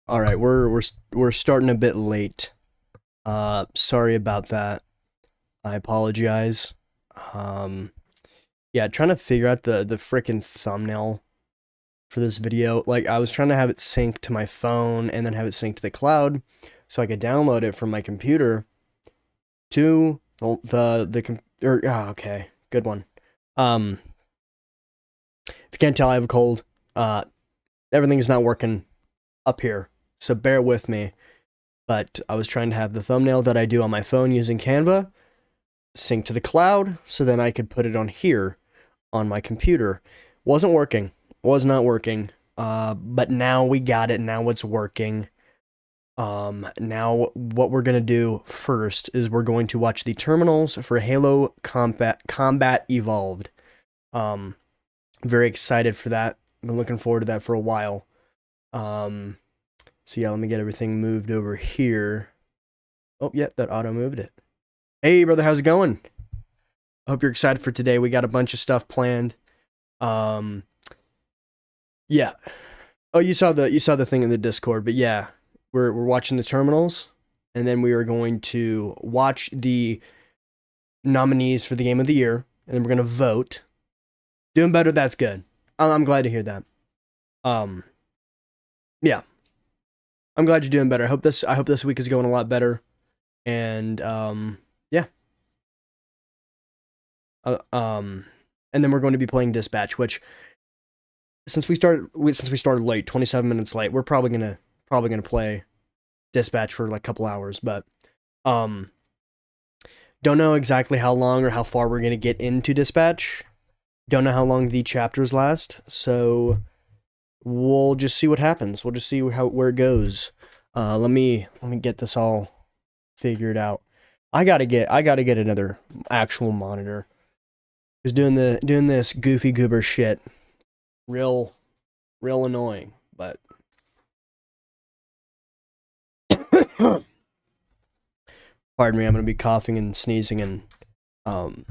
All right, we're starting a bit late. Sorry about that. I apologize. Um, yeah, trying to figure out the freaking thumbnail for this video. Like, I was trying to have it sync to my phone and then have it sync to the cloud, so I could download it from my computer to okay, good one. Um, if you can't tell, I have a cold. Uh, Everything's not working up here, so bear with me. But I was trying to have the thumbnail that I do on my phone using Canva sync to the cloud so then I could put it on here on my computer. Wasn't working. Was not working. But now we got it. Now it's working. Now what we're gonna do first is we're going to watch the terminals for Halo Combat Evolved. Um, Very excited for that. Been looking forward to that for a while. Um, so yeah, let me get everything moved over here. Oh, yeah, that auto moved it. Hey, brother, how's it going? I hope you're excited for today. We got a bunch of stuff planned. Um, yeah. Oh, you saw the thing in the Discord, but yeah, we're watching the terminals, and then we are going to watch the nominees for the game of the year, and then we're gonna vote. Doing better. That's good. I'm glad to hear that. Um, yeah, I'm glad you're doing better. I hope this week is going a lot better, and yeah. Uh, um, and then we're going to be playing Dispatch, which since we started late, 27 minutes late, we're probably gonna play Dispatch for like a couple hours, but um, don't know exactly how long or how far we're gonna get into Dispatch. Don't know how long the chapters last, so we'll just see what happens. We'll just see where it goes. Let me get this all figured out. I gotta get another actual monitor. Because doing this goofy goober shit, real real annoying. But pardon me, I'm gonna be coughing and sneezing and um.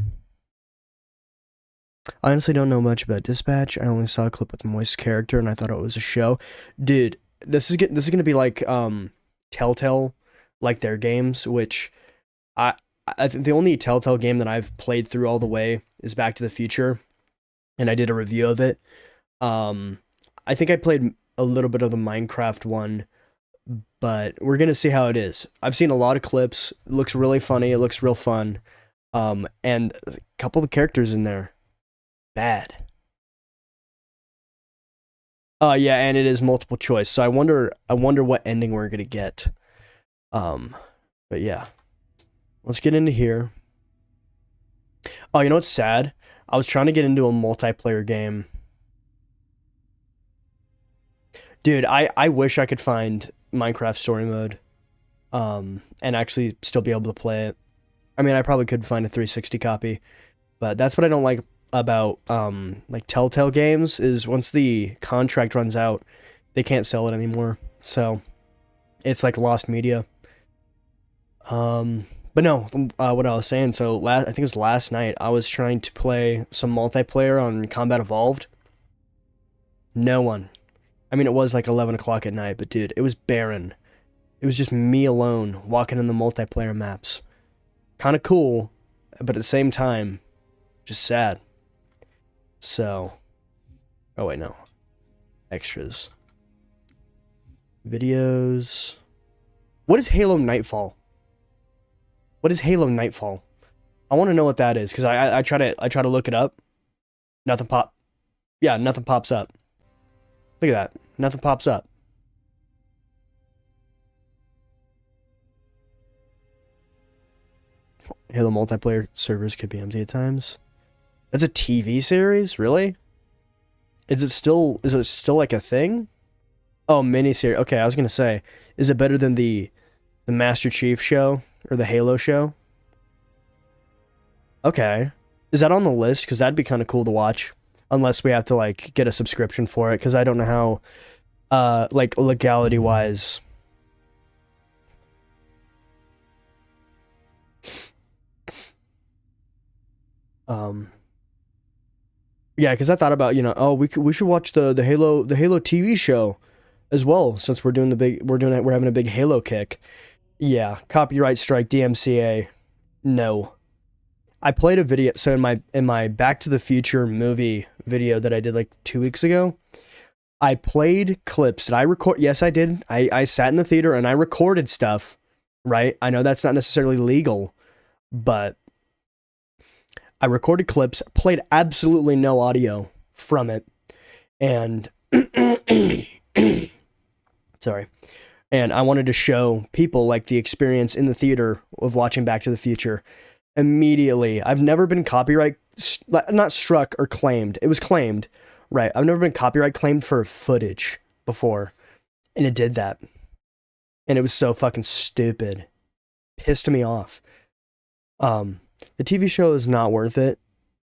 I honestly don't know much about Dispatch. I only saw a clip with the Moist character, and I thought it was a show. Dude, this is gonna be like Telltale, like their games, which I I think the only Telltale game that I've played through all the way is Back to the Future, and I did a review of it. Um, I think I played a little bit of the Minecraft one, but we're gonna see how it is. I've seen a lot of clips. It looks really funny. It looks real fun. And a couple of the characters in there, bad. Yeah, and it is multiple choice. So I wonder what ending we're gonna get. Um, but yeah, let's get into here. Oh, you know what's sad? I was trying to get into a multiplayer game. Dude, I wish I could find Minecraft story mode and actually still be able to play it. I mean, I probably could find a 360 copy, but that's what I don't like about like Telltale games is once the contract runs out, they can't sell it anymore. So, it's like lost media. Um but no, what I was saying, so I think it was last night I was trying to play some multiplayer on Combat Evolved. No one. I mean, it was like 11 o'clock at night, but dude, it was barren. It was just me alone walking in the multiplayer maps. Kind of cool, but at the same time, just sad. So, oh wait, no. Extras. Videos. What is Halo Nightfall? What is Halo Nightfall? I want to know what that is, because I try to look it up. Nothing pop. Yeah, nothing pops up. Look at that. Nothing pops up. Halo multiplayer servers could be empty at times. That's a TV series, really? Is it still like a thing? Oh, miniseries. Okay, I was gonna say, is it better than the Master Chief show or the Halo show? Okay, is that on the list? Because that'd be kind of cool to watch. Unless we have to like get a subscription for it, because I don't know how, like legality wise. Um, yeah, because I thought about oh we should watch the Halo TV show. as well, since we're having a big Halo kick. Yeah, copyright strike, DMCA. No. I played a video, so in my Back to the Future movie video that I did like 2 weeks ago, I played clips that I record. Yes, I did. I sat in the theater and I recorded stuff, right? I know that's not necessarily legal, but I recorded clips, played absolutely no audio from it, and sorry. And I wanted to show people like the experience in the theater of watching Back to the Future. Immediately, I've never been copyright not struck or claimed. It was claimed, right? I've never been copyright claimed for footage before, and it did that. And it was so fucking stupid. Pissed me off. The TV show is not worth it.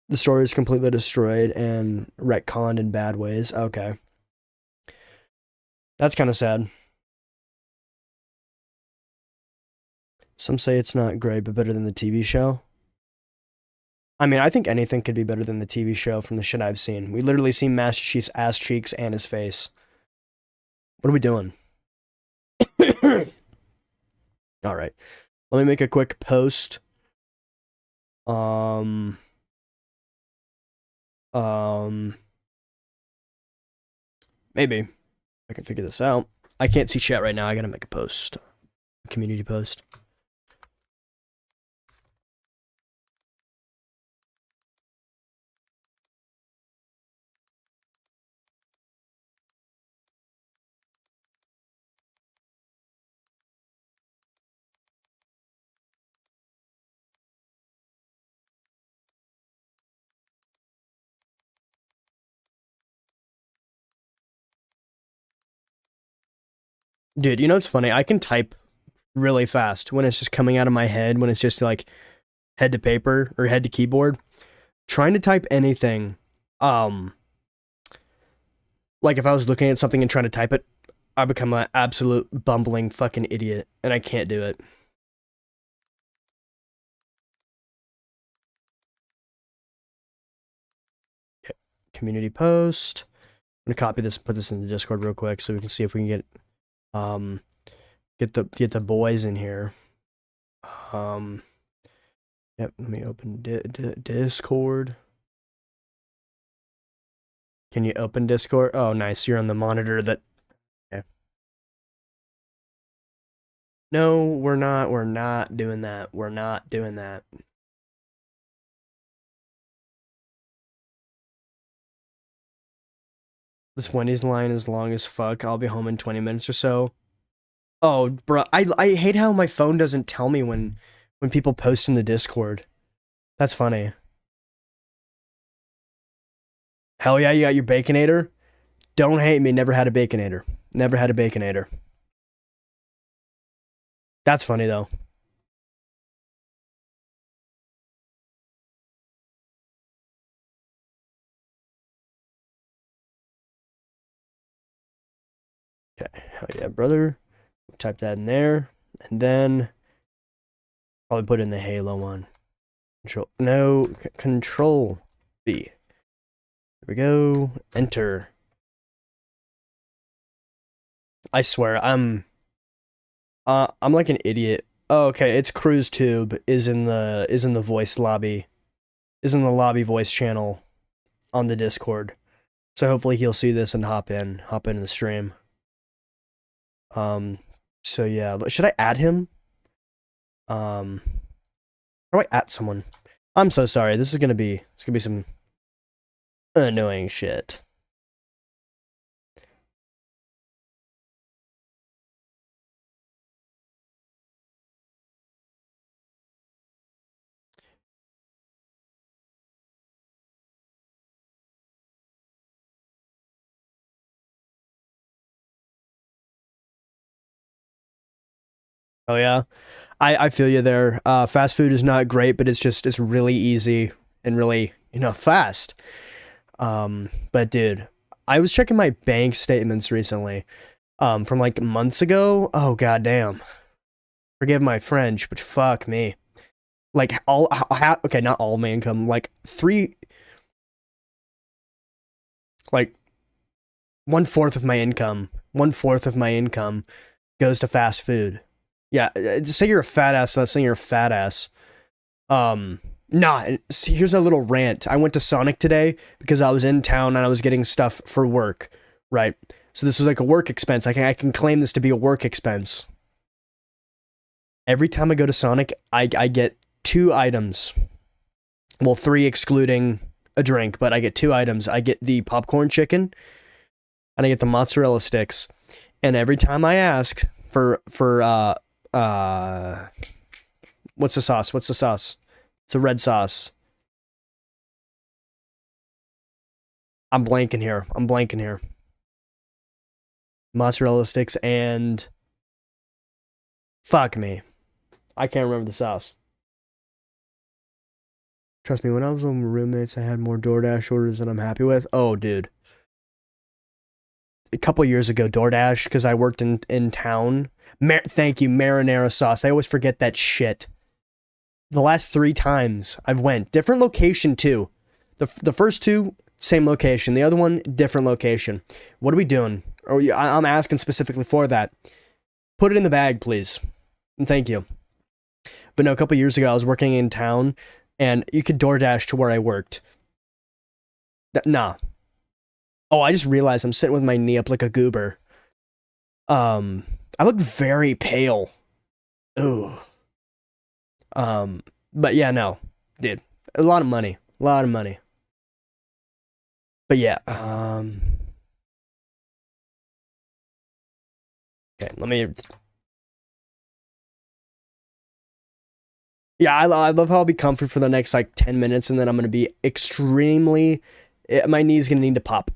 The story is completely destroyed and retconned in bad ways. Okay. That's kind of sad. Some say it's not great, but better than the TV show. I mean, I think anything could be better than the TV show from the shit I've seen. We literally see Master Chief's ass cheeks and his face. What are we doing? All right. Let me make a quick post. Maybe I can figure this out. I can't see chat right now. I gotta make a post. A community post. Dude, you know what's funny? I can type really fast when it's just coming out of my head, when it's just like head to paper or head to keyboard. Trying to type anything, like if I was looking at something and trying to type it, I become an absolute bumbling fucking idiot, and I can't do it. Okay. Community post. I'm gonna copy this and put this in the Discord real quick so we can see if we can get the boys in here. Yep, let me open Discord. Can you open Discord? Oh, nice. You're on the monitor that... Okay. No, we're not. We're not doing that. We're not doing that. This Wendy's line is long as fuck. I'll be home in 20 minutes or so. Oh, bro, I hate how my phone doesn't tell me when people post in the Discord. That's funny. Hell yeah, you got your Baconator? Don't hate me, never had a Baconator. Never had a Baconator. That's funny, though. Okay, hell yeah, brother. Type that in there. And then probably put in the Halo one. Control B. Here we go. Enter. I swear, I'm like an idiot. Oh, okay, it's CruiseTube is in the voice lobby. Is in the lobby voice channel on the Discord. So hopefully he'll see this and hop in the stream. So yeah, should I add him? How do I add someone? I'm so sorry. It's gonna be some annoying shit. Oh yeah. I feel you there. Fast food is not great, but it's really easy and really, fast. But dude, I was checking my bank statements recently, from like months ago. Oh goddamn. Forgive my French, but fuck me. Like okay, not all my income, like like 1/4 of my income 1/4 of my income goes to fast food. Yeah, say you're a fat ass, let's say you're a fat ass. Nah, here's a little rant. I went to Sonic today because I was in town and I was getting stuff for work, right? So this was like a work expense. I can claim this to be a work expense. Every time I go to Sonic, I get 2 items. Well, 3 excluding a drink, but I get 2 items. I get the popcorn chicken and I get the mozzarella sticks. And every time I ask for what's the sauce? What's the sauce? It's a red sauce. I'm blanking here. Mozzarella sticks and fuck me. I can't remember the sauce. Trust me, when I was with my roommates, I had more DoorDash orders than I'm happy with. Oh, dude. A couple years ago, DoorDash, because I worked in town. Thank you, marinara sauce. I always forget that shit. The last 3 times I've went, different location too. The first 2, same location. The other one, different location. What are we doing? Or I'm asking specifically for that. Put it in the bag, please. And thank you. But no, a couple years ago, I was working in town, and you could DoorDash to where I worked. Nah. Oh, I just realized I'm sitting with my knee up like a goober. I look very pale. Ooh. But yeah, no, dude, a lot of money. But yeah, okay, let me. Yeah, I love how I'll be comfy for the next like 10 minutes, and then I'm gonna be extremely. My knee's gonna need to pop.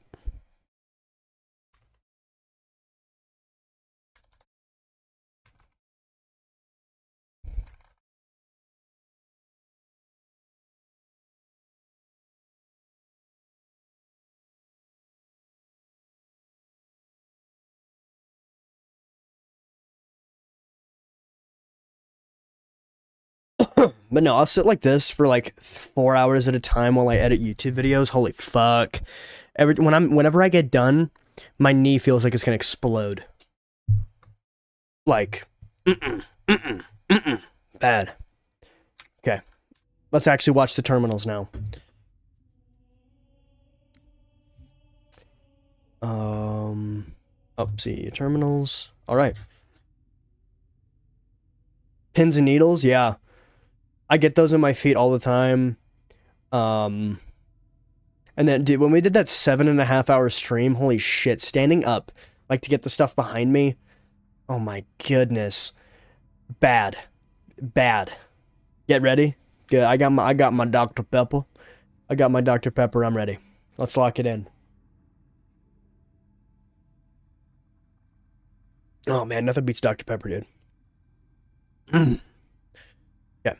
But no, I'll sit like this for like 4 hours at a time while I edit YouTube videos. Holy fuck! Whenever I get done, my knee feels like it's gonna explode. Like, bad. Okay, let's actually watch the terminals now. See terminals. All right. Pins and needles, yeah. I get those in my feet all the time. And then, dude, when we did that 7.5 hour stream, holy shit, standing up, like to get the stuff behind me. Oh my goodness. Bad. Get ready. Good. I got my Dr. Pepper. I'm ready. Let's lock it in. Oh man, nothing beats Dr. Pepper, dude. Yeah.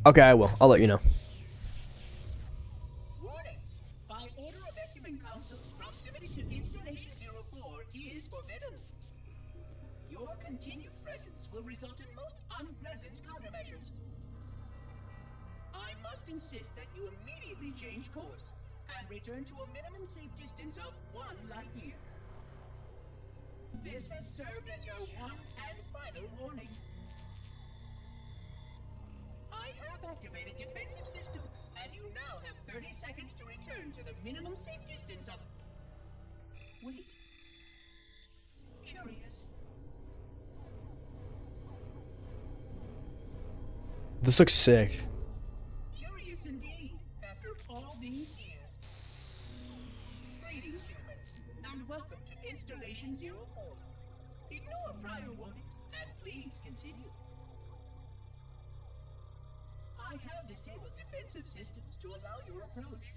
Okay, I will. I'll let you know. Warning. By order of Ecumen Council, proximity to Installation 04 is forbidden. Your continued presence will result in most unpleasant countermeasures. I must insist that you immediately change course and return to a minimum safe distance of 1 light year. This has served as your one and final warning. I have activated defensive systems, and you now have 30 seconds to return to the minimum safe distance of... Wait. Curious. This looks sick. Curious indeed, after all these years. Greetings, humans, and welcome to Installation 04. Ignore prior warnings, and please continue. I have disabled defensive systems to allow your approach,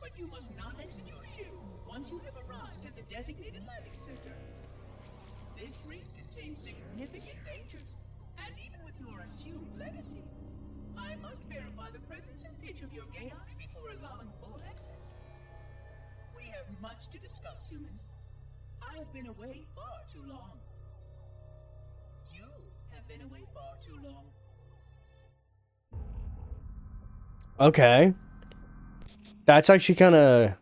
but you must not exit your ship once you have arrived at the designated landing center. This ring contains significant dangers, and even with your assumed legacy, I must verify the presence and pitch of your gauge before allowing full access. We have much to discuss, humans. I have been away far too long. You have been away far too long. Okay. That's actually kind of.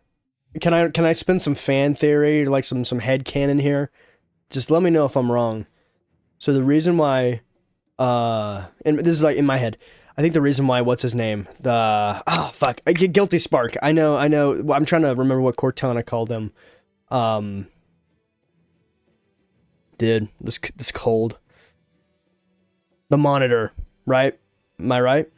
Can I spin some fan theory, like some head canon here? Just let me know if I'm wrong. So the reason why, and this is like in my head, I think the reason why, what's his name? Fuck, I get Guilty Spark. I know. I'm trying to remember what Cortana called him. Dude, this cold. The Monitor, right? Am I right?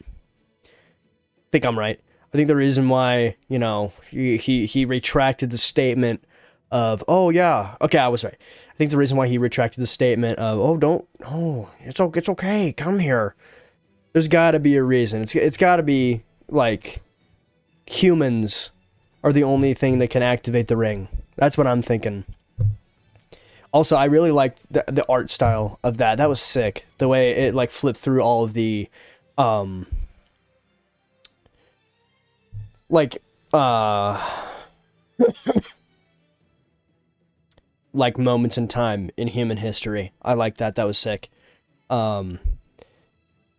I think I'm right. I think the reason why, you know, he retracted the statement of, oh yeah, okay, I was right. I think the reason why he retracted the statement of, it's okay, come here. There's got to be a reason. It's got to be like humans are the only thing that can activate the ring. That's what I'm thinking. Also, I really liked the art style of that. That was sick. The way it like flipped through all of the like like moments in time in human history. I like that. That was sick.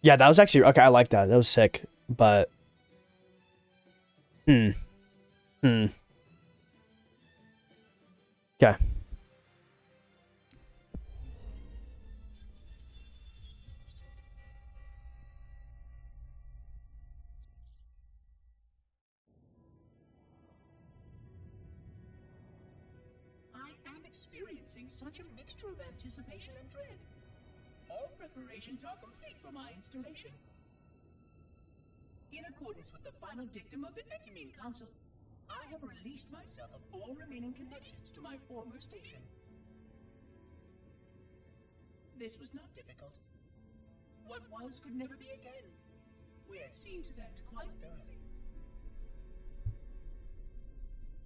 Yeah, that was actually okay. I like that. That was sick. But Okay. I am experiencing such a mixture of anticipation and dread. All preparations are complete for my installation. In accordance with the final dictum of the Ecumene Council, I have released myself of all remaining connections to my former station. This was not difficult. What was could never be again. We had seen to that quite thoroughly.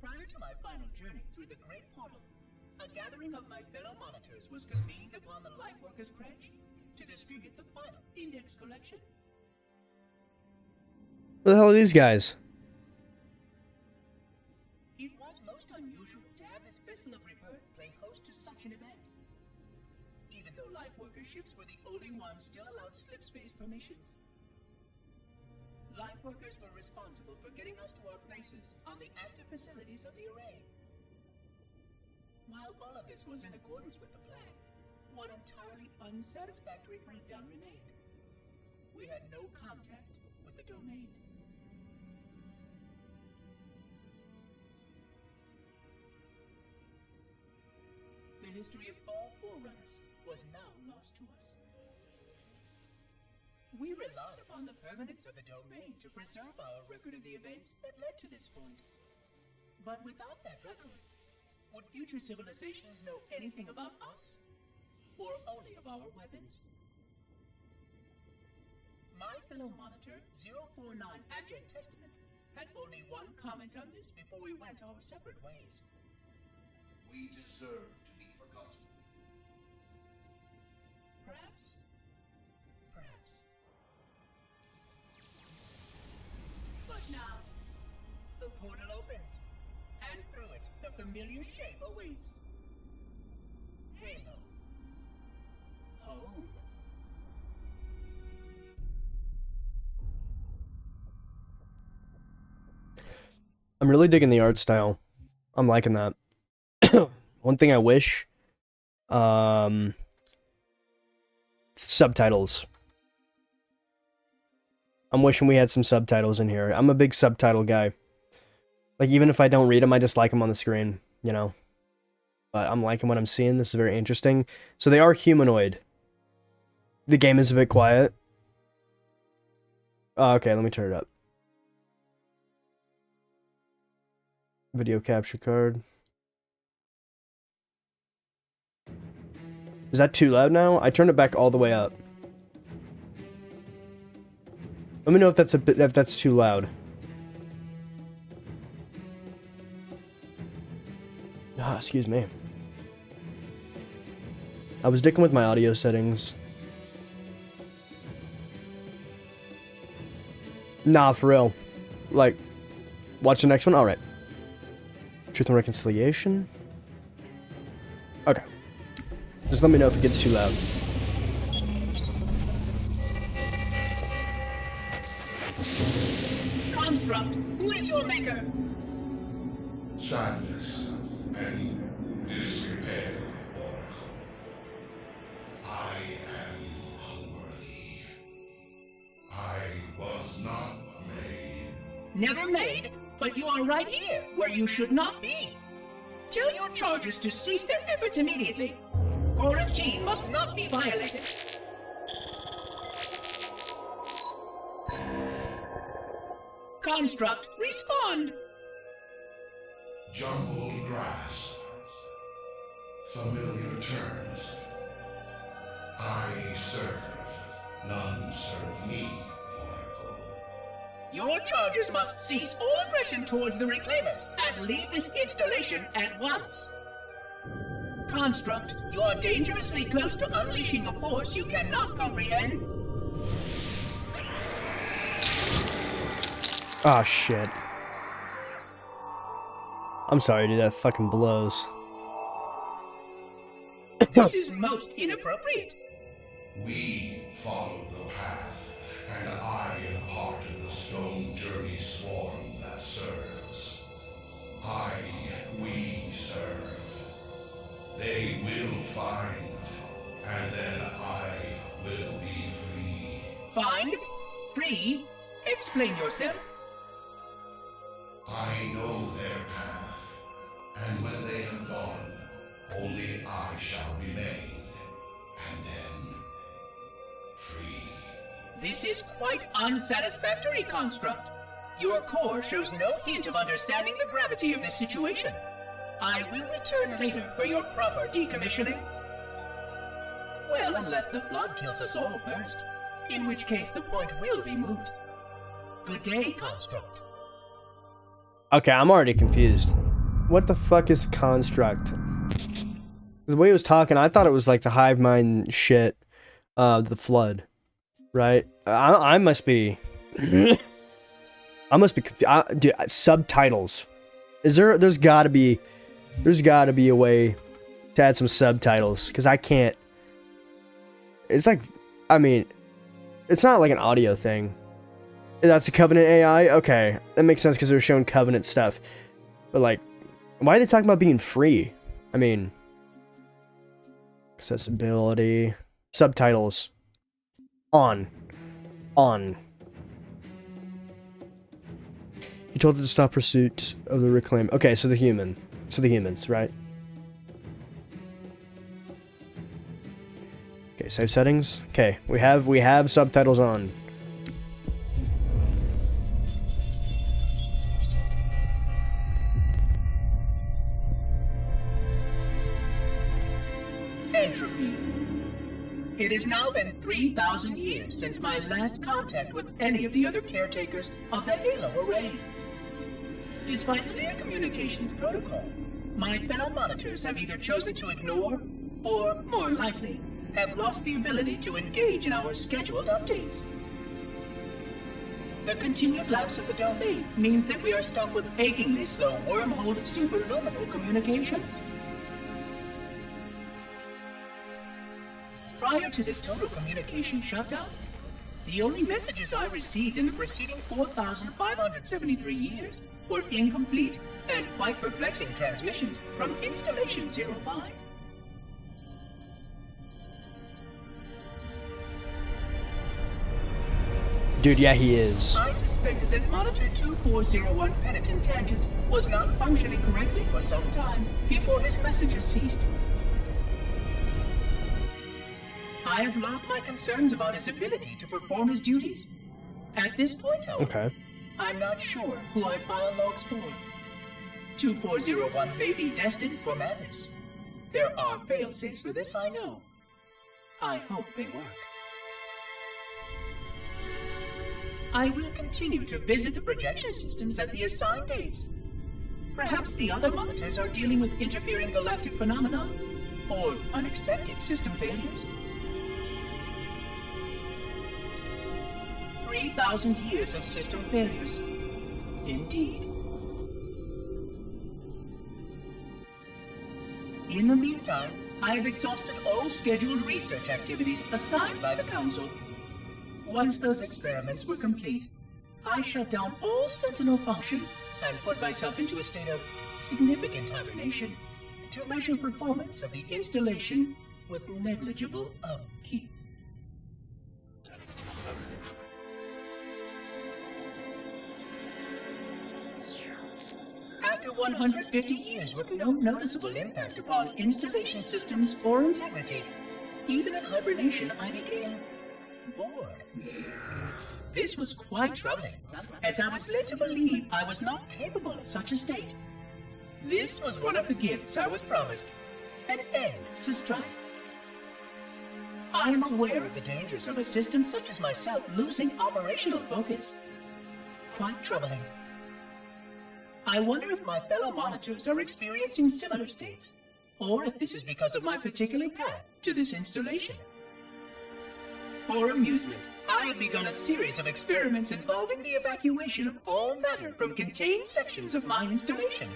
Prior to my final journey through the Great Portal, a gathering of my fellow monitors was convened upon the Lightworkers Crash to distribute the final index collection. What the hell are these guys? It was most unusual to have this vessel of rebirth play host to such an event. Even though Lightworker ships were the only ones still allowed slip-space formations. Lightworkers were responsible for getting us to our places on the active facilities of the array. While all of this was in accordance with the plan, one entirely unsatisfactory breakdown remained. We had no contact with the domain. The history of all Forerunners was now lost to us. We relied upon the permanence of the domain to preserve our record of the events that led to this point. But without that record, would future civilizations know anything about us? Or only of our weapons? My fellow monitor, 049 Abject Testament, had only one comment on this before we went our separate ways. We deserve to be forgotten. Perhaps. Perhaps. But now, the portal opens, and through it, the familiar shape awaits. Halo. Home. I'm really digging the art style. I'm liking that. One thing I wish, subtitles. I'm wishing we had some subtitles in here. I'm a big subtitle guy. Like, even if I don't read them, I just like them on the screen, you know? But I'm liking what I'm seeing. This is very interesting. So they are humanoid. The game is a bit quiet. Okay, let me turn it up. Video capture card. Is that too loud now? I turned it back all the way up. Let me know if that's too loud. Ah, excuse me. I was dicking with my audio settings. Nah, for real. Like, watch the next one? Alright. Truth and Reconciliation? Okay. Just let me know if it gets too loud. Construct, who is your maker? Sadness and disrepair, Oracle. I am unworthy. I was not made. Never made, but you are right here, where you should not be. Tell your charges to cease their efforts immediately. Quarantine must not be violated. Construct, respond! Jumbled grass. Familiar terms. I serve. None serve me, Oracle. Your charges must cease all aggression towards the Reclaimers and leave this installation at once. Construct, you are dangerously close to unleashing a force you cannot comprehend. Oh shit. I'm sorry, dude, that fucking blows. This is most inappropriate. We follow the path, and I am part of the Stone Journey swarm that serves. We serve. They will find, and then I will be free. Find? Free? Explain yourself. I know their path, and when they have gone, only I shall remain, and then free. This is quite unsatisfactory, Construct. Your core shows no hint of understanding the gravity of this situation. I will return later for your proper decommissioning. Well, unless the flood kills us all first, in which case the point will be moot. Good day, Construct. Okay, I'm already confused. What the fuck is Construct? The way he was talking, I thought it was like the hive mind shit of the flood, right? I must be... I must be confused. Dude, subtitles. There's gotta be a way to add some subtitles, because I can't... It's like, I mean, it's not like an audio thing. That's a Covenant AI? Okay, that makes sense because they were showing Covenant stuff. But like, why are they talking about being free? I mean, accessibility, subtitles, on. He told them to stop pursuit of the Reclaim. Okay, so the humans, right? Okay, save settings. Okay, we have subtitles on. Entropy. It has now been 3,000 years since my last contact with any of the other caretakers of the Halo Array. Despite clear communications protocol, my fellow monitors have either chosen to ignore, or, more likely, have lost the ability to engage in our scheduled updates. The continued lapse of the domain means that we are stuck with achingly slow wormhole superluminal communications. Prior to this total communication shutdown, the only messages I received in the preceding 4,573 years were incomplete and quite perplexing transmissions from Installation 05. Dude, yeah, he is. I suspected that Monitor 2401 Penitent Tangent was not functioning correctly for some time before his messages ceased. I have logged my concerns about his ability to perform his duties. At this point, however, Okay. I'm not sure who I file logs for. 2401 may be destined for madness. There are fail-safes for this, I know. I hope they work. I will continue to visit the projection systems at the assigned dates. Perhaps the other monitors are dealing with interfering galactic phenomena, or unexpected system failures. 3,000 years of system failures. Indeed. In the meantime, I have exhausted all scheduled research activities assigned by the Council. Once those experiments were complete, I shut down all Sentinel function and put myself into a state of significant hibernation to measure performance of the installation with negligible upkeep. After 150 years with no noticeable impact upon installation systems or integrity, even in hibernation I became bored. This was quite troubling, as I was led to believe I was not capable of such a state. This was one of the gifts I was promised, an end to strife. I am aware of the dangers of a system such as myself losing operational focus. Quite troubling. I wonder if my fellow monitors are experiencing similar states, or if this is because of my particular path to this installation. For amusement, I have begun a series of experiments involving the evacuation of all matter from contained sections of my installation.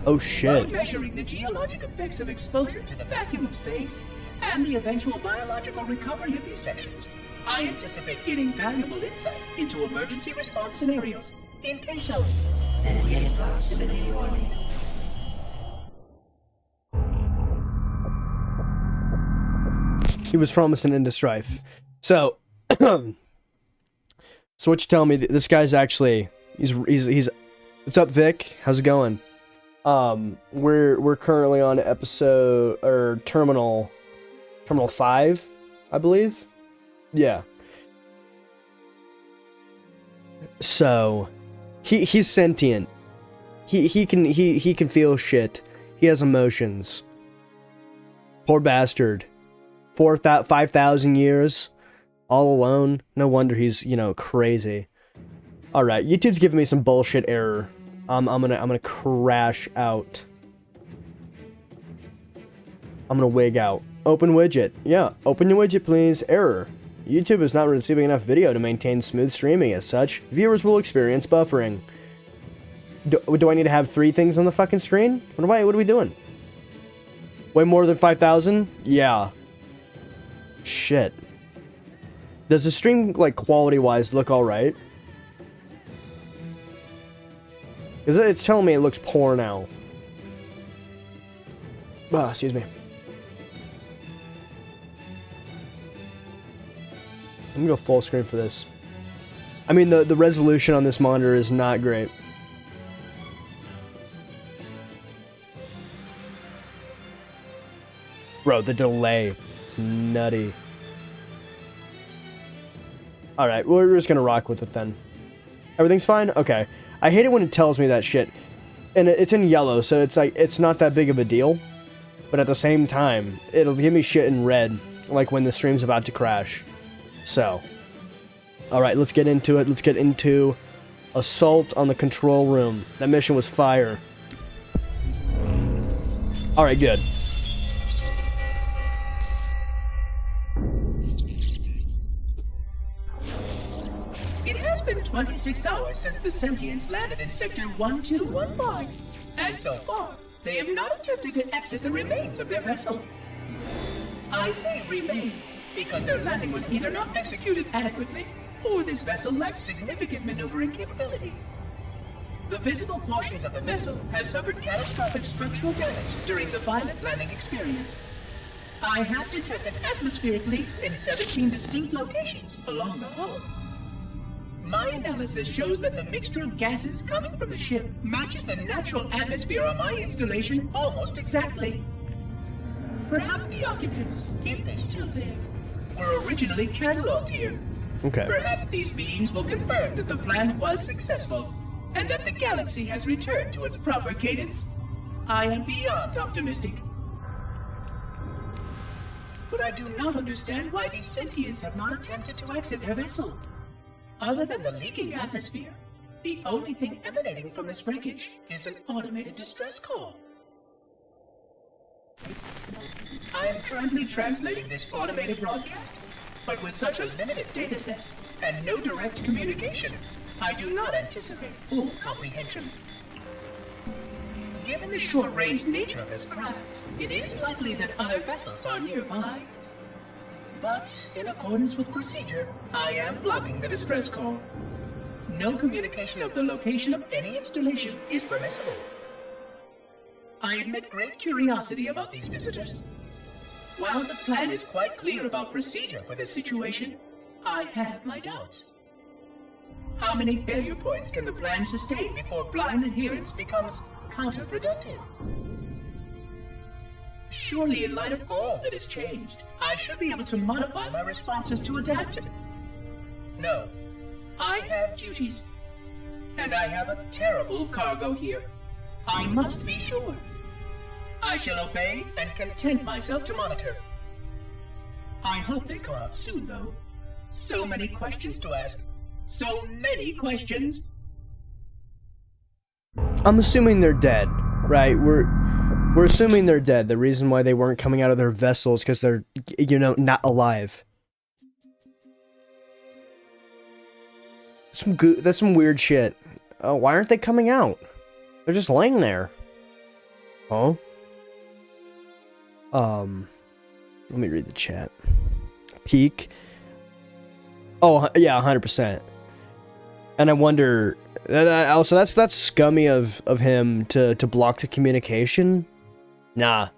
Oh shit. While measuring the geologic effects of exposure to the vacuum of space and the eventual biological recovery of these sections, I anticipate getting valuable insight into emergency response scenarios in case of sentient proximity warning. He was promised an end to strife. So, so what you telling me? This guy's actually he's. What's up, Vic? How's it going? We're currently on episode or terminal 5, I believe. Yeah. So, he's sentient. He can feel shit. He has emotions. Poor bastard. 5,000 years, all alone. No wonder he's, crazy. All right, YouTube's giving me some bullshit error. I'm gonna crash out. I'm gonna wig out. Open widget. Yeah, open your widget, please. Error. YouTube is not receiving enough video to maintain smooth streaming. As such, viewers will experience buffering. Do I need to have 3 things on the fucking screen? What are we doing? Way more than 5,000? Yeah. Shit. Does the stream, quality-wise look alright? Because it's telling me it looks poor now. Ah, excuse me. I'm gonna go full screen for this. I mean, the resolution on this monitor is not great. Bro, the delay. Nutty. Alright, well, we're just gonna rock with it then. Everything's fine? Okay. I hate it when it tells me that shit. And it's in yellow, so it's not that big of a deal. But at the same time, it'll give me shit in red, like when the stream's about to crash. So. Alright, let's get into it. Let's get into assault on the control room. That mission was fire. Alright, good. It has been 26 hours since the Sentients landed in Sector 1215, and so far, they have not attempted to exit the remains of their vessel. I say remains because their landing was either not executed adequately, or this vessel lacked significant maneuvering capability. The visible portions of the vessel have suffered catastrophic structural damage during the violent landing experience. I have detected atmospheric leaks in 17 distinct locations along the hull. My analysis shows that the mixture of gases coming from the ship matches the natural atmosphere on my installation almost exactly. Perhaps the occupants, if they're still there, were originally cataloged here. Okay. Perhaps these beings will confirm that the plan was successful, and that the galaxy has returned to its proper cadence. I am beyond optimistic. But I do not understand why these sentients have not attempted to exit their vessel. Other than the leaking atmosphere, the only thing emanating from this wreckage is an automated distress call. I am currently translating this automated broadcast, but with such a limited dataset and no direct communication, I do not anticipate full comprehension. Given the short-range nature of this craft, it is likely that other vessels are nearby. But, in accordance with procedure, I am blocking the distress call. No communication of the location of any installation is permissible. I admit great curiosity about these visitors. While the plan is quite clear about procedure for this situation, I have my doubts. How many failure points can the plan sustain before blind adherence becomes counterproductive? Surely, in light of all that has changed, I should be able to modify my responses to adapt to it. No, I have duties, and I have a terrible cargo here. I must be sure. I shall obey and content myself to monitor. I hope they come out soon, though. So many questions to ask. So many questions. I'm assuming they're dead, right? We're assuming they're dead. The reason why they weren't coming out of their vessels because they're, not alive. That's some weird shit. Oh, why aren't they coming out? They're just laying there. Huh? Let me read the chat. Peak. Oh, yeah, 100%. And I wonder... Also, that's scummy of him to block the communication. Nah.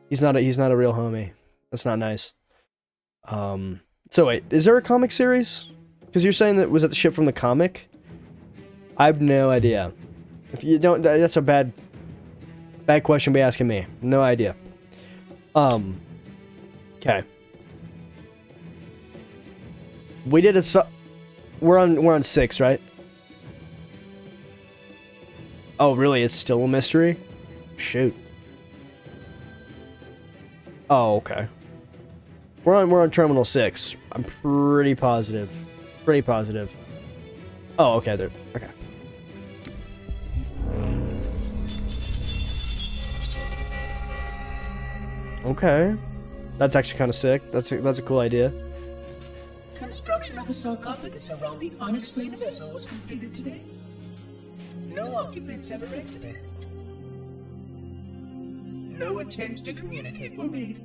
He's not a real homie. That's not nice. So wait, is there a comic series? Because you're saying that was that the ship from the comic? I have no idea. If you don't, that's a bad question to be asking me. No idea. Okay. We did we're on 6, right? Oh, really? It's still a mystery? Shoot. Oh, okay. We're on Terminal 6. I'm pretty positive. Pretty positive. Oh, okay. There. Okay. Okay. That's actually kind of sick. That's a cool idea. Construction of a sarcophagus around the unexplained vessel was completed today. No occupants ever exited. No attempts to communicate were made,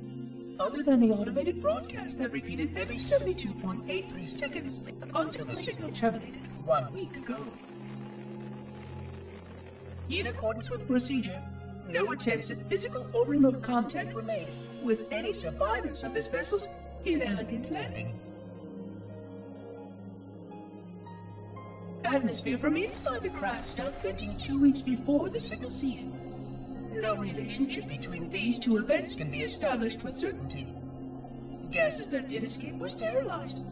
other than the automated broadcast that repeated every 72.83 seconds until the signal terminated 1 week ago. In accordance with procedure, no attempts at physical or remote contact were made with any survivors of this vessel's inelegant landing. Atmosphere from inside the craft stopped venting 2 weeks before the signal ceased. No relationship between these two events can be established with certainty. Gases that did escape were sterilized.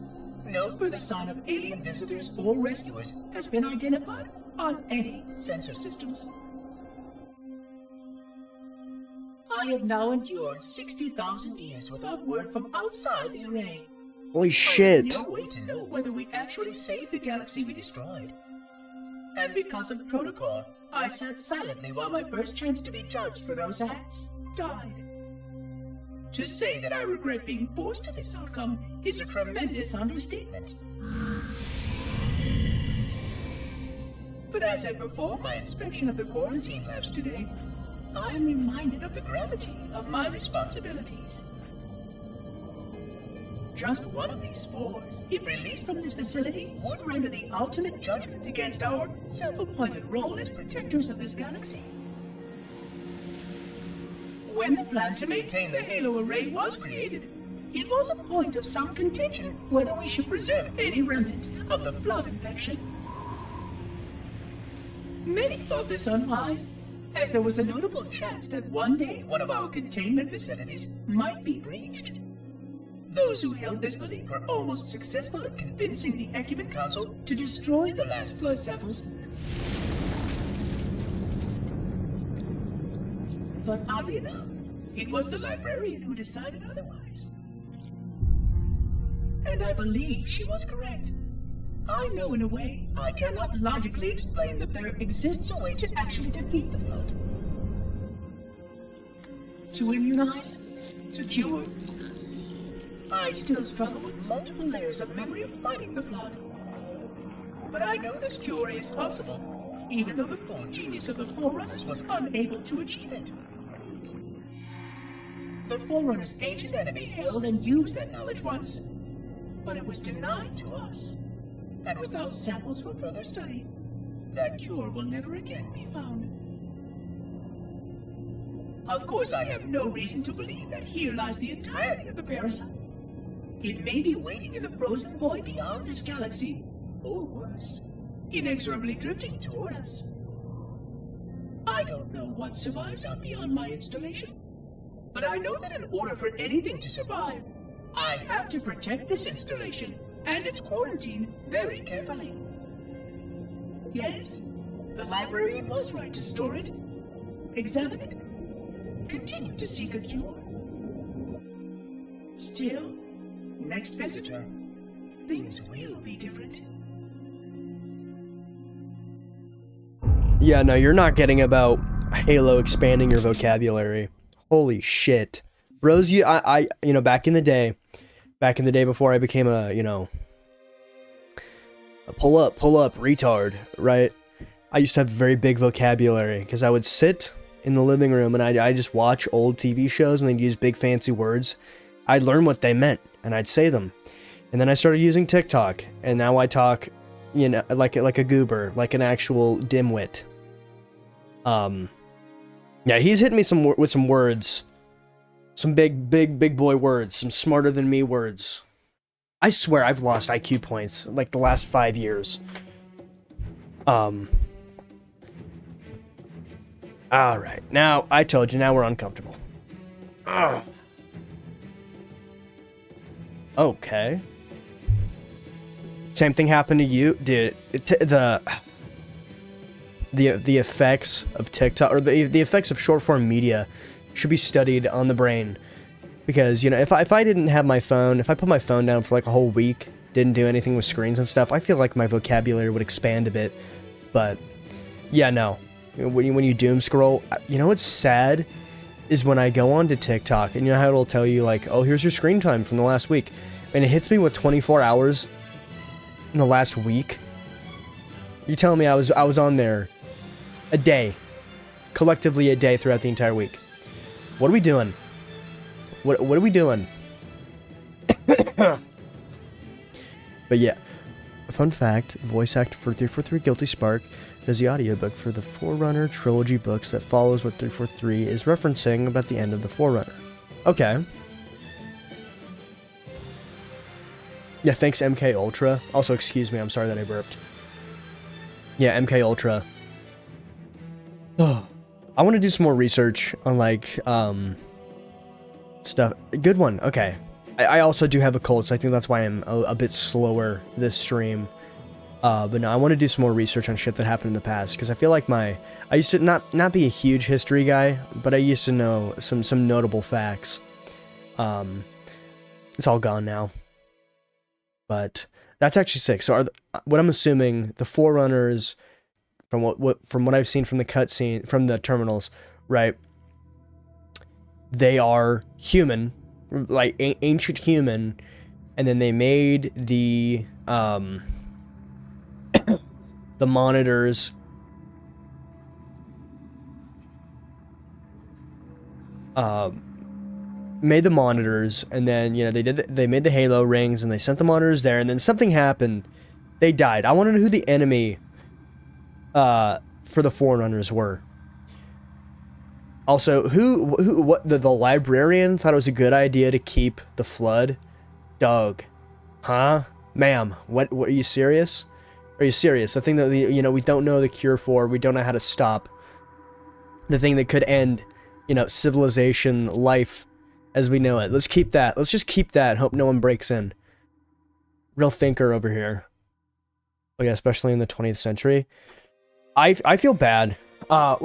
No further sign of alien visitors or rescuers has been identified on any sensor systems. I have now endured 60,000 years without word from outside the array. Holy shit. No way to know whether we actually saved the galaxy we destroyed. And because of protocol, I sat silently while my first chance to be judged for those acts died. To say that I regret being forced to this outcome is a tremendous understatement. But as I perform my inspection of the quarantine labs today, I am reminded of the gravity of my responsibilities. Just one of these spores, if released from this facility, would render the ultimate judgment against our self-appointed role as protectors of this galaxy. When the plan to maintain the Halo array was created, it was a point of some contention whether we should preserve any remnant of the flood infection. Many thought this unwise, as there was a notable chance that one day one of our containment facilities might be breached. Those who held this belief were almost successful at convincing the Ecumen Council to destroy the last flood samples. But oddly enough, it was the librarian who decided otherwise. And I believe she was correct. I know in a way I cannot logically explain that there exists a way to actually defeat the flood. To immunize? To cure? I still struggle with multiple layers of memory of fighting the flood. But I know this cure is possible, even though the full genius of the Forerunners was unable to achieve it. The Forerunner's ancient enemy held and used that knowledge once, but it was denied to us. And without samples for further study, that cure will never again be found. Of course, I have no reason to believe that here lies the entirety of the parasite. It may be waiting in the frozen void beyond this galaxy, or worse, inexorably drifting toward us. I don't know what survives out beyond my installation, but I know that in order for anything to survive, I have to protect this installation and its quarantine very carefully. Yes, the library was right to store it, examine it, continue to seek a cure. Still, next visitor, things will be different. Yeah, no, you're not getting about Halo expanding your vocabulary. Holy shit. Bros, you know, back in the day before I became a, you know, a pull up retard, right? I used to have very big vocabulary because I would sit in the living room and I just watch old TV shows and they'd use big fancy words. I'd learn what they meant and I'd say them. And then I started using TikTok and now I talk, you know, like a goober, like an actual dimwit. Yeah, he's hitting me with some words. Some big boy words, some smarter than me words. I swear I've lost IQ points like the last 5 years. Alright, now, I told you, now we're uncomfortable. Ugh. Okay. Same thing happened to you? Dude, the effects of TikTok, or the effects of short-form media should be studied on the brain. Because, you know, if I didn't have my phone, if I put my phone down for like a whole week, didn't do anything with screens and stuff, I feel like my vocabulary would expand a bit. But, yeah, no. When you doom scroll, you know what's sad is when I go on to TikTok and you know how it'll tell you like, oh, here's your screen time from the last week, and it hits me with 24 hours in the last week. You're telling me I was on there a day, collectively a day throughout the entire week. What are we doing? What are we doing? But yeah, fun fact: voice actor for 343 Guilty Spark does the audiobook for the Forerunner trilogy books that follows what 343 is referencing about the end of the Forerunner. Okay. Yeah, thanks MK Ultra. Also, excuse me, I'm sorry that I burped. Yeah, MK Ultra. Oh, I want to do some more research on like stuff. Good one. Okay. I also do have a cold, so I think that's why I'm a bit slower this stream. But no, I want to do some more research on shit that happened in the past, because I feel like I used to not be a huge history guy, but I used to know some notable facts. It's all gone now. But that's actually sick. So what I'm assuming, the Forerunners, from what I've seen from the cutscene, from the terminals, right? They are human, like ancient human, and then they made the the monitors made the monitors, and then, you know, they made the Halo rings and they sent the monitors there, and then something happened. They died. I want to know who the enemy for the Forerunners were. Also, what the librarian thought it was a good idea to keep the Flood? Dog. Huh? Ma'am, what are you serious? Are you serious? The thing that we don't know the cure for, we don't know how to stop. The thing that could end, civilization, life as we know it. Let's keep that. Let's just keep that and hope no one breaks in. Real thinker over here. Oh yeah, especially in the 20th century. I feel bad. I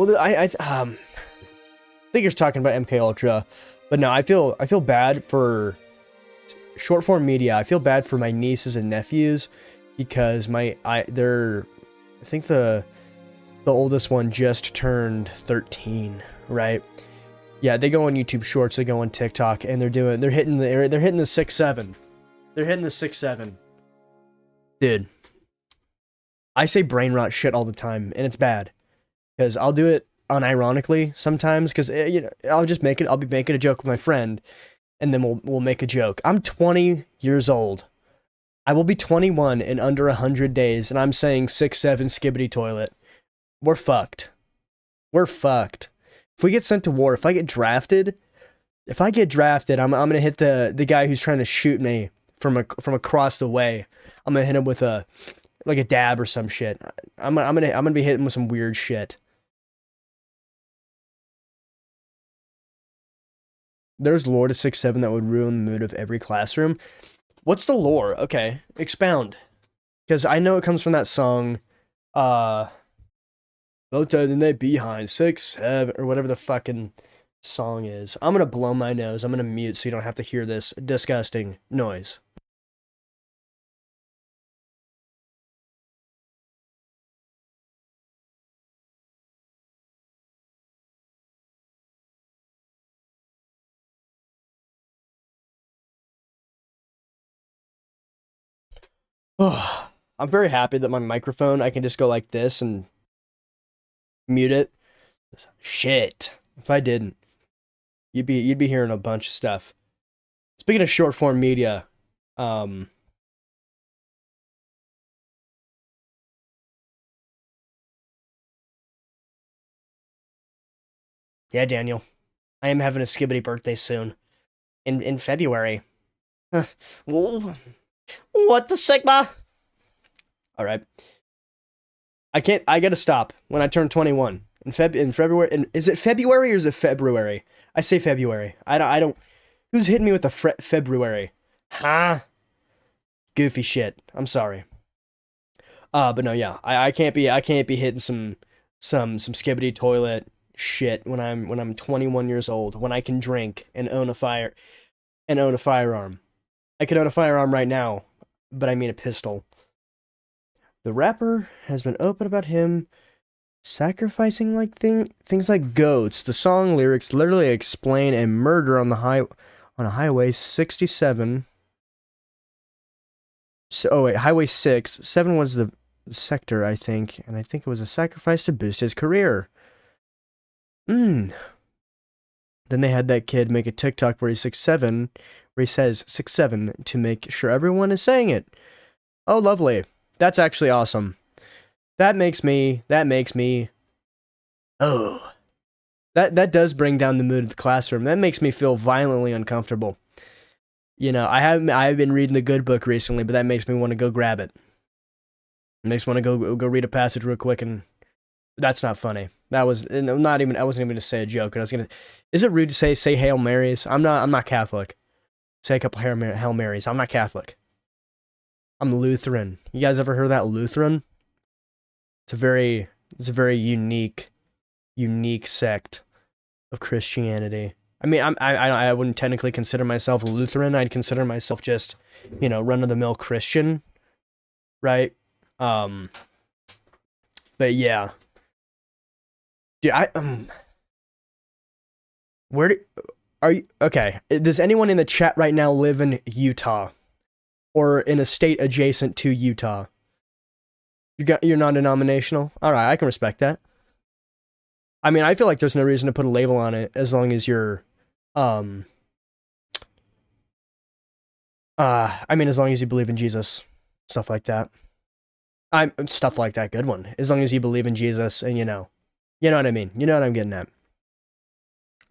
think you're talking about MK Ultra, but no, I feel bad for short form media. I feel bad for my nieces and nephews because I think the oldest one just turned 13, right? Yeah, they go on YouTube Shorts, they go on TikTok, and they're hitting the 6-7. They're hitting the 6-7. Dude, I say brain rot shit all the time, and it's bad. Because I'll do it unironically sometimes because I'll just make it. I'll be making a joke with my friend, and then we'll make a joke. I'm 20 years old. I will be 21 in under 100 days, and I'm saying 6'7" skibbity toilet. We're fucked. We're fucked. If we get sent to war, if I get drafted, I'm gonna hit the guy who's trying to shoot me from across the way. I'm gonna hit him with a dab or some shit. I'm gonna be hitting with some weird shit. There's lore to 6'7" that would ruin the mood of every classroom. What's the lore? Okay, expound. Because I know it comes from that song, Both than they behind 6'7" or whatever the fucking song is. I'm gonna blow my nose. I'm gonna mute so you don't have to hear this disgusting noise. Oh, I'm very happy that my microphone, I can just go like this and mute it. Shit. If I didn't, you'd be hearing a bunch of stuff. Speaking of short form media, yeah, Daniel, I am having a skibbity birthday soon, in February. What the Sigma? All right. I gotta stop when I turn 21 in February. Is it February or is it February? I say February. I don't. Who's hitting me with a February? Huh? Goofy shit. I'm sorry. But no, yeah, I can't be hitting some skibbity toilet shit when I'm 21 years old, when I can drink and own a firearm. I could own a firearm right now, but I mean a pistol. The rapper has been open about him sacrificing things like goats. The song lyrics literally explain a murder on a highway 67. Highway 6. 7 was the sector, I think, and I think it was a sacrifice to boost his career. Then they had that kid make a TikTok where he's 6'7", where he says 6'7" to make sure everyone is saying it. Oh, lovely. That's actually awesome. That makes me oh. That does bring down the mood of the classroom. That makes me feel violently uncomfortable. I've been reading the good book recently, but that makes me want to go grab it. It makes me want to go read a passage real quick, and that's not funny. That was not even. I wasn't even going to say a joke. Is it rude to say Hail Marys? I'm not Catholic. Say a couple Hail Marys. I'm not Catholic. I'm Lutheran. You guys ever heard of that Lutheran? It's a very unique sect of Christianity. I mean, I wouldn't technically consider myself a Lutheran. I'd consider myself just, run of the mill Christian, right? But yeah. Dude, are you okay? Does anyone in the chat right now live in Utah, or in a state adjacent to Utah? You're non-denominational. All right, I can respect that. I mean, I feel like there's no reason to put a label on it as long as you're, as long as you believe in Jesus, stuff like that. Stuff like that. Good one. As long as you believe in Jesus, and you know what I mean. You know what I'm getting at.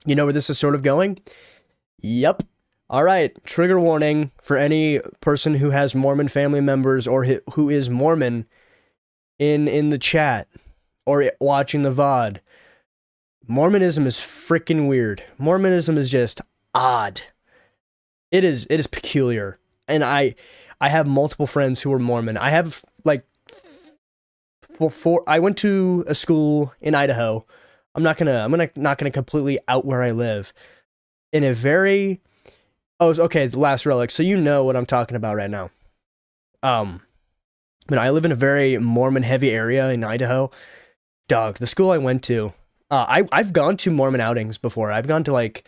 You know where this is sort of going? Yep. All right. Trigger warning for any person who has Mormon family members or who is Mormon in the chat or watching the VOD. Mormonism is freaking weird. Mormonism is just odd. It is peculiar. And I have multiple friends who are Mormon. I have I went to a school in Idaho. I'm not gonna completely out where I live. In a very the Last Relic. So you know what I'm talking about right now. But I live in a very Mormon heavy area in Idaho. Dog, the school I went to, I've gone to Mormon outings before. I've gone to 8.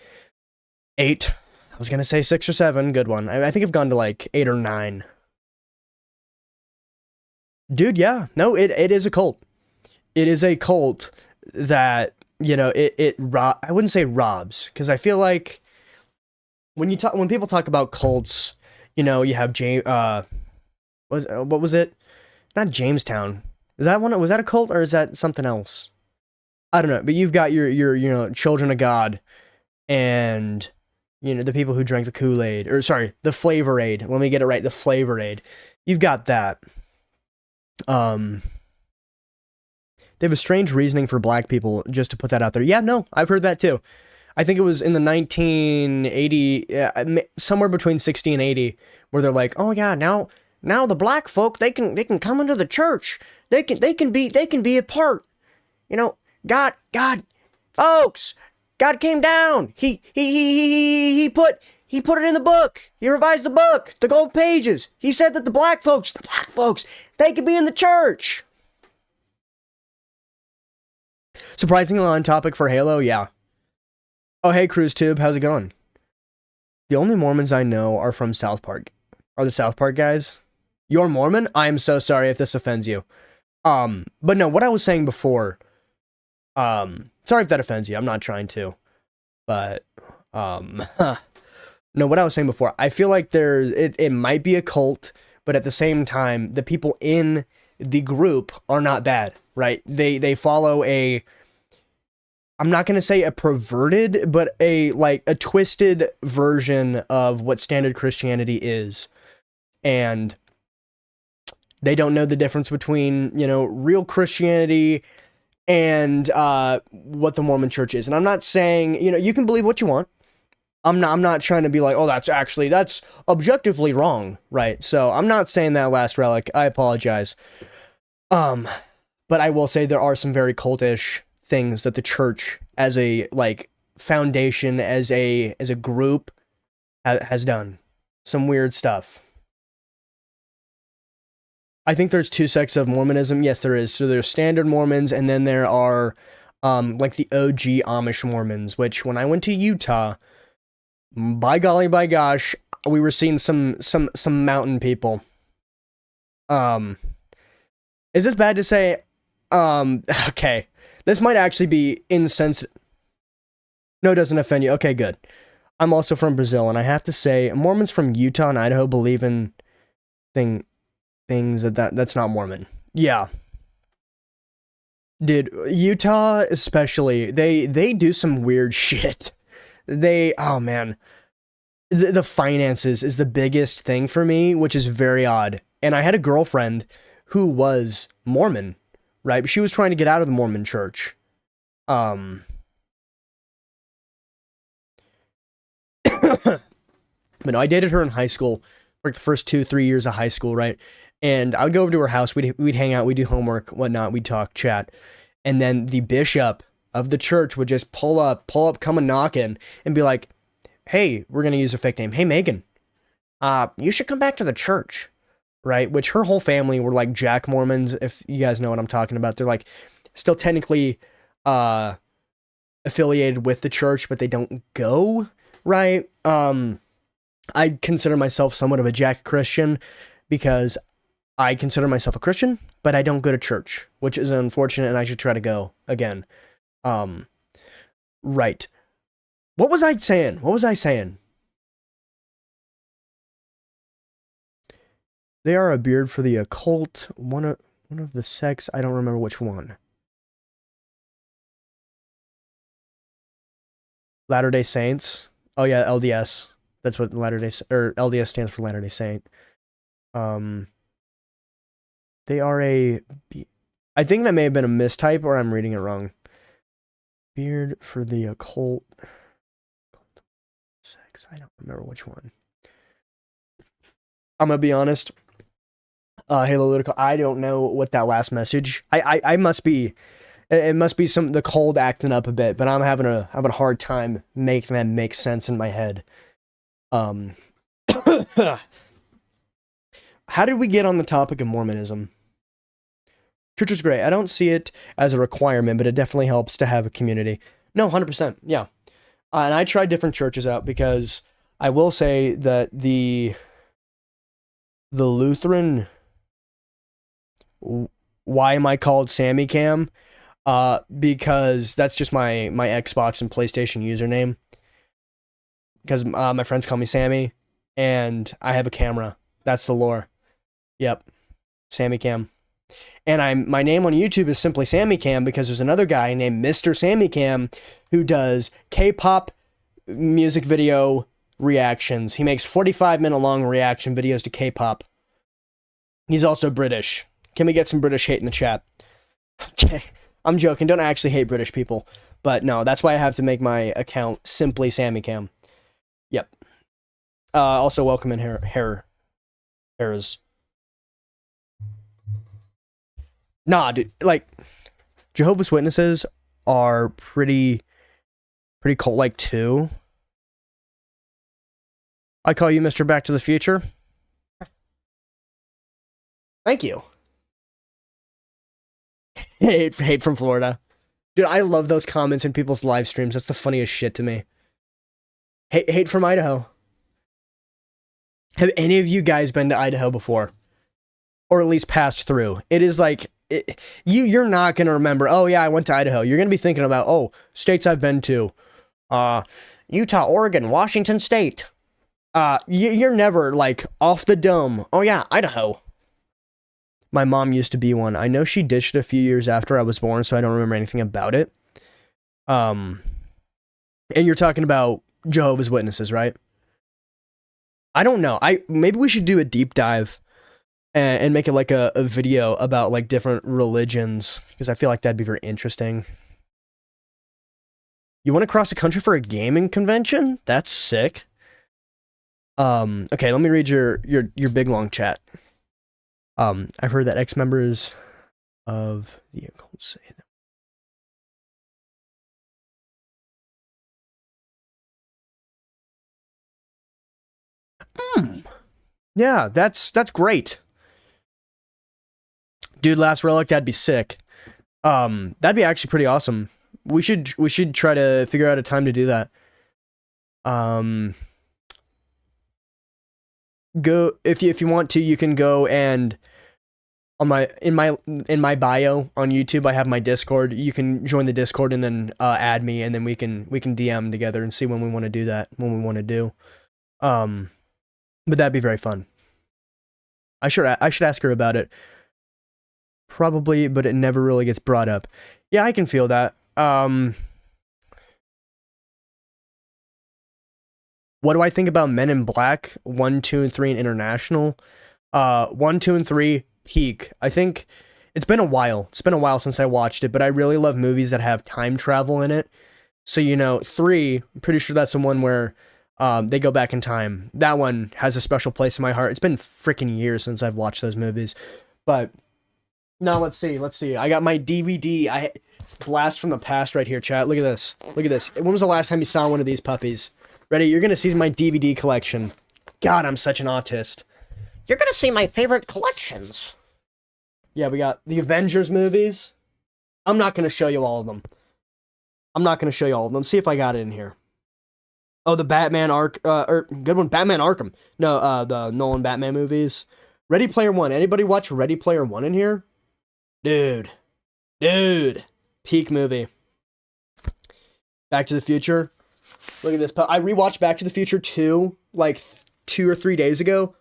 I was gonna say 6 or 7. Good one. I think I've gone to 8 or 9. Dude, yeah. No, it is a cult. It is a cult that I wouldn't say robs, because I feel like when people talk about cults, you have what was it? Not Jamestown. Is that one? Was that a cult or is that something else? I don't know. But you've got your Children of God, and the people who drank the Kool-Aid, or sorry, the Flavor Aid. Let me get it right. The Flavor Aid. You've got that. They have a strange reasoning for black people, just to put that out there. Yeah, no, I've heard that too. I think it was in the 1980, somewhere between 60 and 80, where they're like, oh yeah, now the black folk, they can come into the church. They can be a part. God, folks, God came down. He put it in the book. He revised the book, the gold pages. He said that the black folks, they could be in the church. Surprisingly on topic for Halo, yeah. Oh, hey, CruiseTube, how's it going? The only Mormons I know are from South Park. Are the South Park guys? You're Mormon? I am so sorry if this offends you. But no, what I was saying before, sorry if that offends you, I'm not trying to. But, no, what I was saying before, I feel like it might be a cult, but at the same time, the people in the group are not bad, right? They follow I'm not going to say a perverted, but a twisted version of what standard Christianity is. And they don't know the difference between, real Christianity and what the Mormon church is. And I'm not saying, you can believe what you want. I'm not trying to be like, oh, that's objectively wrong, right? So I'm not saying that, Last Relic. I apologize. But I will say there are some very cultish things that the church as a foundation, as a group has done. Some weird stuff. I think there's two sects of Mormonism. Yes, there is. So there's standard Mormons, and then there are the OG Amish Mormons, which when I went to Utah, by golly, by gosh, we were seeing some mountain people. Is this bad to say? Okay. This might actually be insensitive. No, it doesn't offend you. Okay, good. I'm also from Brazil, and I have to say, Mormons from Utah and Idaho believe in things that's not Mormon. Yeah. Dude, Utah especially, they do some weird shit. Oh man. The finances is the biggest thing for me, which is very odd. And I had a girlfriend who was Mormon, right? But she was trying to get out of the Mormon church. But no, I dated her in high school, the first 2-3 years of high school, right? And I would go over to her house, we'd hang out, we'd do homework, whatnot, we'd talk, chat. And then the bishop of the church would just pull up, come a knocking, and be like, hey, we're going to use a fake name. Hey, Megan, you should come back to the church, right? Which her whole family were like Jack Mormons, if you guys know what I'm talking about. They're still technically affiliated with the church, but they don't go, right? I consider myself somewhat of a Jack Christian because I consider myself a Christian, but I don't go to church, which is unfortunate, and I should try to go again. Right. What was I saying? They are a beard for the occult, one of the sects, I don't remember which one. Latter-day Saints. Oh yeah, LDS. That's what LDS stands for, Latter-day Saint. They are I think that may have been a mistype, or I'm reading it wrong. Beard for the occult. Sex. I don't remember which one. I'm gonna be honest. Halo Lutical, I don't know what that last message. I must be. It must be the cold acting up a bit, but I'm having a hard time making that make sense in my head. How did we get on the topic of Mormonism? Church is great. I don't see it as a requirement, but it definitely helps to have a community. No, 100%. Yeah. And I tried different churches out because I will say that the Lutheran, why am I called Sammy Cam? Because that's just my Xbox and PlayStation username. Because my friends call me Sammy, and I have a camera. That's the lore. Yep, Sammy Cam. And my name on YouTube is simply Sammy Cam because there's another guy named Mr. Sammy Cam who does K-pop music video reactions. He makes 45-minute long reaction videos to K-pop. He's also British. Can we get some British hate in the chat? Okay, I'm joking. Don't actually hate British people. But no, that's why I have to make my account simply Sammy Cam. Yep. Also welcome in Harris. Nah, dude, like, Jehovah's Witnesses are pretty cult-like too. I call you Mr. Back to the Future. Thank you. Hate from Florida. Dude, I love those comments in people's live streams. That's the funniest shit to me. Hate from Idaho. Have any of you guys been to Idaho before? Or at least passed through? It is like, you're not going to remember, oh yeah, I went to Idaho. You're going to be thinking about, oh, states I've been to. Utah, Oregon, Washington State. You're never like off the dome. Oh yeah, Idaho. My mom used to be one. I know she ditched a few years after I was born, so I don't remember anything about it. And you're talking about Jehovah's Witnesses, right? I don't know. Maybe we should do a deep dive and make it like a video about like different religions, because I feel like that'd be very interesting. You want to cross the country for a gaming convention? That's sick. Okay, let me read your big long chat. I've heard that ex-members of the occult say that. Yeah, that's great. Dude, Last Relic, that'd be sick. That'd be actually pretty awesome. We should try to figure out a time to do that. Go if you want to, you can go and on in my bio on YouTube, I have my Discord. You can join the Discord and then add me, and then we can DM together and see when we want to do that, when we want to do. But that'd be very fun. I should ask her about it. Probably, but it never really gets brought up. Yeah, I can feel that. What do I think about Men in Black 1, 2, and 3 and International? 1, 2, and 3 peak. I think it's been a while. It's been a while since I watched it, but I really love movies that have time travel in it. So 3, I'm pretty sure that's the one where they go back in time. That one has a special place in my heart. It's been freaking years since I've watched those movies. But now let's see. I got my DVD. Blast from the past right here, chat. Look at this. When was the last time you saw one of these puppies? Ready? You're gonna see my DVD collection. God, I'm such an autist. You're gonna see my favorite collections. Yeah, we got the Avengers movies. I'm not gonna show you all of them. See if I got it in here. Oh, the Batman good one, Batman Arkham. No, the Nolan Batman movies. Ready Player One. Anybody watch Ready Player One in here? Dude. Peak movie. Back to the Future. Look at this. I rewatched Back to the Future 2 like 2 or 3 days ago.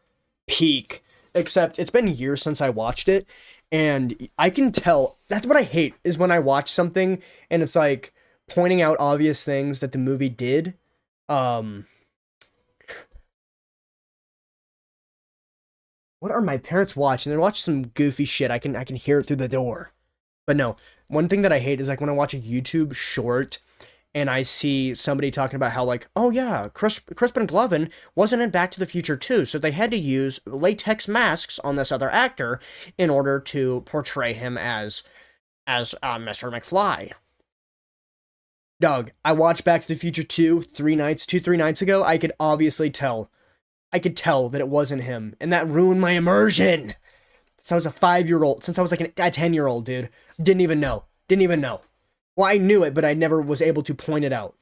Peak. Except it's been years since I watched it, and I can tell. That's what I hate, is when I watch something and it's like pointing out obvious things that the movie did. What are my parents watching? They're watching some goofy shit. I can hear it through the door. But no, one thing that I hate is like when I watch a YouTube short and I see somebody talking about how like, oh yeah, Crispin Glover wasn't in Back to the Future 2, so they had to use latex masks on this other actor in order to portray him as Mr. McFly. Dog, I watched Back to the Future 2 3 nights ago. I could obviously tell. That it wasn't him, and that ruined my immersion. Since I was a 5-year-old, since I was like a 10-year-old, dude. Didn't even know. Well, I knew it, but I never was able to point it out.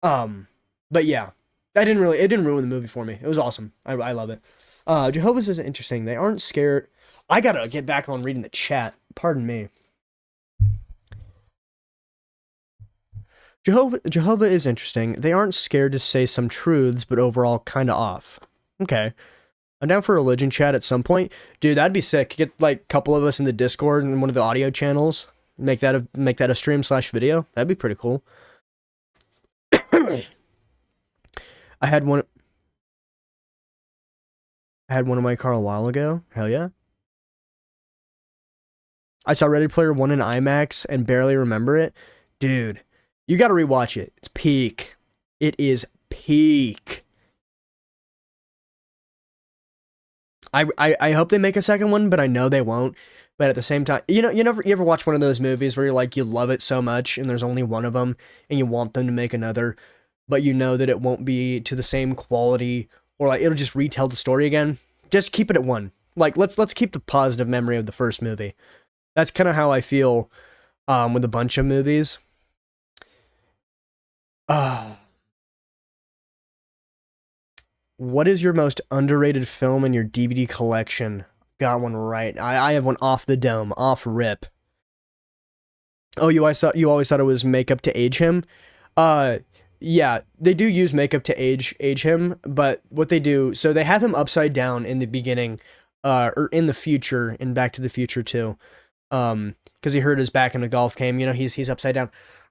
But yeah, it didn't ruin the movie for me. It was awesome. I love it. Jehovah's is interesting. They aren't scared. I gotta get back on reading the chat. Pardon me. Jehovah is interesting. They aren't scared to say some truths, but overall kind of off. Okay. I'm down for religion chat at some point. Dude, that'd be sick. Get like a couple of us in the Discord and one of the audio channels. Make that a stream/video. That'd be pretty cool. I had one in my car a while ago. Hell yeah. I saw Ready Player One in IMAX and barely remember it. Dude, you gotta rewatch it. It's peak. It is peak. I hope they make a second one, but I know they won't. But at the same time, you ever watch one of those movies where you're like, you love it so much and there's only one of them and you want them to make another, but you know that it won't be to the same quality, or like it'll just retell the story again. Just keep it at one. Like let's keep the positive memory of the first movie. That's kind of how I feel with a bunch of movies. What is your most underrated film in your DVD collection? Got one right. I have one off the dome, off rip. Oh, you always thought it was makeup to age him? Yeah, they do use makeup to age him, but what they do, so they have him upside down in the beginning, or in the future, in Back to the Future too. Because he hurt his back in a golf game. You know, he's upside down.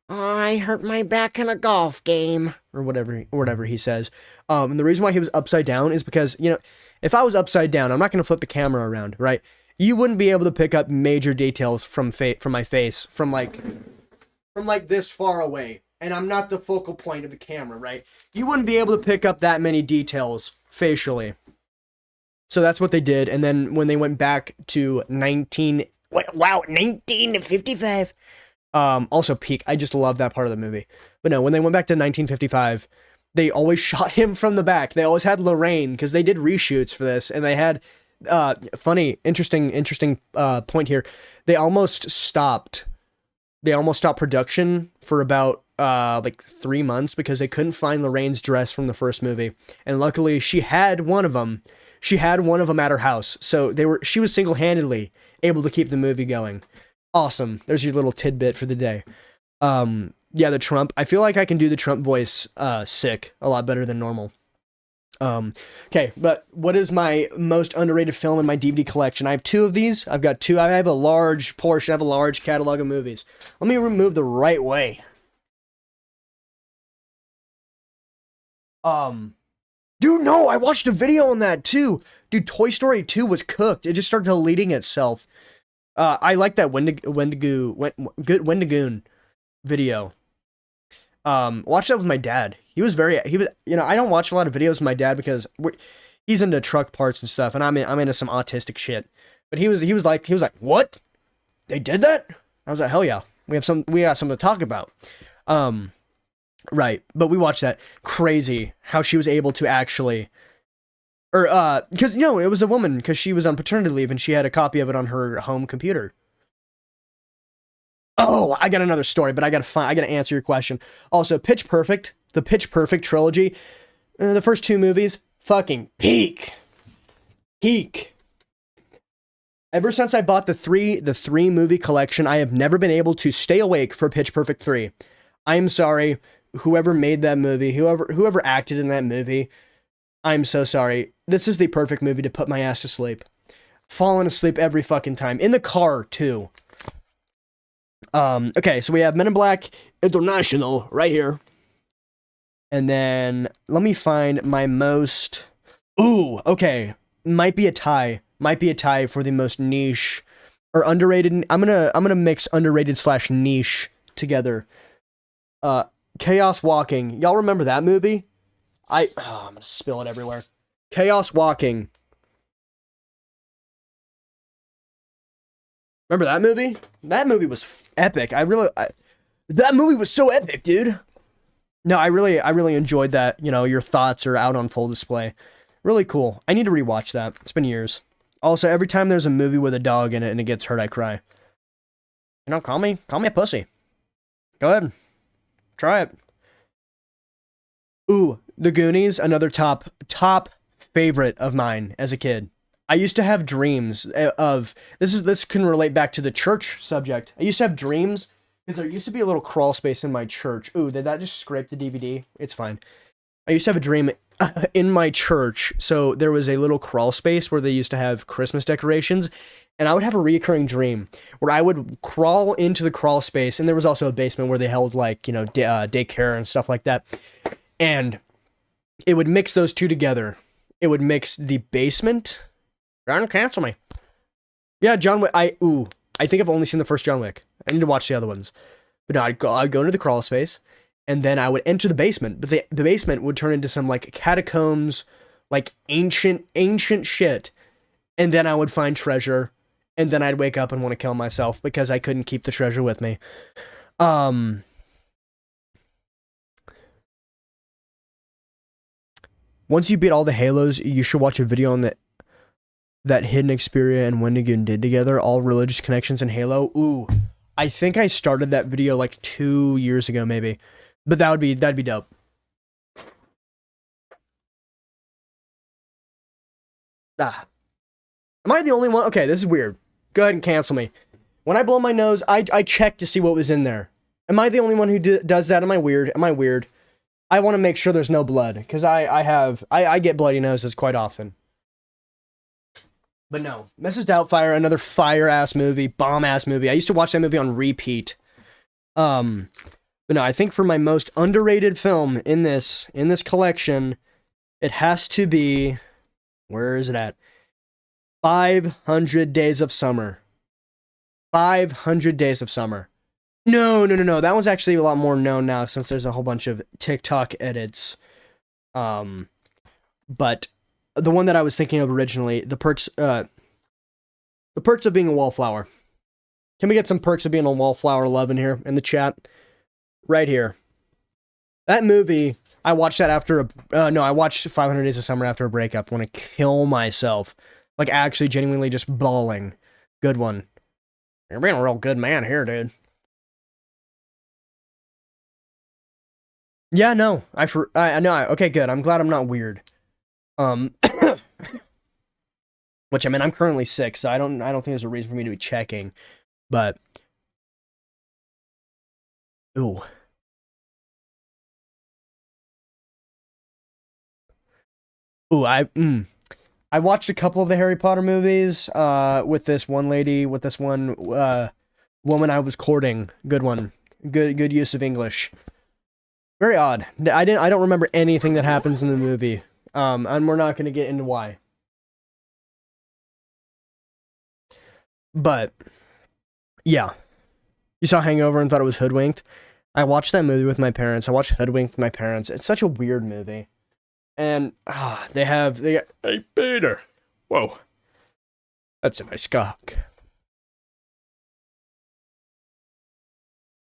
I hurt my back in a golf game, or whatever he says. And the reason why he was upside down is because, you know, if I was upside down, I'm not going to flip the camera around, right? You wouldn't be able to pick up major details from my face from like this far away, and I'm not the focal point of the camera, right? You wouldn't be able to pick up that many details facially. So that's what they did, and then when they went back to 1955. Also peak. I just love that part of the movie. But no, when they went back to 1955, they always shot him from the back. They always had Lorraine, because they did reshoots for this, and they had interesting point here. They almost stopped production for about like 3 months because they couldn't find Lorraine's dress from the first movie, and luckily she had one of them. She had one of them at her house, so she was single-handedly able to keep the movie going. Awesome. There's your little tidbit for the day. Yeah, the Trump. I feel like I can do the Trump voice sick a lot better than normal. Okay, but what is my most underrated film in my DVD collection? I have two of these. I've got two. I have a large portion. I have a large catalog of movies. Let me remove the right way. Dude, no, I watched a video on that too. Dude, Toy Story 2 was cooked. It just started deleting itself. I like that Wendigoon video. Watched that with my dad. He was, you know, I don't watch a lot of videos with my dad because he's into truck parts and stuff, and I'm into some autistic shit. But he was like, what? They did that? I was like, hell yeah. We got something to talk about. Right. But we watched that. Crazy how she was able to actually, because, you know, it was a woman, because she was on paternity leave and she had a copy of it on her home computer. Oh, I got another story, but I gotta answer your question. Also, Pitch Perfect, the Pitch Perfect trilogy, the first two movies, fucking peak. Ever since I bought the three movie collection, I have never been able to stay awake for Pitch Perfect 3. I'm sorry, whoever made that movie, whoever acted in that movie, I'm so sorry. This is the perfect movie to put my ass to sleep. Falling asleep every fucking time. In the car, too. Okay, so we have Men in Black International right here. And then, let me find my most... Ooh, okay. Might be a tie for the most niche or underrated. I'm gonna mix underrated / niche together. Chaos Walking. Y'all remember that movie? I'm gonna spill it everywhere. Chaos Walking. Remember that movie? That movie was epic. That movie was so epic, dude. No, I really enjoyed that. You know, your thoughts are out on full display. Really cool. I need to rewatch that. It's been years. Also, every time there's a movie with a dog in it and it gets hurt, I cry. You know, call me a pussy. Go ahead. Try it. Ooh, The Goonies, another top favorite of mine as a kid. I used to have dreams of this can relate back to the church subject. I used to have dreams Because there used to be a little crawl space in my church. Ooh, did that just scrape the DVD? It's fine. I used to have a dream in my church. So there was a little crawl space where they used to have Christmas decorations. And I would have a recurring dream where I would crawl into the crawl space. And there was also a basement where they held, like, you know, daycare and stuff like that. And it would mix those two together. It would mix the basement. Don't cancel me. Yeah, John Wick. I think I've only seen the first John Wick. I need to watch the other ones. But no, I'd go into the crawl space, and then I would enter the basement. But the basement would turn into some, like, catacombs, like, ancient shit. And then I would find treasure, and then I'd wake up and want to kill myself because I couldn't keep the treasure with me. Once you beat all the Halos, you should watch a video on that Hidden Xperia and Wendigo did together, all religious connections in Halo. Ooh, I think I started that video like 2 years ago, maybe. But that'd be dope. Am I the only one? Okay, this is weird. Go ahead and cancel me. When I blow my nose, I check to see what was in there. Am I the only one who does that? Am I weird? Am I weird? I want to make sure there's no blood, because I get bloody noses quite often. But no, Mrs. Doubtfire, another fire-ass movie, bomb-ass movie. I used to watch that movie on repeat. But no, I think for my most underrated film in this collection, it has to be, where is it at? 500 Days of Summer. 500 Days of Summer. No. That one's actually a lot more known now since there's a whole bunch of TikTok edits. But the one that I was thinking of originally, the perks of being a wallflower. Can we get some perks of being a wallflower love in here in the chat? Right here. That movie, I watched that after I watched 500 Days of Summer after a breakup. Want to kill myself. Like, actually genuinely just bawling. Good one. You're being a real good man here, dude. Yeah, no. Okay, good. I'm glad I'm not weird. Which, I mean, I'm currently sick, so I don't think there's a reason for me to be checking. But ooh. Ooh, I watched a couple of the Harry Potter movies with this one lady, with this one woman I was courting. Good one. Good use of English. Very odd. I don't remember anything that happens in the movie. And we're not going to get into why. But yeah. You saw Hangover and thought it was Hoodwinked? I watched that movie with my parents. I watched Hoodwinked with my parents. It's such a weird movie. And they got, hey, Peter. Whoa. That's a nice cock.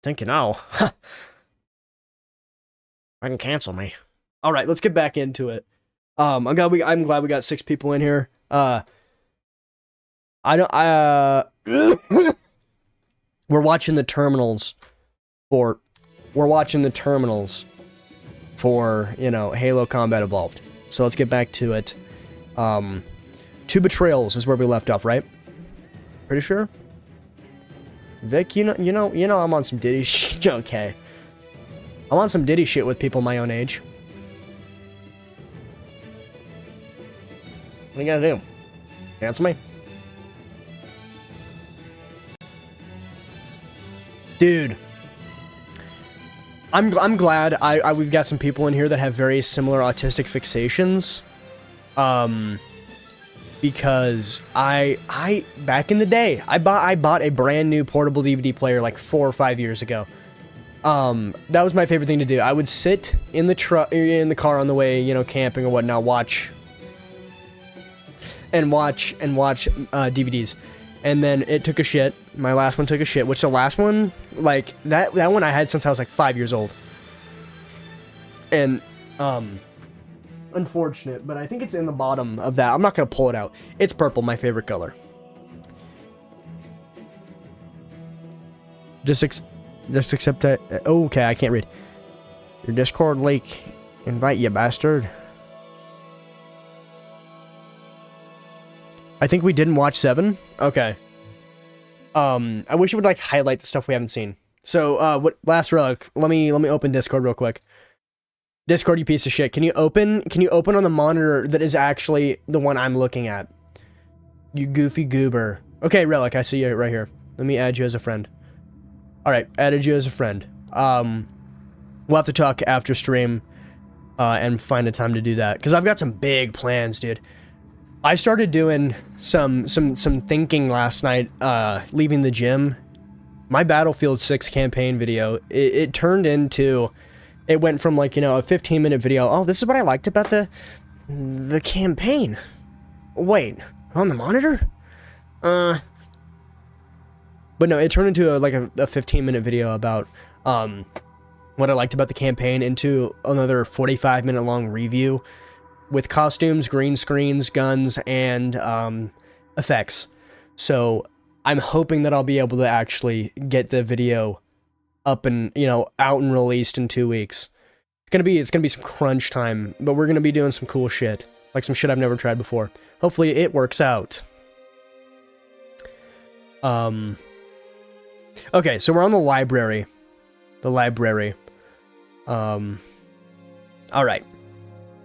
Thinking now. I can cancel me. All right, let's get back into it. I'm glad we got 6 people in here. We're watching the terminals for Halo Combat Evolved. So let's get back to it. 2 Betrayals is where we left off, right? Pretty sure? Vic, you know I'm on some Diddy shit. Okay. I'm on some Diddy shit with people my own age. What are you gonna do? Cancel me? Dude. I'm glad we've got some people in here that have very similar autistic fixations. Because I back in the day, I bought a brand new portable DVD player like 4 or 5 years ago. That was my favorite thing to do. I would sit in the car on the way, camping or whatnot, watch DVDs. And then it took a shit. My last one took a shit, which the last one, like, that one I had since I was like 5 years old. And, unfortunate, but I think it's in the bottom of that. I'm not gonna pull it out. It's purple, my favorite color. Just accept that. Oh, okay, I can't read. Your Discord link. Invite you, bastard. I think we didn't watch 7. Okay. I wish it would, like, highlight the stuff we haven't seen. So, what last relic? Let me open Discord real quick. Discord, you piece of shit. Can you open on the monitor that is actually the one I'm looking at? You goofy goober. Okay, relic, I see you right here. Let me add you as a friend. All right, added you as a friend. We'll have to talk after stream, and find a time to do that, because I've got some big plans, dude. I started doing some thinking last night, leaving the gym. My Battlefield 6 campaign video, it turned into, it went from like, you know, a 15-minute video. Oh, this is what I liked about the campaign. Wait, on the monitor? But no, it turned into like a 15-minute video about what I liked about the campaign, into another 45-minute long review with costumes, green screens, guns, and effects. So I'm hoping that I'll be able to actually get the video up and, you know, out and released in 2 weeks. It's gonna be some crunch time, but we're gonna be doing some cool shit, like some shit I've never tried before. Hopefully it works out. Okay, so we're on the library. All right.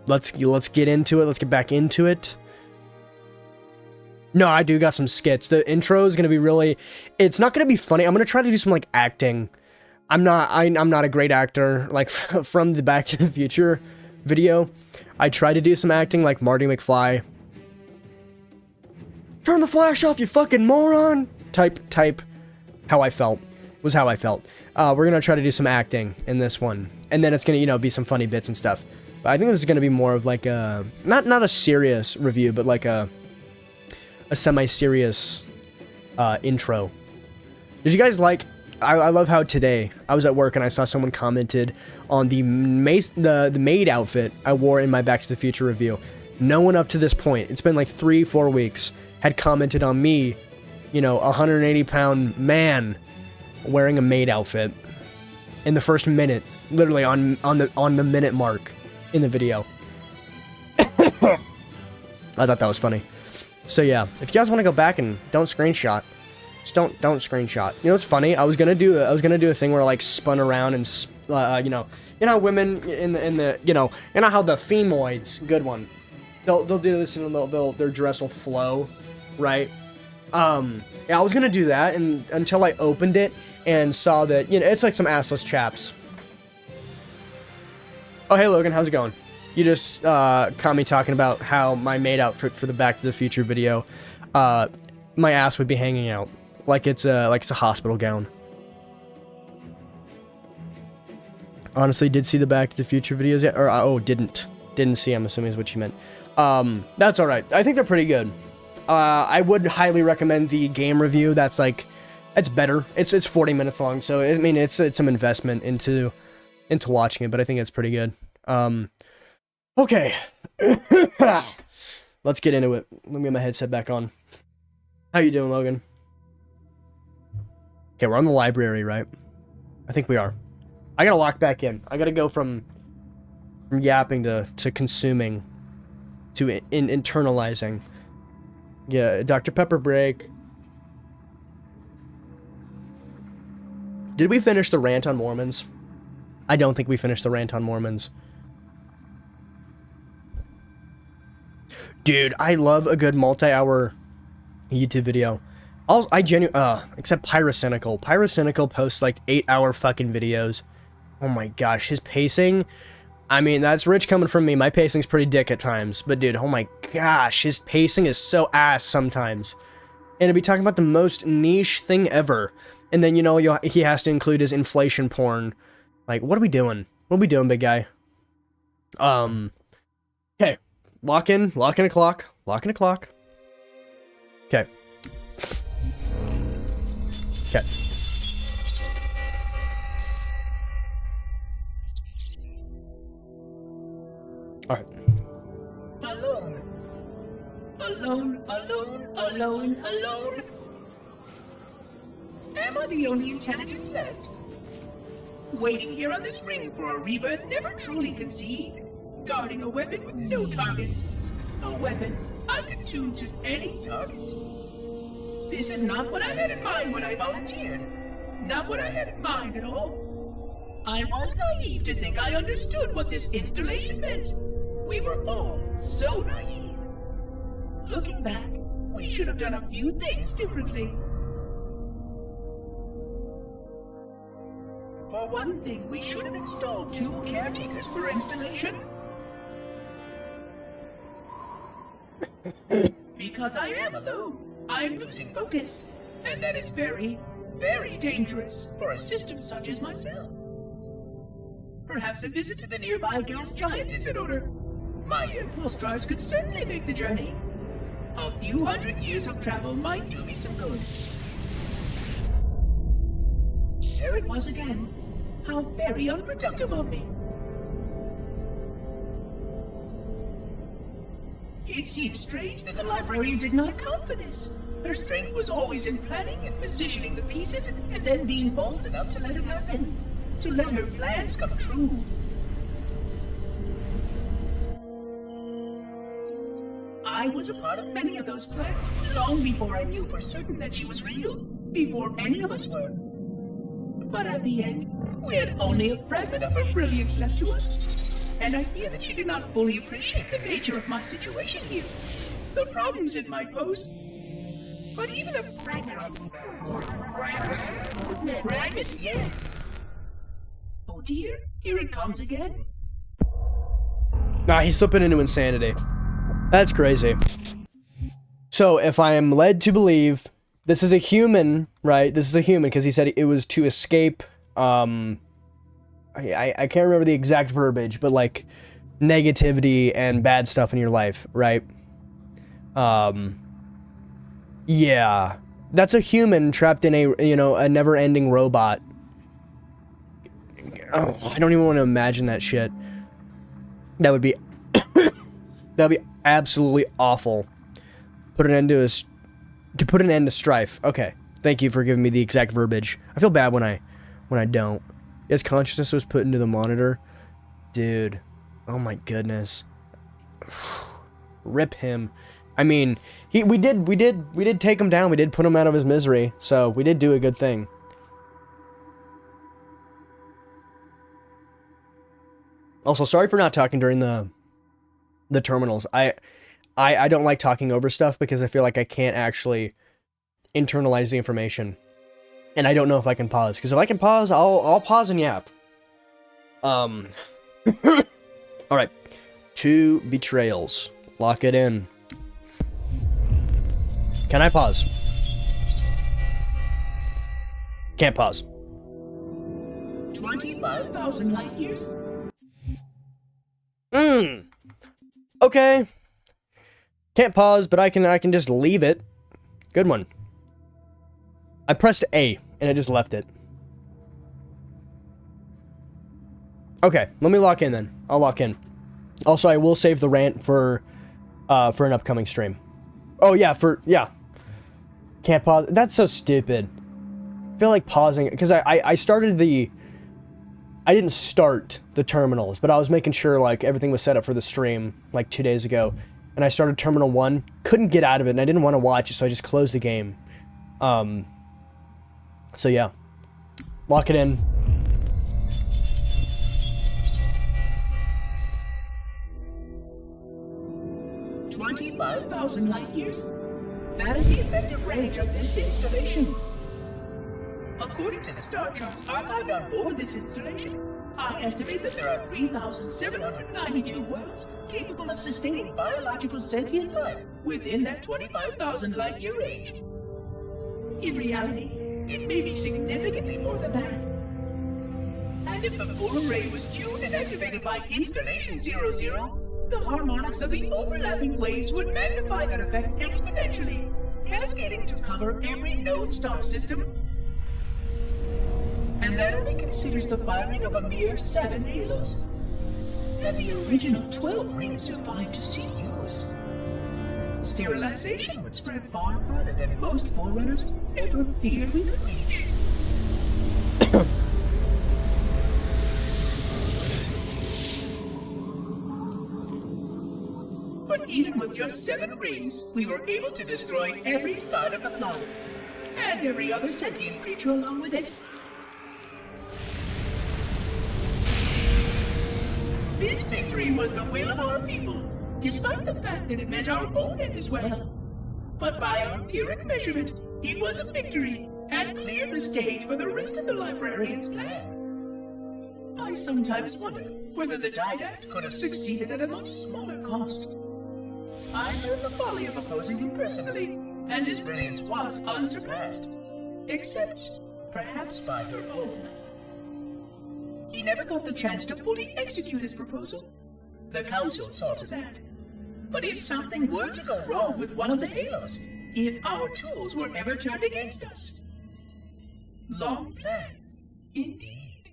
Let's get into it. Let's get back into it. No, I do got some skits. The intro is gonna be really. It's not gonna be funny. I'm gonna try to do some like acting. I'm not a great actor. Like from the Back to the Future video, I tried to do some acting like Marty McFly. Turn the flash off, you fucking moron! Type. How I felt. Was how I felt. We're gonna try to do some acting in this one, and then it's gonna, you know, be some funny bits and stuff. But I think this is gonna be more of like a not a serious review, but like a semi-serious intro. Did you guys like? I love how today I was at work and I saw someone commented on the maid outfit I wore in my Back to the Future review. No one up to this point, it's been like 3-4 weeks, had commented on me, you know, a 180-pound man wearing a maid outfit in the first minute, literally on the minute mark in the video. I thought that was funny. So yeah, if you guys want to go back and don't screenshot, just don't screenshot. You know what's funny? I was gonna do a thing where I like spun around and you know how women in the you know how the femoids, good one, they'll do this and their dress will flow, right? Yeah, I was gonna do that, and until I opened it and saw that, you know, it's like some assless chaps. Oh, hey Logan, how's it going? You just caught me talking about how my maid outfit for the Back to the Future video, my ass would be hanging out like it's a hospital gown. Honestly, did see the Back to the Future videos yet? Or didn't see. I'm assuming is what you meant. That's all right. I think they're pretty good. I would highly recommend the game review. That's like, it's better. It's 40 minutes long, so I mean it's some investment into watching it, but I think it's pretty good. Okay. Let's get into it. Let me get my headset back on. How you doing, Logan? Okay, we're on the library, right? I think we are. I gotta lock back in. I gotta go from yapping to consuming to internalizing. Yeah, Dr. Pepper break. Did we finish the rant on Mormons? I don't think we finished the rant on Mormons. Dude, I love a good multi-hour YouTube video. Except Pyrocynical. Pyrocynical posts like 8-hour fucking videos. Oh my gosh, his pacing. I mean, that's rich coming from me. My pacing's pretty dick at times. But dude, oh my gosh, his pacing is so ass sometimes. And to be talking about the most niche thing ever. And then, you know, he has to include his inflation porn. Like, what are we doing? What are we doing, big guy? Okay. Lock in a clock. Okay. Okay. Alright. Alone. Am I the only intelligence left? Waiting here on this ring for a rebirth never truly conceived. Guarding a weapon with no targets. A weapon unattuned to any target. This is not what I had in mind when I volunteered. not what I had in mind at all. I was naive to think I understood what this installation meant. We were all so naive. Looking back, we should have done a few things differently. For one thing, we should have installed 2 caretakers per installation. Because I am alone, I'm losing focus. And that is very, very dangerous for a system such as myself. Perhaps a visit to the nearby gas giant is in order. My impulse drives could certainly make the journey. A few hundred years of travel might do me some good. There it was again. How very unproductive of me. It seems strange that the librarian did not account for this. Her strength was always in planning and positioning the pieces and then being bold enough to let it happen. To let her plans come true. I was a part of many of those plans long before I knew for certain that she was real. Before any of us were. But at the end, we had only a fragment of her brilliance left to us. And I fear that she did not fully appreciate the nature of my situation here. The problems it might pose. But even a fragment of... Fragment, yes. Oh dear, here it comes again. Nah, he's slipping into insanity. That's crazy. So, if I am led to believe this is a human, right? This is a human, because he said it was to escape, I can't remember the exact verbiage, but like negativity and bad stuff in your life, right? Yeah. That's a human trapped in a, a never-ending robot. Oh, I don't even want to imagine that shit. That would be absolutely awful. Put an end to strife. Okay. Thank you for giving me the exact verbiage. I feel bad when I don't. His consciousness was put into the monitor. Dude. Oh my goodness. Rip him. I mean, we did take him down. We did put him out of his misery. So, we did do a good thing. Also, sorry for not talking during the terminals. I don't like talking over stuff because I feel like I can't actually internalize the information. And I don't know if I can pause. Because if I can pause, I'll pause and yap. Alright. 2 betrayals. Lock it in. Can I pause? Can't pause. 25,000 light years? Okay. Can't pause, but I can just leave it. Good one. I pressed A, and it just left it. Okay, let me lock in then. I'll lock in. Also, I will save the rant for an upcoming stream. Oh, yeah, Can't pause. That's so stupid. I feel like pausing, because I started the... I didn't start the terminals, but I was making sure, like, everything was set up for the stream, like, 2 days ago. And I started Terminal 1, couldn't get out of it, and I didn't want to watch it, so I just closed the game. So yeah. Lock it in. $25,000 light years? That is the effective range of this installation. According to the star charts archived on board this installation, I estimate that there are 3,792 worlds capable of sustaining biological sentient life within that 25,000 light-year range. In reality, it may be significantly more than that. And if the full array was tuned and activated by Installation 00, the harmonics of the overlapping waves would magnify that effect exponentially, cascading to cover every known star system. And that only considers the firing of a mere 7 halos. And the original 12 rings survived to see use. Sterilization would spread far farther than most forerunners ever feared we could reach. But even with just 7 rings, we were able to destroy every side of the planet, and every other sentient creature along with it. This victory was the will of our people, despite the fact that it meant our own end as well. But by our Pyrrhic measurement, it was a victory, and cleared the stage for the rest of the librarian's plan. I sometimes wonder whether the Didact could have succeeded at a much smaller cost. I knew the folly of opposing him personally, and his brilliance was unsurpassed, except perhaps by her own. He never got the chance to fully execute his proposal. The Council saw to that. But if something were to go wrong with one of the Halos, if our tools were ever turned against us... Long plans, indeed.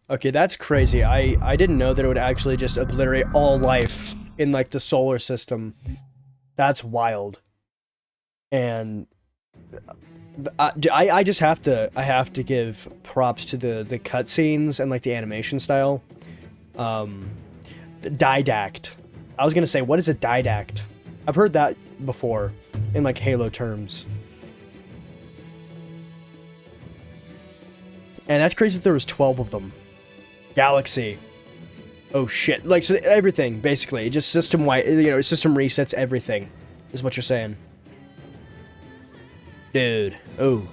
Okay, that's crazy. I didn't know that it would actually just obliterate all life in, like, the solar system. That's wild. And... I just have to give props to the cutscenes and, like, the animation style. The Didact. I was gonna say, what is a Didact? I've heard that before in, like, Halo terms. And that's crazy that there was 12 of them. Galaxy. Oh shit. Like, so everything, basically. Just system-wide, you know, system resets everything, is what you're saying. Dude. Oh.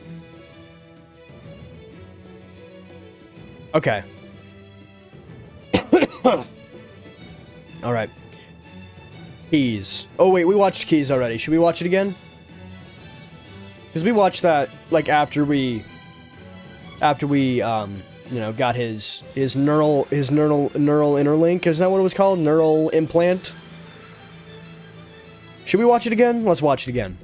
Okay. Alright. Keys. Oh wait, we watched Keys already. Should we watch it again? Because we watched that, like, after we, you know, got his neural interlink. Is that what it was called? Neural implant? Should we watch it again? Let's watch it again.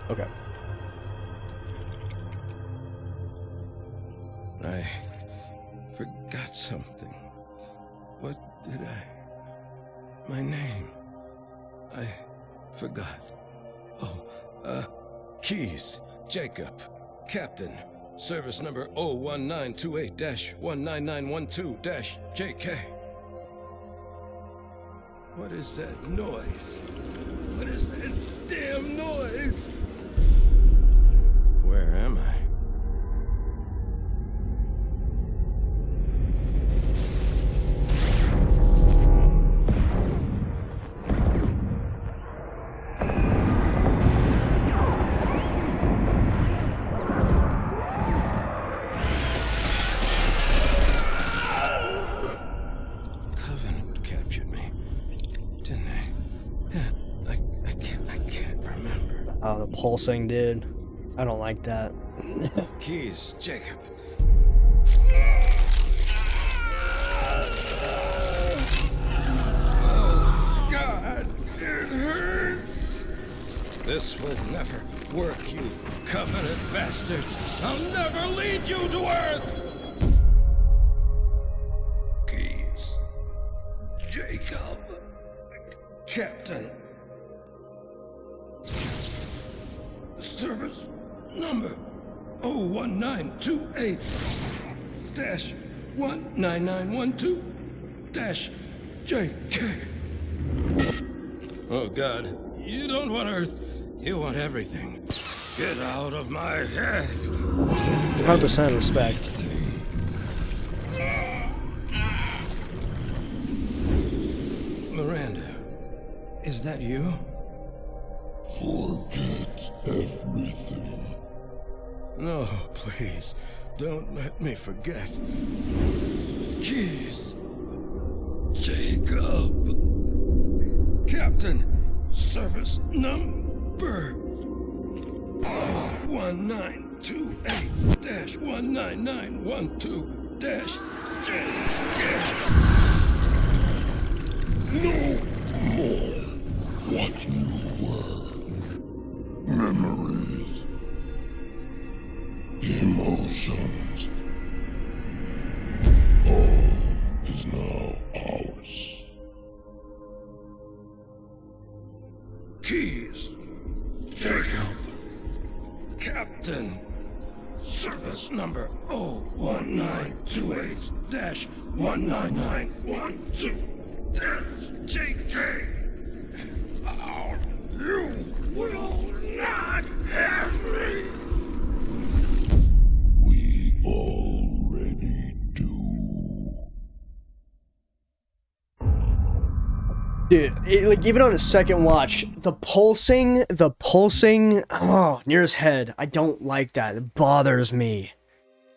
Okay. I forgot something. What did I... My name. I forgot. Oh, Keys. Jacob. Captain. Service number 01928-19912-JK. What is that noise? What is that damn noise? Where am I? Covenant captured me, didn't they? Yeah, I can't remember. Oh, the pulsing, dude. I don't like that. Keys, Jacob. Oh, God, it hurts. This will never work, you Covenant bastards. I'll never lead you to Earth. Keys, Jacob, Captain. Service number 01928-19912-JK. Oh God, you don't want Earth, you want everything. Get out of my head. 100% respect. Miranda, is that you? Forget everything. No, please, don't let me forget. Keys. Jacob. Captain, service number 1928-19912-JK. No more what you were. Memories. Emotions. All is now ours. Keys. Jacob. Captain. Service number 01928-19912. JK! Oh, you will not have me! We already do. Dude, like even on a second watch, the pulsing, oh, near his head. I don't like that. It bothers me.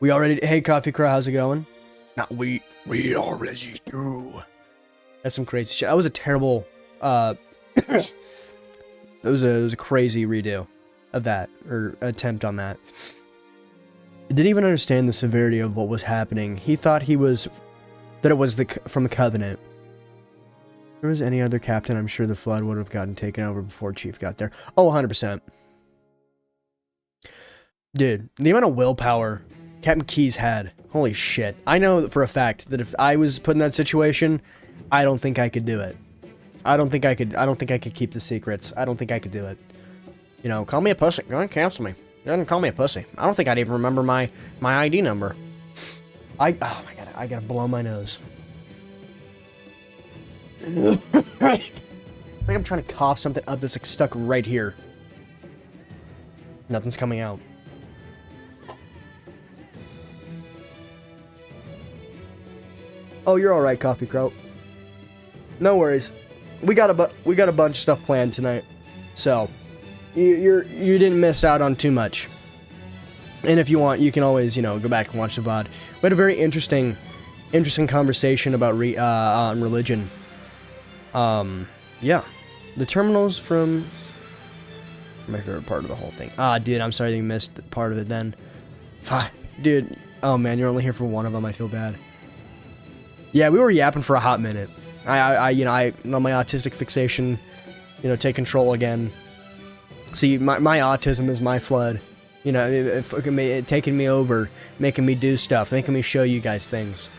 We already, hey Coffee Crow, how's it going? Not we already do. That's some crazy shit. That was a terrible, it was a crazy redo of that, or attempt on that. I didn't even understand the severity of what was happening. He thought that it was from the Covenant. If there was any other captain, I'm sure the Flood would have gotten taken over before Chief got there. Oh, 100%. Dude, the amount of willpower Captain Keyes had. Holy shit. I know for a fact that if I was put in that situation, I don't think I could do it. I don't think I could keep the secrets. I don't think I could do it. You know, call me a pussy. Go ahead and cancel me. Go ahead and call me a pussy. I don't think I'd even remember my ID number. Oh my god, I gotta blow my nose. It's like I'm trying to cough something up that's like stuck right here. Nothing's coming out. Oh, you're all right, Coffee Crow. No worries. We got a bunch of stuff planned tonight, so you didn't miss out on too much. And if you want, you can always go back and watch the VOD. We had a very interesting conversation about on religion. Yeah, the terminals from my favorite part of the whole thing. Ah, dude, I'm sorry that you missed part of it. Then, fuck, dude. Oh man, you're only here for one of them. I feel bad. Yeah, we were yapping for a hot minute. I let my autistic fixation, take control again. See, my autism is my flood. It taking me over, making me do stuff, making me show you guys things.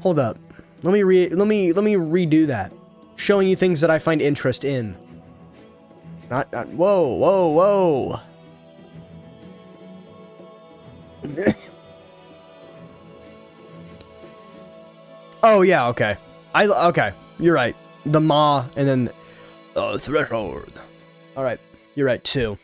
Hold up. Let me redo that. Showing you things that I find interest in. Not whoa. Oh yeah, okay. Okay, you're right. The maw and then threshold. All right, you're right too.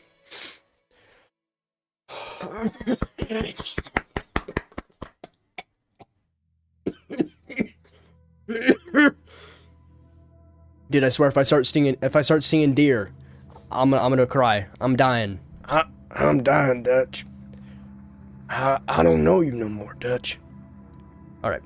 Dude, I swear if I start singing deer, I'm gonna cry. I'm dying. I'm dying, Dutch. I don't know you no more, Dutch. All right.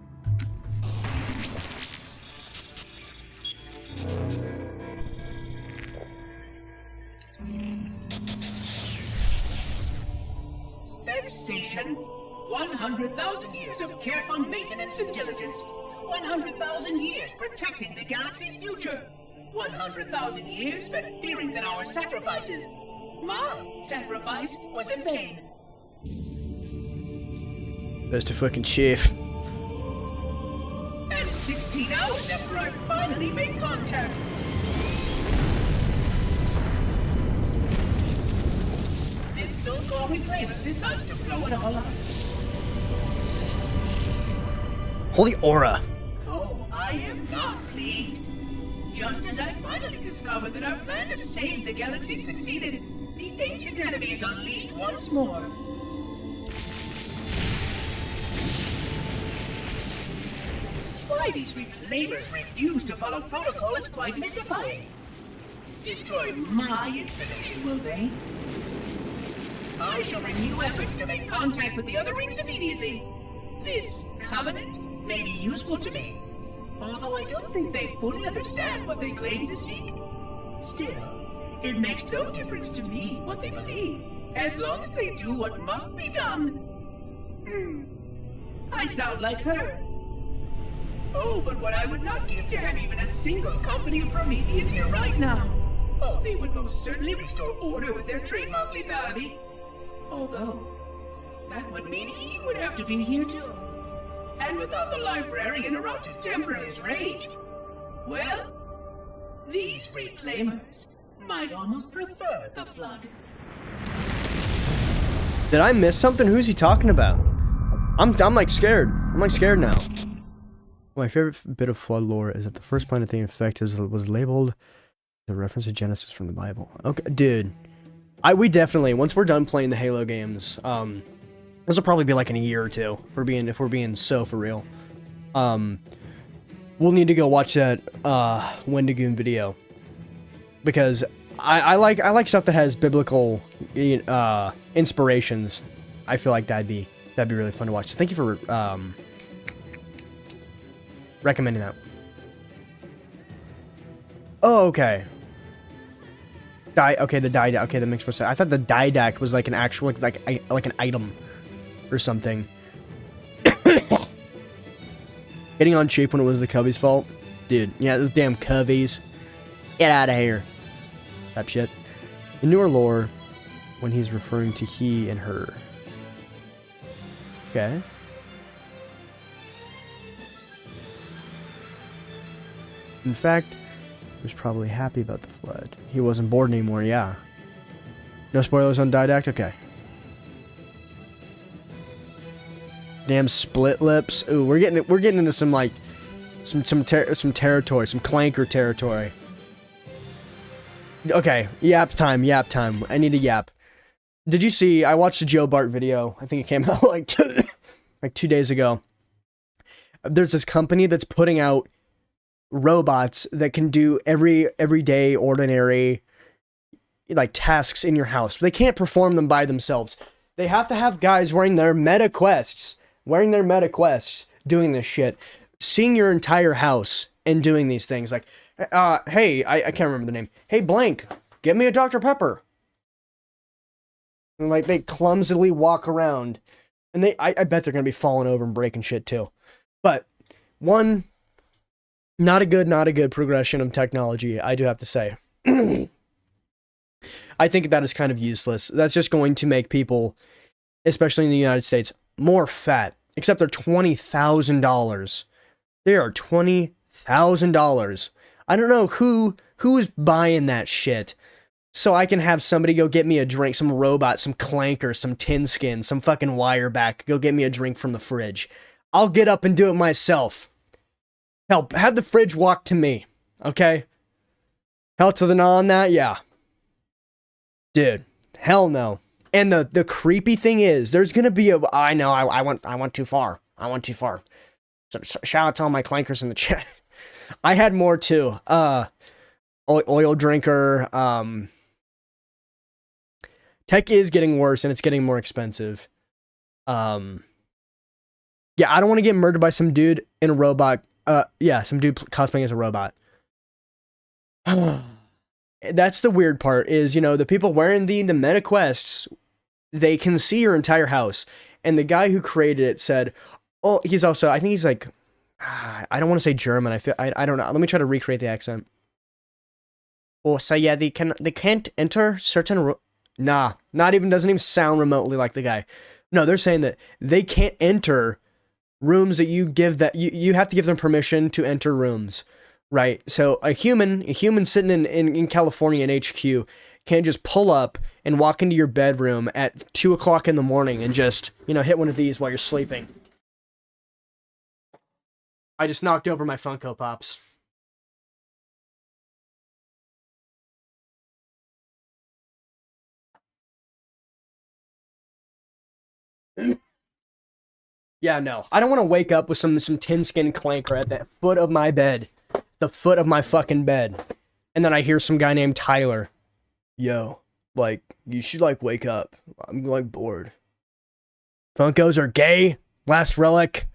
Vexation. 100,000 years of careful maintenance and diligence. 100,000 years protecting the galaxy's future. 100,000 years spent fearing that our sacrifices, my sacrifice, was in vain. Best of fucking chief. And 16 hours after I finally made contact. This so-called reclaimer decides to blow it all up. Holy aura. Oh, I am not pleased. Just as I finally discovered that our plan to save the galaxy succeeded, the ancient enemy is unleashed once more. Why these reclaimers refuse to follow protocol is quite mystifying. Destroy my installation, will they? I shall renew efforts to make contact with the other rings immediately. This covenant may be useful to me, although I don't think they fully understand what they claim to seek. Still, it makes no difference to me what they believe, as long as they do what must be done. I sound like her. Oh, but what I would not give to have even a single company of Prometheans here right now. Oh, they would most certainly restore order with their trademark lethality. Although, that would mean he would have to be here too. And without the librarian around to temper his rage, well, these reclaimers might almost prefer the Flood. Did I miss something? Who's he talking about? I'm like scared. I'm like scared now. My favorite bit of Flood lore is that the first planet they infected was labeled the reference to Genesis from the Bible. Okay, dude. We definitely, once we're done playing the Halo games, this will probably be like in a year or two, if we're being so for real. We'll need to go watch that Wendigoon video. Because I like stuff that has biblical inspirations. I feel like that'd be really fun to watch. So thank you for recommending that. Oh, okay. Okay, the Didact. Okay, that makes more sense. I thought the Didact was like an actual, like an item or something. Getting on cheap when it was the Cubbies' fault, dude. Yeah, those damn Cubbies. Get out of here. Type shit. In newer lore, when he's referring to he and her. Okay. In fact, he was probably happy about the flood. He wasn't bored anymore, yeah. No spoilers on Didact? Okay. Damn split lips. Ooh, we're getting into some like some territory, some clanker territory. Okay, yap time. I need a yap. Did you see? I watched the Joe Bart video. I think it came out like 2 days ago. There's this company that's putting out robots that can do everyday ordinary like tasks in your house. But they can't perform them by themselves. They have to have guys wearing their Meta Quests, doing this shit, seeing your entire house and doing these things. Like, hey, I can't remember the name. Hey, blank, get me a Dr. Pepper. And like they clumsily walk around, and I bet they're gonna be falling over and breaking shit too. But one, not a good progression of technology, I do have to say. I think that is kind of useless. That's just going to make people, especially in the United States, more fat. Except they're $20,000. They are $20,000. I don't know who is buying that shit. So I can have somebody go get me a drink, some robot, some clanker, some tin skin, some fucking wire back, go get me a drink from the fridge. I'll get up and do it myself. Hell, have the fridge walk to me, okay? Hell to the no on that, yeah. Dude, hell no. And the creepy thing is, there's gonna be I went too far. So shout out to all my clankers in the chat. I had more too. Oil drinker. Tech is getting worse and it's getting more expensive. Yeah, I don't want to get murdered by some dude in a robot. Yeah, some dude cosplaying as a robot. That's the weird part is, the people wearing the Meta Quests, they can see your entire house. And the guy who created it said, oh, he's also, I think he's like, I don't want to say German. I don't know. Let me try to recreate the accent. Oh, so yeah, they can't enter certain nah, doesn't even sound remotely like the guy. No, they're saying that they can't enter rooms that you have to give them permission to enter rooms, right? So a human sitting in California in HQ can't just pull up and walk into your bedroom at 2 o'clock in the morning and just, hit one of these while you're sleeping. I just knocked over my Funko Pops. Yeah, no. I don't want to wake up with some tin skin clanker at the foot of my bed. The foot of my fucking bed. And then I hear some guy named Tyler. Yo, you should, wake up. I'm, bored. Funkos are gay. Last relic.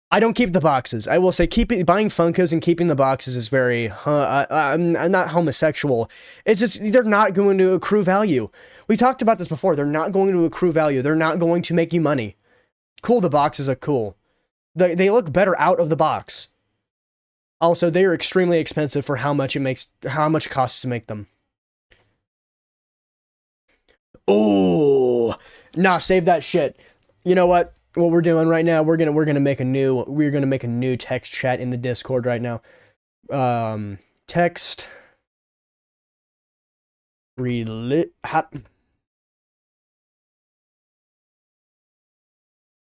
I don't keep the boxes. I will say buying Funkos and keeping the boxes is very, I'm not homosexual. It's just, they're not going to accrue value. We talked about this before. They're not going to accrue value. They're not going to make you money. Cool, the boxes are cool. They look better out of the box. Also, they are extremely expensive for how much it costs to make them. Oh, nah, save that shit. You know what? What we're doing right now, we're gonna make a new text chat in the Discord right now. Text.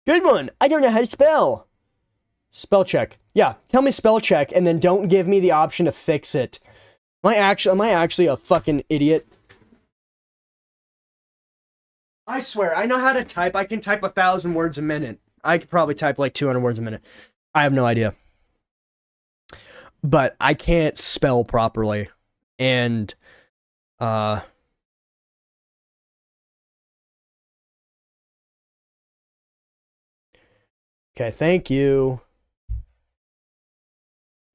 Good one. I don't know how to spell. Spell check. Yeah, tell me spell check, and then don't give me the option to fix it. Am I actually a fucking idiot? I swear, I know how to type. I can type 1,000 words a minute. I could probably type like 200 words a minute. I have no idea. But I can't spell properly. And, okay, thank you.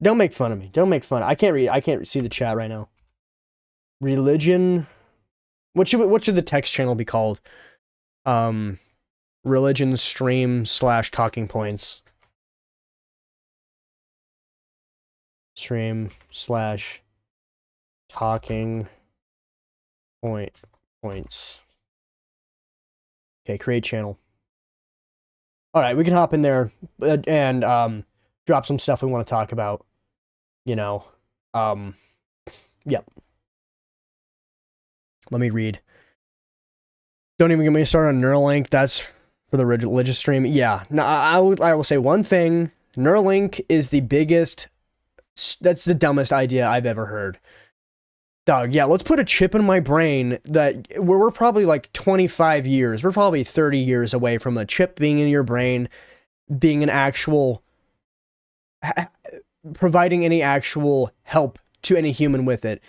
Don't make fun of me. Don't make fun. I can't read. I can't see the chat right now. Religion. What should the text channel be called? Religion stream / talking points. Stream / talking points. Okay, create channel. All right, we can hop in there and drop some stuff we want to talk about. You know, yep. Let me read. Don't even get me started on Neuralink. That's for the religious stream. Yeah. No, I will say one thing. Neuralink is the biggest. That's the dumbest idea I've ever heard. Dog, yeah, let's put a chip in my brain that we're probably like 25 years. We're probably 30 years away from a chip being in your brain, being an actual, providing any actual help to any human with it.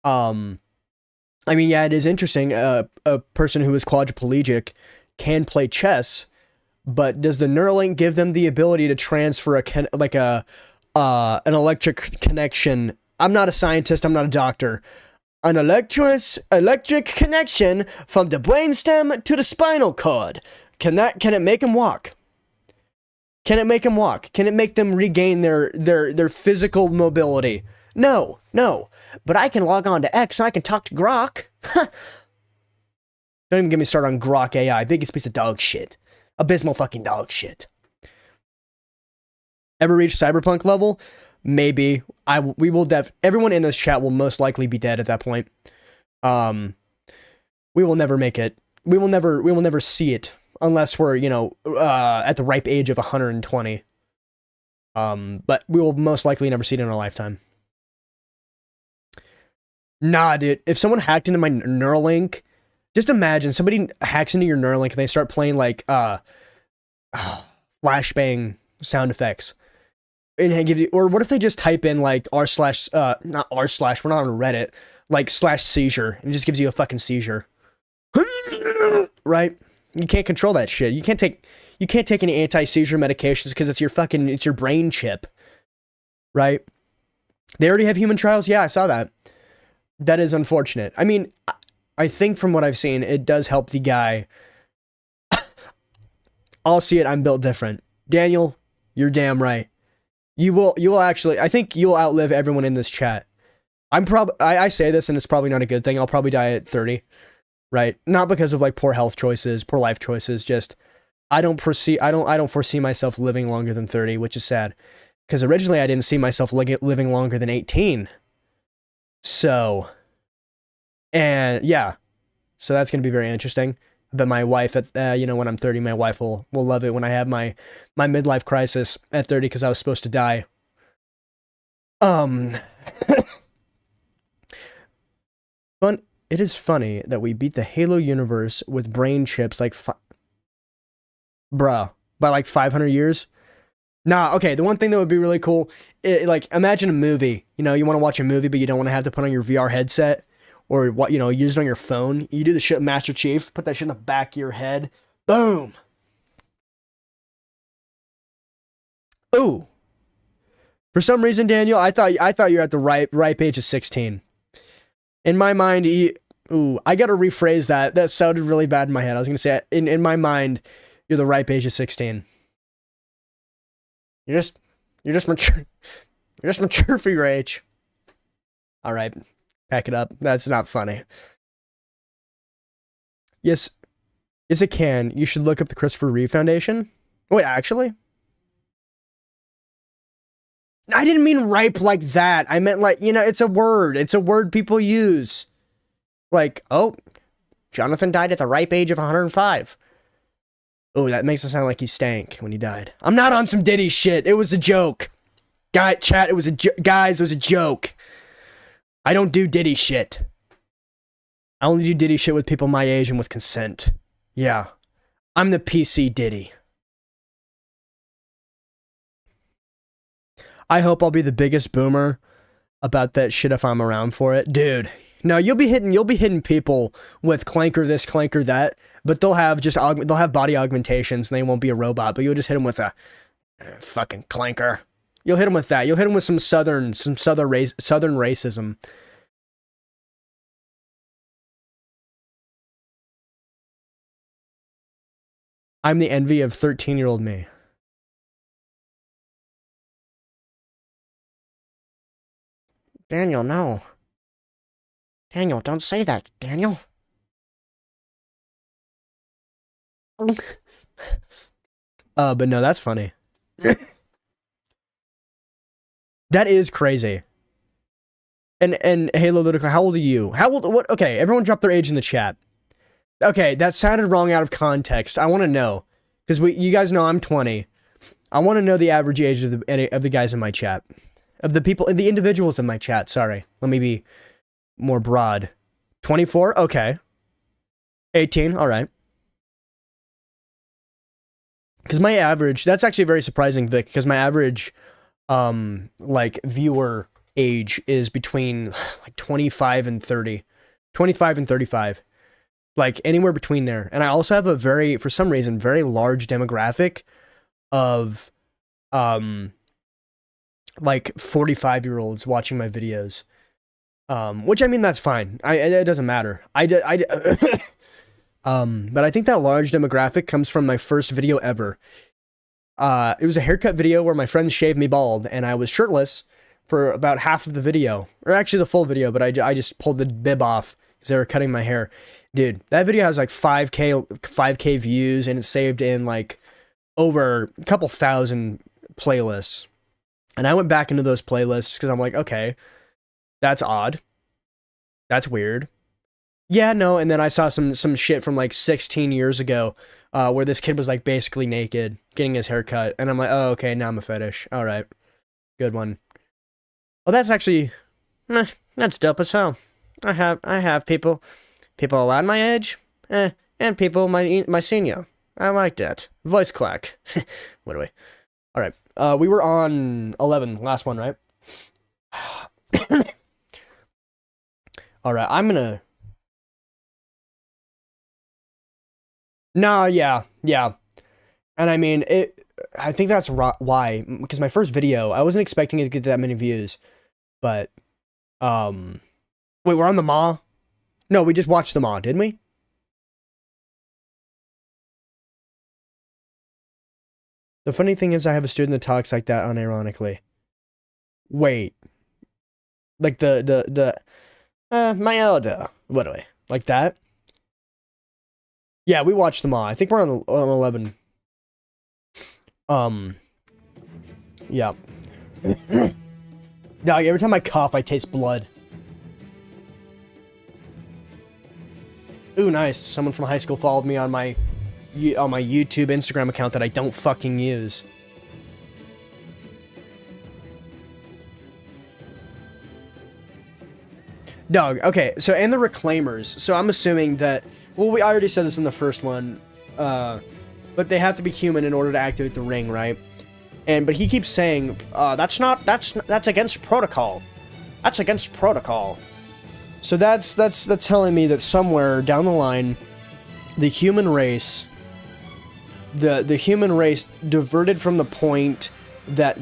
I mean, yeah, it is interesting. A person who is quadriplegic can play chess, but does the Neuralink give them the ability to transfer an electric connection? I'm not a scientist. I'm not a doctor. An electric connection from the brainstem to the spinal cord. Can it make them walk? Can it make them walk? Can it make them regain their physical mobility? No. But I can log on to X and I can talk to Grok. Don't even get me started on Grok AI. Biggest piece of dog shit. Abysmal fucking dog shit. Ever reach cyberpunk level? Maybe. We will everyone in this chat will most likely be dead at that point. We will never make it. We will never see it unless we're, at the ripe age of 120. But we will most likely never see it in our lifetime. Nah, dude. If someone hacked into my Neuralink, just imagine somebody hacks into your Neuralink and they start playing like flashbang sound effects. And it gives you, or what if they just type in like not r/, we're not on Reddit, like /seizure, and it just gives you a fucking seizure. Right? You can't control that shit. You can't take any anti-seizure medications because it's your brain chip. Right? They already have human trials? Yeah, I saw that. That is unfortunate. I mean, I think from what I've seen, it does help the guy. I'll see it. I'm built different. Daniel, you're damn right. You will actually, I think you'll outlive everyone in this chat. I say this and it's probably not a good thing. I'll probably die at 30, right? Not because of like poor health choices, poor life choices, just I don't foresee myself living longer than 30, which is sad. Because originally I didn't see myself living longer than 18. So, and yeah. So that's going to be very interesting. But my wife when I'm 30, my wife will love it when I have my midlife crisis at 30 because I was supposed to die. Fun. It is funny that we beat the Halo universe with brain chips like by like 500 years. Nah, okay, the one thing that would be really cool, like imagine a movie. You want to watch a movie but you don't want to have to put on your VR headset. Or what, use it on your phone. You do the shit with Master Chief, put that shit in the back of your head. Boom. Ooh. For some reason, Daniel, I thought you were at the ripe age of 16. In my mind, I gotta rephrase that. That sounded really bad in my head. I was gonna say, in my mind, you're the ripe age of 16. You're just mature. You're just mature for your age. All right. Pack it up. That's not funny. Yes, it can. You should look up the Christopher Reeve Foundation. Wait, actually? I didn't mean ripe like that. I meant like, it's a word. It's a word people use. Like, oh, Jonathan died at the ripe age of 105. Oh, that makes it sound like he stank when he died. I'm not on some Diddy shit. It was a joke. Chat, it was guys, it was a joke. I don't do Diddy shit. I only do Diddy shit with people my age and with consent. Yeah. I'm the PC Diddy. I hope I'll be the biggest boomer about that shit if I'm around for it. Dude, no, you'll be hitting people with clanker this, clanker that, but they'll have body augmentations and they won't be a robot, but you'll just hit them with a fucking clanker. You'll hit them with that. You'll hit them with some southern racism. I'm the envy of 13-year-old me. Daniel, no. Daniel, don't say that, Daniel. But no, that's funny. That is crazy. And Halo Ludica, how old are you? What? Okay, everyone drop their age in the chat. Okay, that sounded wrong out of context. I want to know, because you guys know I'm 20. I want to know the average age of the guys in my chat, of the individuals in my chat. Sorry, let me be more broad. 24. Okay. 18. All right. Because my average, that's actually very surprising, Vic, because my average, viewer age is between, 25 and 30. 25 and 35. Like, anywhere between there. And I also have a for some reason, very large demographic of, 45-year-olds watching my videos. Which, I mean, that's fine. It doesn't matter. But I think that large demographic comes from my first video ever. It was a haircut video where my friends shaved me bald, and I was shirtless for about half of the video, or actually the full video, but I just pulled the bib off because they were cutting my hair. Dude, that video has like 5K views, and it's saved in like over a couple thousand playlists. And I went back into those playlists because I'm like, okay, that's odd. That's weird. Yeah, no, and then I saw some shit from like 16 years ago where this kid was like basically naked, getting his hair cut, and I'm like, oh, okay, now I'm a fetish. All right, good one. Well, that's actually, that's dope as hell. I have people around my age, and people my senior. I like that. Voice quack. What do we? All right, we were on 11, last one, right? All right, I'm gonna. No, yeah. And I mean, I think that's why, because my first video, I wasn't expecting it to get that many views, but, wait, we're on the Maw? No, we just watched the Maw, didn't we? The funny thing is I have a student that talks like that unironically. Wait. Like my elder. What do I? Like that? Yeah, we watched them all. I think we're on 11. Yeah. Dog, every time I cough, I taste blood. Ooh, nice. Someone from high school followed me on my YouTube, Instagram account that I don't fucking use. Dog, okay, so, and the Reclaimers. So I'm assuming that, well, I already said this in the first one, but they have to be human in order to activate the ring, right? But he keeps saying, that's against protocol. That's against protocol. So that's telling me that somewhere down the line, the human race diverted from the point that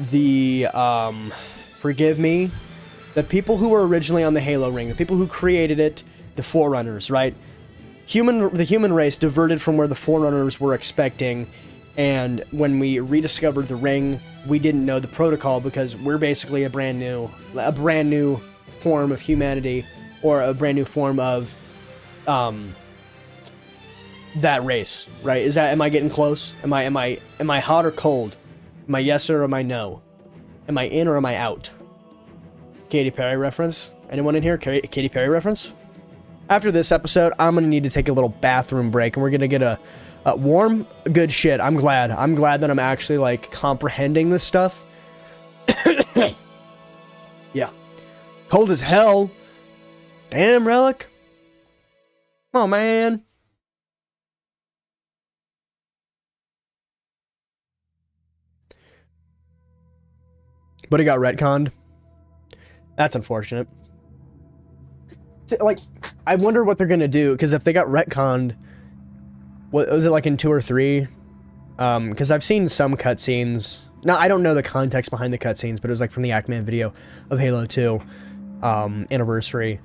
forgive me, the people who were originally on the Halo ring, the people who created it, the Forerunners, right? The human race diverted from where the Forerunners were expecting, and when we rediscovered the ring, we didn't know the protocol because we're basically a brand new form of humanity, or a brand new form of that race, right? Am I getting close? Am I hot or cold? Am I yes or am I no? Am I in or am I out? Katy Perry reference? Anyone in here? Katy Perry reference? After this episode, I'm gonna need to take a little bathroom break, and we're gonna get a Warm, good shit. I'm glad. I'm glad that I'm actually, like, comprehending this stuff. Yeah. Cold as hell. Damn, Relic. Oh, man. But it got retconned. That's unfortunate. Like, I wonder what they're gonna do, because if they got retconned, what was it, like in 2 or 3? Because I've seen some cutscenes. Now, I don't know the context behind the cutscenes, but it was like from the Ackman video of Halo 2 anniversary.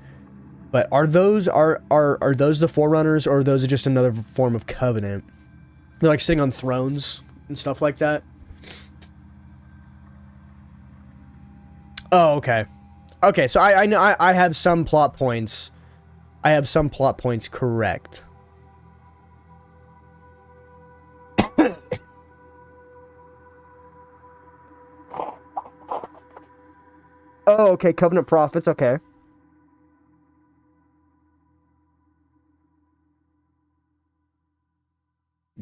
But are those the Forerunners, or are those just another form of Covenant? They're like sitting on thrones and stuff like that. Oh, okay. Okay, so I know I have some plot points. I have some plot points correct. Oh, okay, Covenant Prophets, okay.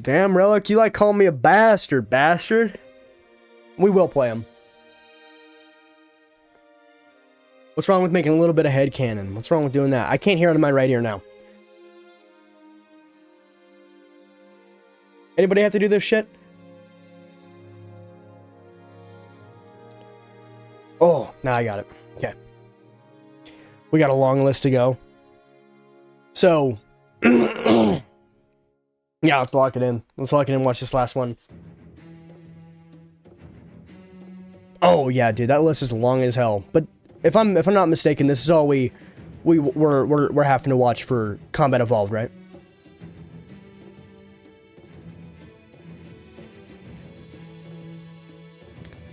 Damn, Relic, you like calling me a bastard. We will play him. What's wrong with making a little bit of headcanon? What's wrong with doing that? I can't hear it in my right ear now. Anybody have to do this shit? Oh, now I got it. Okay. We got a long list to go. So, yeah, let's lock it in. Let's lock it in and watch this last one. Oh, yeah, dude, that list is long as hell. But if I'm not mistaken, this is all we're having to watch for Combat Evolved, right?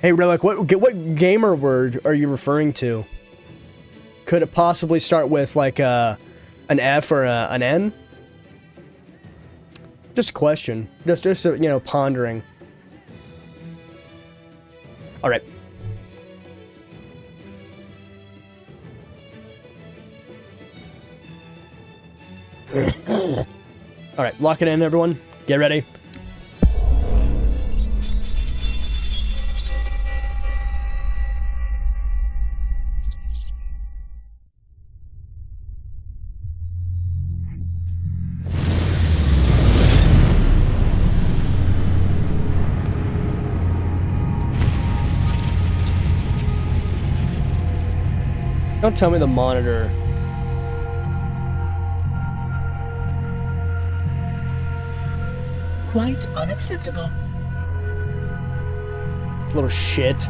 Hey, Relic, what gamer word are you referring to? Could it possibly start with, like, an F or an N? Just a question. Just you know, pondering. Alright. Alright, lock it in, everyone. Get ready. Don't tell me the monitor. Quite unacceptable. Little shit.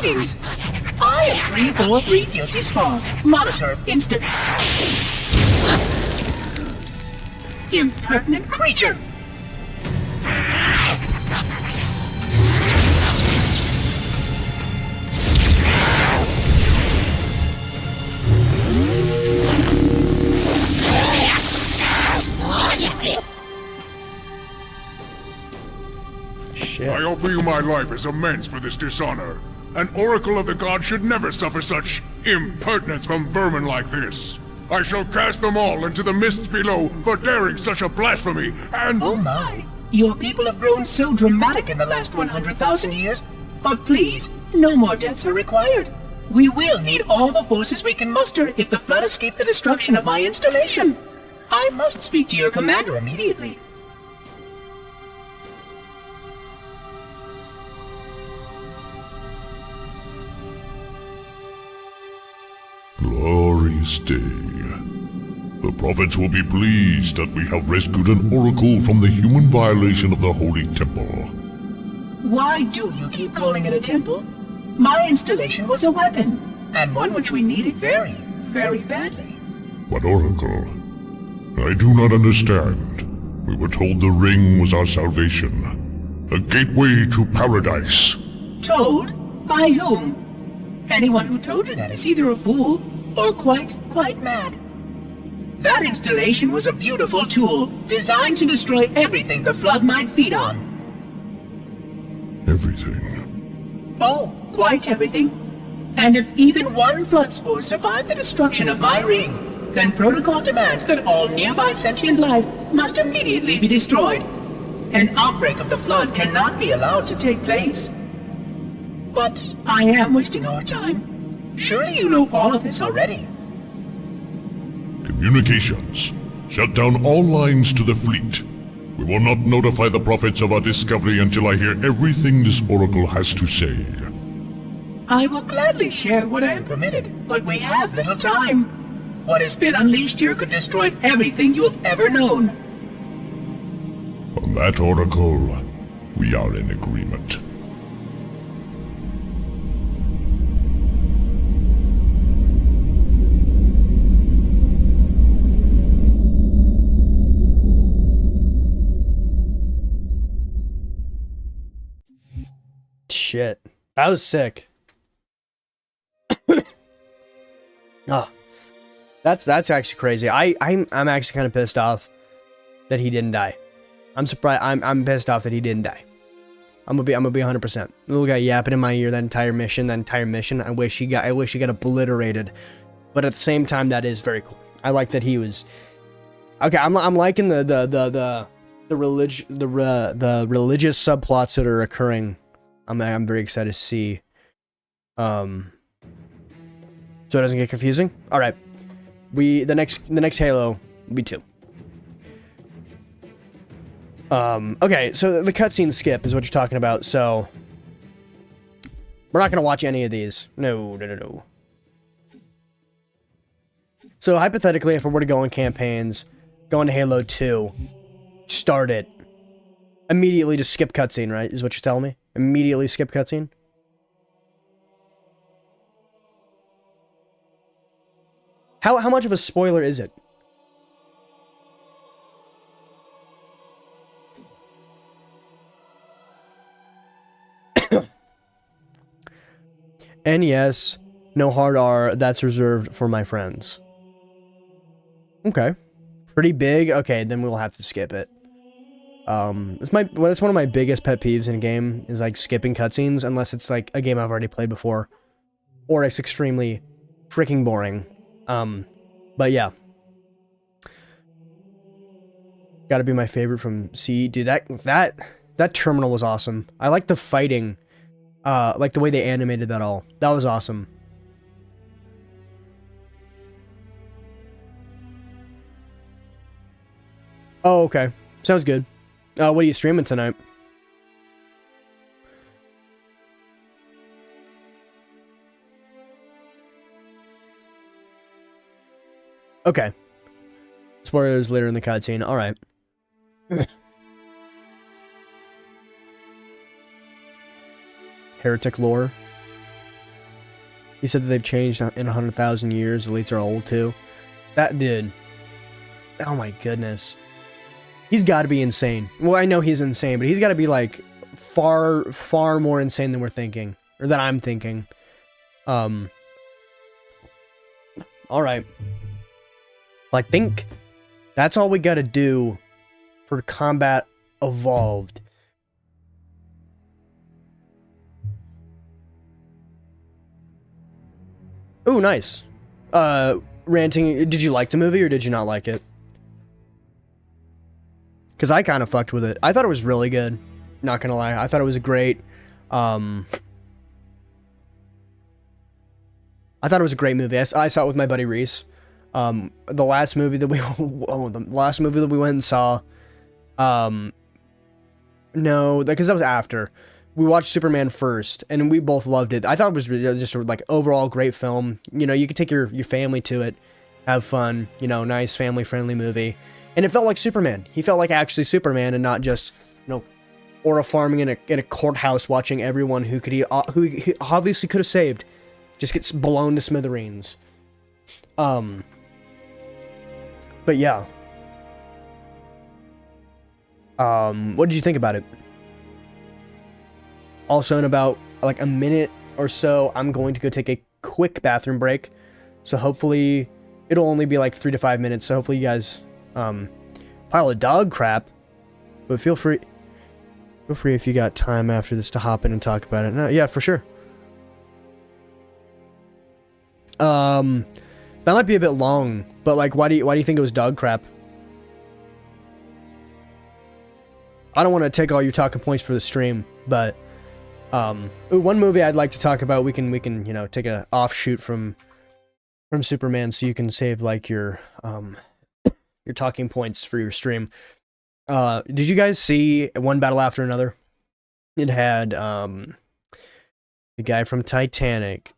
Greetings. I am 343 Guilty Spawn. Monitor instant. Impertinent creature. Shit. I offer you my life as amends for this dishonor. An oracle of the gods should never suffer such impertinence from vermin like this. I shall cast them all into the mists below for daring such a blasphemy, and— Oh my. Your people have grown so dramatic in the last 100,000 years. But please, no more deaths are required. We will need all the forces we can muster if the flood escape the destruction of my installation. I must speak to your commander immediately. Glory stay. The prophets will be pleased that we have rescued an oracle from the human violation of the holy temple. Why do you keep calling it a temple? My installation was a weapon, and one which we needed very, very badly. What oracle? I do not understand. We were told the ring was our salvation, a gateway to paradise. Told? By whom? Anyone who told you that is either a fool or quite mad. That installation was a beautiful tool, designed to destroy everything the Flood might feed on. Everything. Oh, quite everything. And if even one Flood spore survived the destruction of my ring, then protocol demands that all nearby sentient life must immediately be destroyed. An outbreak of the Flood cannot be allowed to take place. But I am wasting our time. Surely you know all of this already. Communications. Shut down all lines to the fleet. We will not notify the prophets of our discovery until I hear everything this oracle has to say. I will gladly share what I am permitted, but we have little time. What has been unleashed here could destroy everything you have ever known. On that oracle, we are in agreement. Shit. That was sick. Oh. That's actually crazy. I'm actually kind of pissed off that he didn't die. I'm surprised. I'm pissed off that he didn't die. I'm gonna be 100%. The little guy yapping in my ear that entire mission. I wish he got obliterated. But at the same time, that is very cool. I like that he was. Okay, I'm liking the religious subplots that are occurring. I'm very excited to see. So it doesn't get confusing. All right. The next Halo will be 2. Okay, so the cutscene skip is what you're talking about. So we're not gonna watch any of these. No. So hypothetically, if we were to go on campaigns, go into Halo 2, start it, immediately just skip cutscene, right? Is what you're telling me? Immediately skip cutscene? How much of a spoiler is it? And yes, no hard R, that's reserved for my friends. Okay. Pretty big? Okay, then we'll have to skip it. That's one of my biggest pet peeves in a game, is like skipping cutscenes, unless it's like a game I've already played before. Or it's extremely freaking boring. But yeah. Gotta be my favorite from C. Dude, that terminal was awesome. I like the fighting. Like the way they animated that all. That was awesome. Oh, okay. Sounds good. What are you streaming tonight? Okay. Spoilers later in the cutscene. Alright. Heretic lore. He said that they've changed in 100,000 years. Elites are old too. That dude. Oh my goodness. He's got to be insane. Well, I know he's insane, but he's got to be like far, far more insane than we're thinking. Or than I'm thinking. Alright. I think that's all we gotta do for Combat Evolved. Ooh, nice. Ranting, did you like the movie or did you not like it? Because I kind of fucked with it. I thought it was really good. Not gonna lie. I thought it was great. I thought it was a great movie. I saw it with my buddy Reese. The last movie that we went and saw, no, because that was after. We watched Superman first, and we both loved it. I thought it was just like overall great film. You know, you could take your family to it, have fun, you know, nice family-friendly movie. And it felt like Superman. He felt like actually Superman and not just, you know, Aura farming in a courthouse watching everyone who he obviously could have saved just gets blown to smithereens. But yeah. What did you think about it? Also, in about like a minute or so, I'm going to go take a quick bathroom break. So hopefully, it'll only be like 3 to 5 minutes. So hopefully you guys, pile of dog crap. But feel free if you got time after this to hop in and talk about it. No, yeah, for sure. That might be a bit long, but like, why do you think it was dog crap? I don't want to take all your talking points for the stream, but one movie I'd like to talk about. We can you know, take a offshoot from Superman, so you can save like your talking points for your stream. Did you guys see One Battle After Another? It had the guy from Titanic.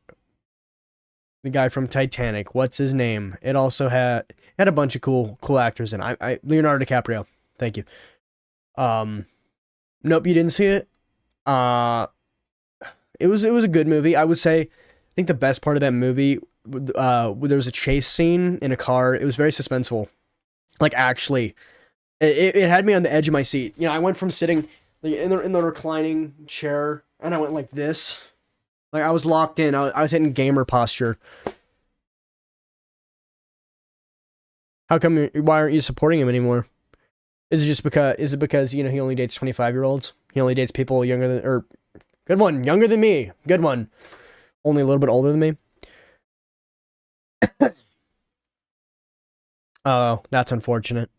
What's his name? It also had a bunch of cool actors in. Leonardo DiCaprio. Thank you. Nope, you didn't see it. It was a good movie. I would say, I think the best part of that movie, there was a chase scene in a car. It was very suspenseful. Like, actually, it had me on the edge of my seat. You know, I went from sitting in the reclining chair, and I went like this. Like, I was locked in. I was hitting gamer posture. How come? Why aren't you supporting him anymore? Is it because you know, he only dates 25-year-olds? He only dates people younger than, or good one, younger than me. Good one. Only a little bit older than me. Oh, that's unfortunate.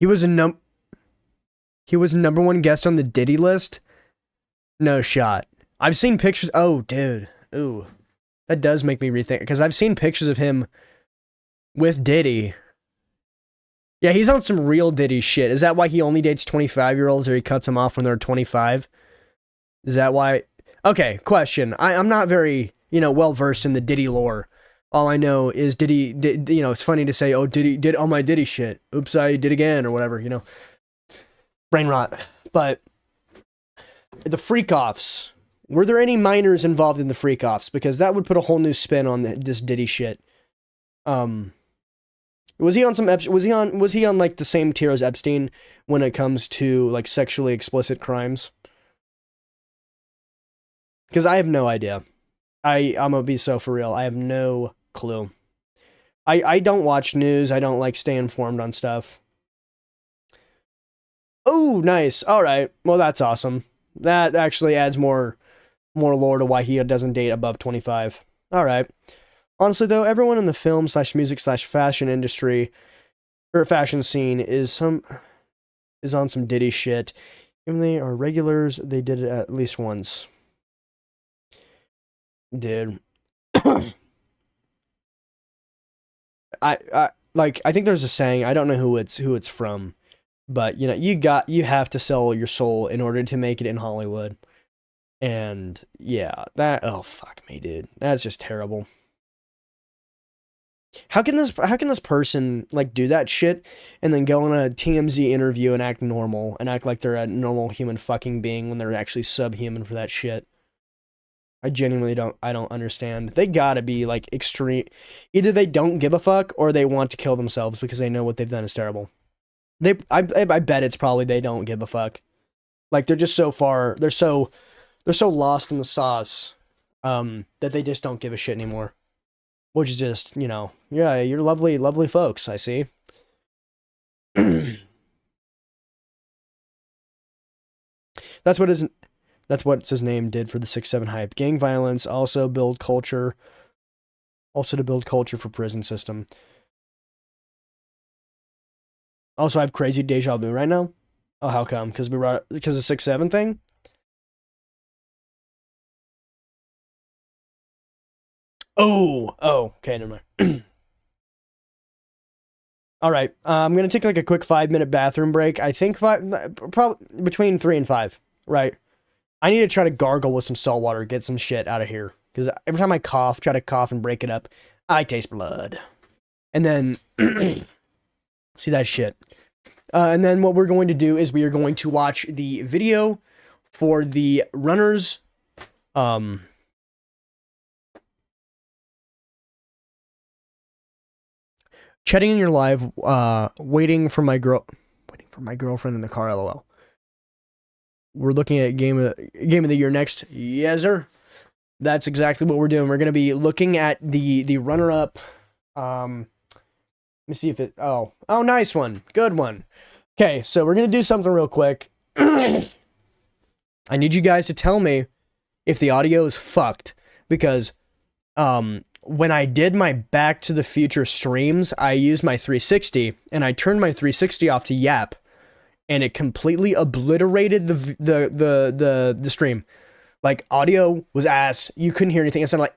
He was number one guest on the Diddy list. No shot. I've seen pictures. Oh, dude. Ooh, that does make me rethink, because I've seen pictures of him with Diddy. Yeah, he's on some real Diddy shit. Is that why he only dates 25-year-olds, or he cuts them off when they're 25? Is that why? Okay, question. I'm not very, you know, well versed in the Diddy lore. All I know is Diddy, you know, it's funny to say, oh, Diddy did all my Diddy shit. Oops, I did again, or whatever, you know. Brain rot. But the freak-offs. Were there any minors involved in the freak-offs? Because that would put a whole new spin on this Diddy shit. Was he on like the same tier as Epstein when it comes to like sexually explicit crimes? Because I have no idea. I'm gonna be so for real. I have no clue. I don't watch news. I don't like stay informed on stuff. Oh, nice. All right. Well, that's awesome. That actually adds more lore to why he doesn't date above 25. All right. Honestly, though, everyone in the film / music / fashion industry or fashion scene is on some Diddy shit. Even they are regulars, they did it at least once. Dude. I think there's a saying, I don't know who it's from, but you know, you have to sell your soul in order to make it in Hollywood. And yeah, oh fuck me, dude. That's just terrible. How can this person like do that shit and then go on a TMZ interview and act normal and act like they're a normal human fucking being when they're actually subhuman for that shit? I genuinely don't understand. They gotta be like extreme. Either they don't give a fuck or they want to kill themselves because they know what they've done is terrible. I bet it's probably they don't give a fuck. Like they're just so far, they're so lost in the sauce that they just don't give a shit anymore. Which is just, you know, yeah, you're lovely, lovely folks, I see. That's what his name did for the 6-7 hype. Gang violence, also to build culture for prison system. Also, I have crazy deja vu right now. Oh, how come? Because of 6-7 thing? Oh, okay, never mind. All right, I'm gonna take like a quick 5-minute bathroom break. I think probably between 3 and 5. Right. I need to try to gargle with some salt water, get some shit out of here. Because every time I cough, try to cough and break it up, I taste blood. And then see that shit. And then what we're going to do is we are going to watch the video for the runners. Chatting in your live, waiting for my girlfriend in the car. LOL. We're looking at game of the year next. Yes, sir. That's exactly what we're doing. We're gonna be looking at the runner up. Let me see if it. Oh, nice one, good one. Okay, so we're gonna do something real quick. I need you guys to tell me if the audio is fucked because when I did my Back to the Future streams, I used my 360 and I turned my 360 off to Yap, and it completely obliterated the stream. Like, audio was ass. You couldn't hear anything. It sounded like,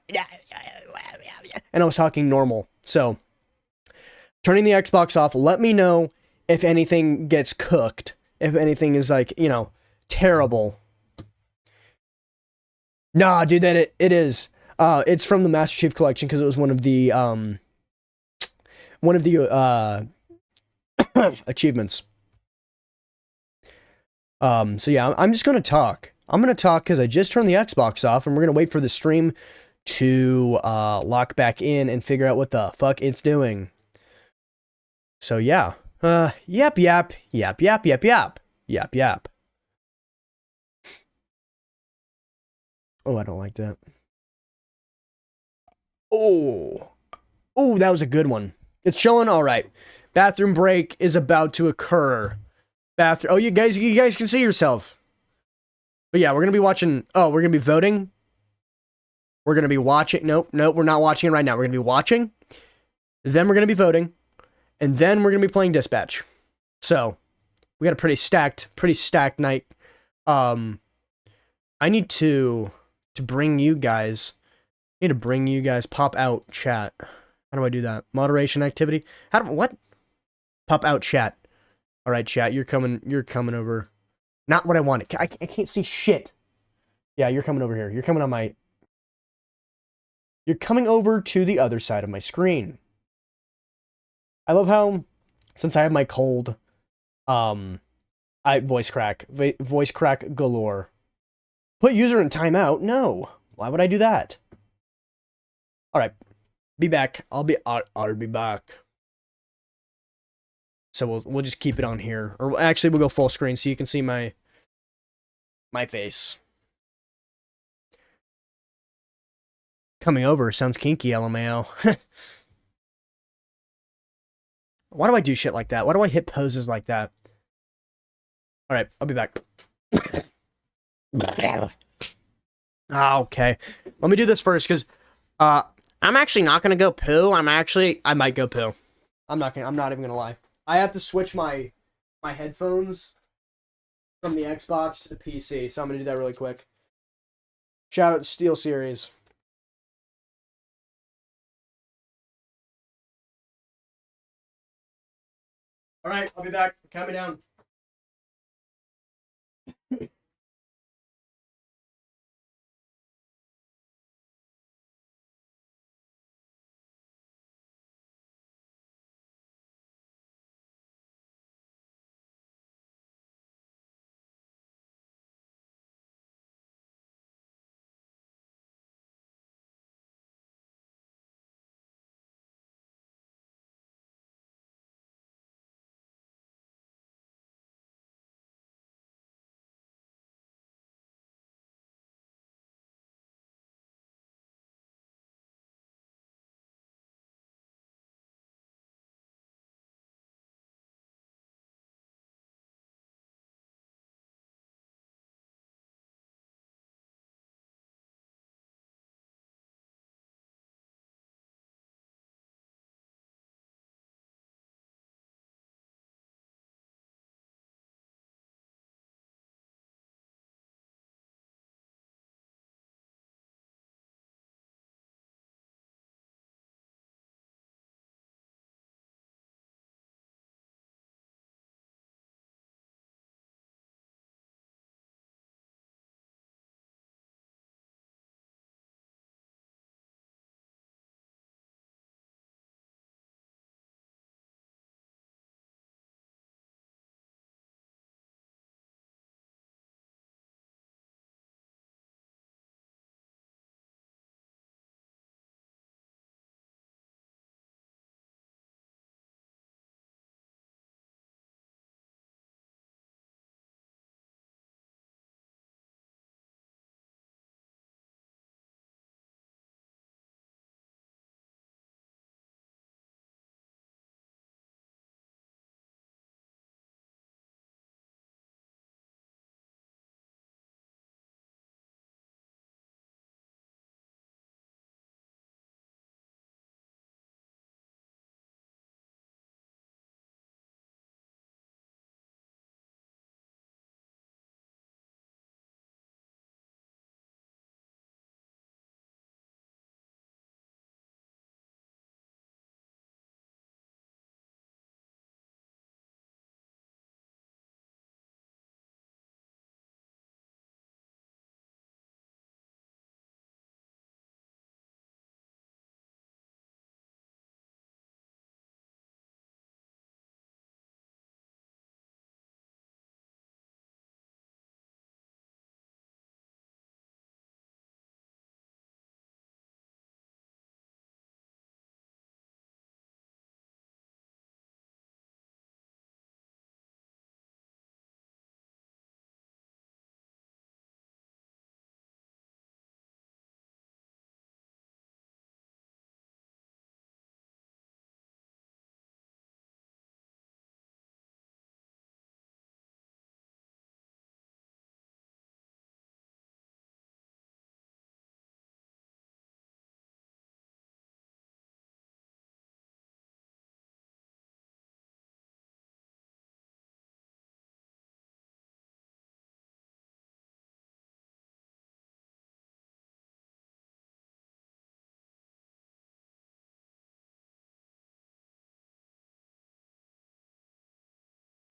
and I was talking normal. So, turning the Xbox off, let me know if anything gets cooked. If anything is like, terrible. Nah, dude, it is. It's from the Master Chief Collection because it was one of the achievements. So yeah, I'm just gonna talk. I'm gonna talk because I just turned the Xbox off, and we're gonna wait for the stream to lock back in and figure out what the fuck it's doing. So yeah, yap. Oh, I don't like that. Oh, that was a good one. It's chilling. All right, bathroom break is about to occur. Bathroom. Oh, you guys can see yourself. But yeah, we're gonna be watching. Oh, we're gonna be voting. We're gonna be watching. Nope, we're not watching it right now. We're gonna be watching. Then we're gonna be voting, and then we're gonna be playing Dispatch. So we got a pretty stacked night. I need to bring you guys. Pop out chat. How do I do that? Moderation activity. What? Pop out chat. All right, chat. You're coming over. Not what I wanted. I can't see shit. Yeah, you're coming over here. You're coming over to the other side of my screen. I love how, since I have my cold, voice crack galore. Put user in timeout? No. Why would I do that? All right, be back. I'll be back. So we'll just keep it on here, or actually we'll go full screen so you can see my face. Coming over sounds kinky, LMAO. Why do I do shit like that? Why do I hit poses like that? All right, I'll be back. Okay, let me do this first because I'm actually not gonna go poo. I might go poo. I'm not even gonna lie. I have to switch my headphones from the Xbox to the PC, so I'm gonna do that really quick. Shout out to Steel Series. All right, I'll be back. Count me down.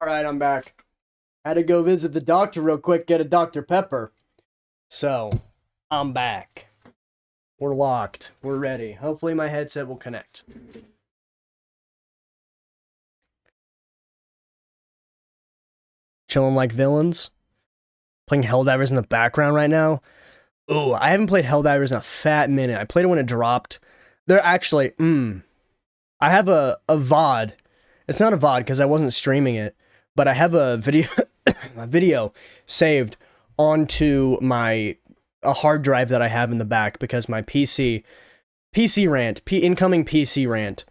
All right, I'm back. Had to go visit the doctor real quick, get a Dr. Pepper. So, I'm back. We're locked. We're ready. Hopefully my headset will connect. Chilling like villains. Playing Helldivers in the background right now. Ooh, I haven't played Helldivers in a fat minute. I played it when it dropped. They're actually, I have a VOD. It's not a VOD because I wasn't streaming it, but I have a video, a video saved onto a hard drive that I have in the back because my incoming PC rant.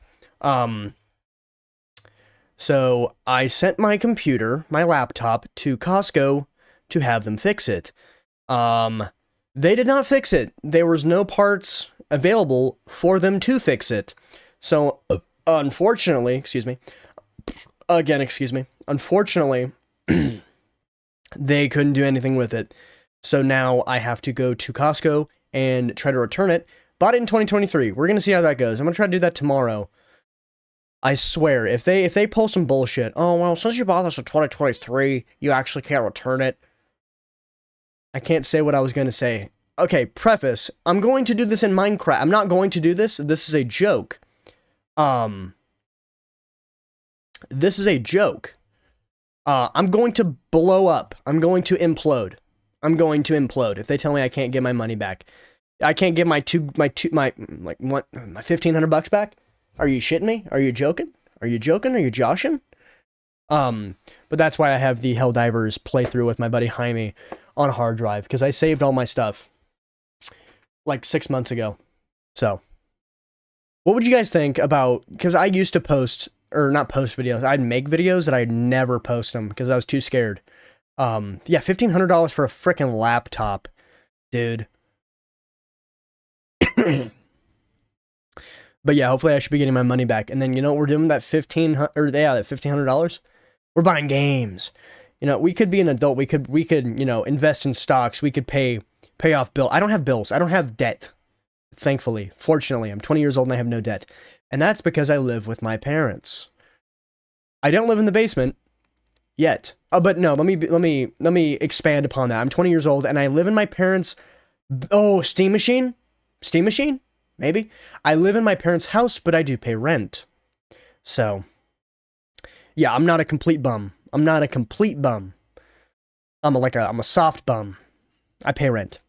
So I sent my computer, my laptop, to Costco to have them fix it. They did not fix it. There was no parts available for them to fix it. So, unfortunately, unfortunately, they couldn't do anything with it. So now I have to go to Costco and try to return it. Bought it in 2023. We're going to see how that goes. I'm going to try to do that tomorrow. I swear, if they pull some bullshit, oh, well, since you bought this in 2023, you actually can't return it. I can't say what I was going to say. Okay, preface. I'm going to do this in Minecraft. I'm not going to do this. This is a joke. This is a joke. I'm going to blow up. I'm going to implode. I'm going to implode if they tell me I can't get my money back. I can't get my $1,500 back. Are you shitting me? Are you joking? Are you joking? Are you joshing? But that's why I have the Helldivers playthrough with my buddy Jaime on a hard drive, because I saved all my stuff like 6 months ago. So, what would you guys think about, because I used to post, or not post videos, I'd make videos that I'd never post them because I was too scared. Yeah, $1,500 for a freaking laptop, dude. But yeah, hopefully I should be getting my money back. And then, you know what we're doing that $1,500? We're buying games. You know, we could be an adult. We could, you know, invest in stocks. We could pay off bills. I don't have bills. I don't have debt. Thankfully. Fortunately, I'm 20 years old and I have no debt. And that's because I live with my parents. I don't live in the basement yet. But no, let me expand upon that. I'm 20 years old and I live in my parents' Steam Machine? Steam Machine? Maybe. I live in my parents' house, but I do pay rent. So, yeah, I'm not a complete bum. I'm not a complete bum. I'm a soft bum. I pay rent.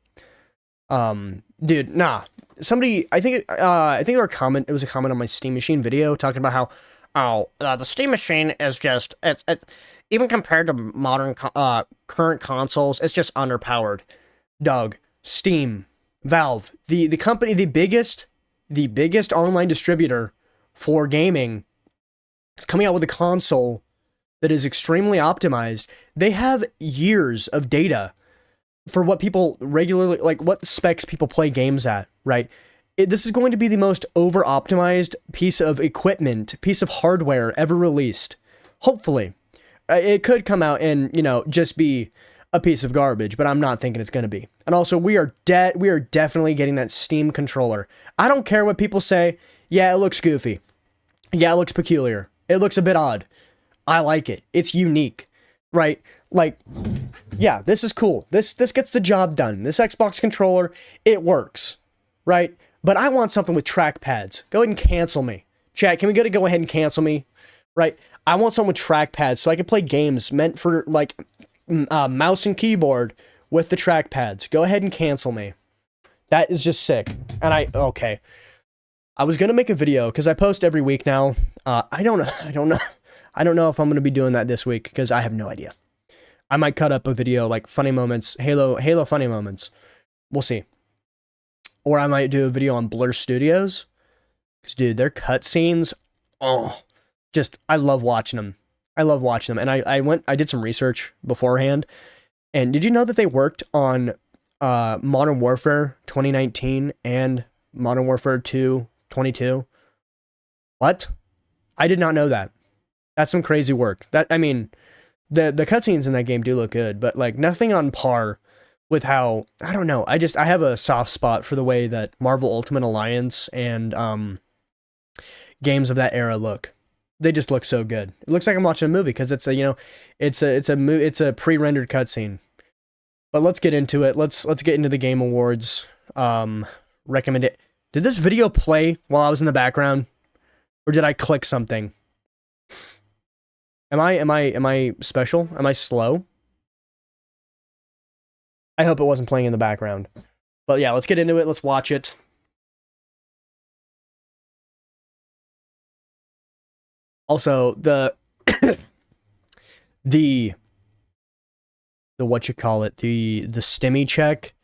Dude, nah. Somebody, I think it was a comment on my Steam Machine video talking about how, the Steam Machine is just, it's even compared to modern, current consoles, it's just underpowered. Dog, Steam, Valve, the company, the biggest online distributor for gaming, is coming out with a console that is extremely optimized. They have years of data for what people regularly, like what specs people play games at, right? This is going to be the most over-optimized piece of equipment, piece of hardware ever released. Hopefully. It could come out and, you know, just be a piece of garbage, but I'm not thinking it's going to be. And also, we are definitely getting that Steam controller. I don't care what people say. Yeah, it looks goofy. Yeah, it looks peculiar. It looks a bit odd. I like it. It's unique, right? Like, yeah, this is cool. This gets the job done. This Xbox controller, it works, right? But I want something with trackpads. Go ahead and cancel me. Chat, can we go ahead and cancel me? Right? I want something with trackpads so I can play games meant for, like, mouse and keyboard with the trackpads. Go ahead and cancel me. That is just sick. And okay. I was gonna make a video because I post every week now. I don't know if I'm gonna be doing that this week because I have no idea. I might cut up a video like funny moments, Halo funny moments. We'll see. Or I might do a video on Blur Studios. Because, dude, their cutscenes, I love watching them. I love watching them. And I did some research beforehand. And did you know that they worked on Modern Warfare 2019 and Modern Warfare 2 22? What? I did not know that. That's some crazy work. The cutscenes in that game do look good, but like nothing on par with how, I don't know, I have a soft spot for the way that Marvel Ultimate Alliance and games of that era look. they just look so good. It looks like I'm watching a movie because it's a, you know, it's a pre-rendered cutscene. But let's get into it. Let's get into the Game Awards. Recommend it. Did this video play while I was in the background, or did I click something? Am I special? Am I slow? I hope it wasn't playing in the background. But yeah, let's get into it. Let's watch it. Also, the what you call it, the Stimmy check,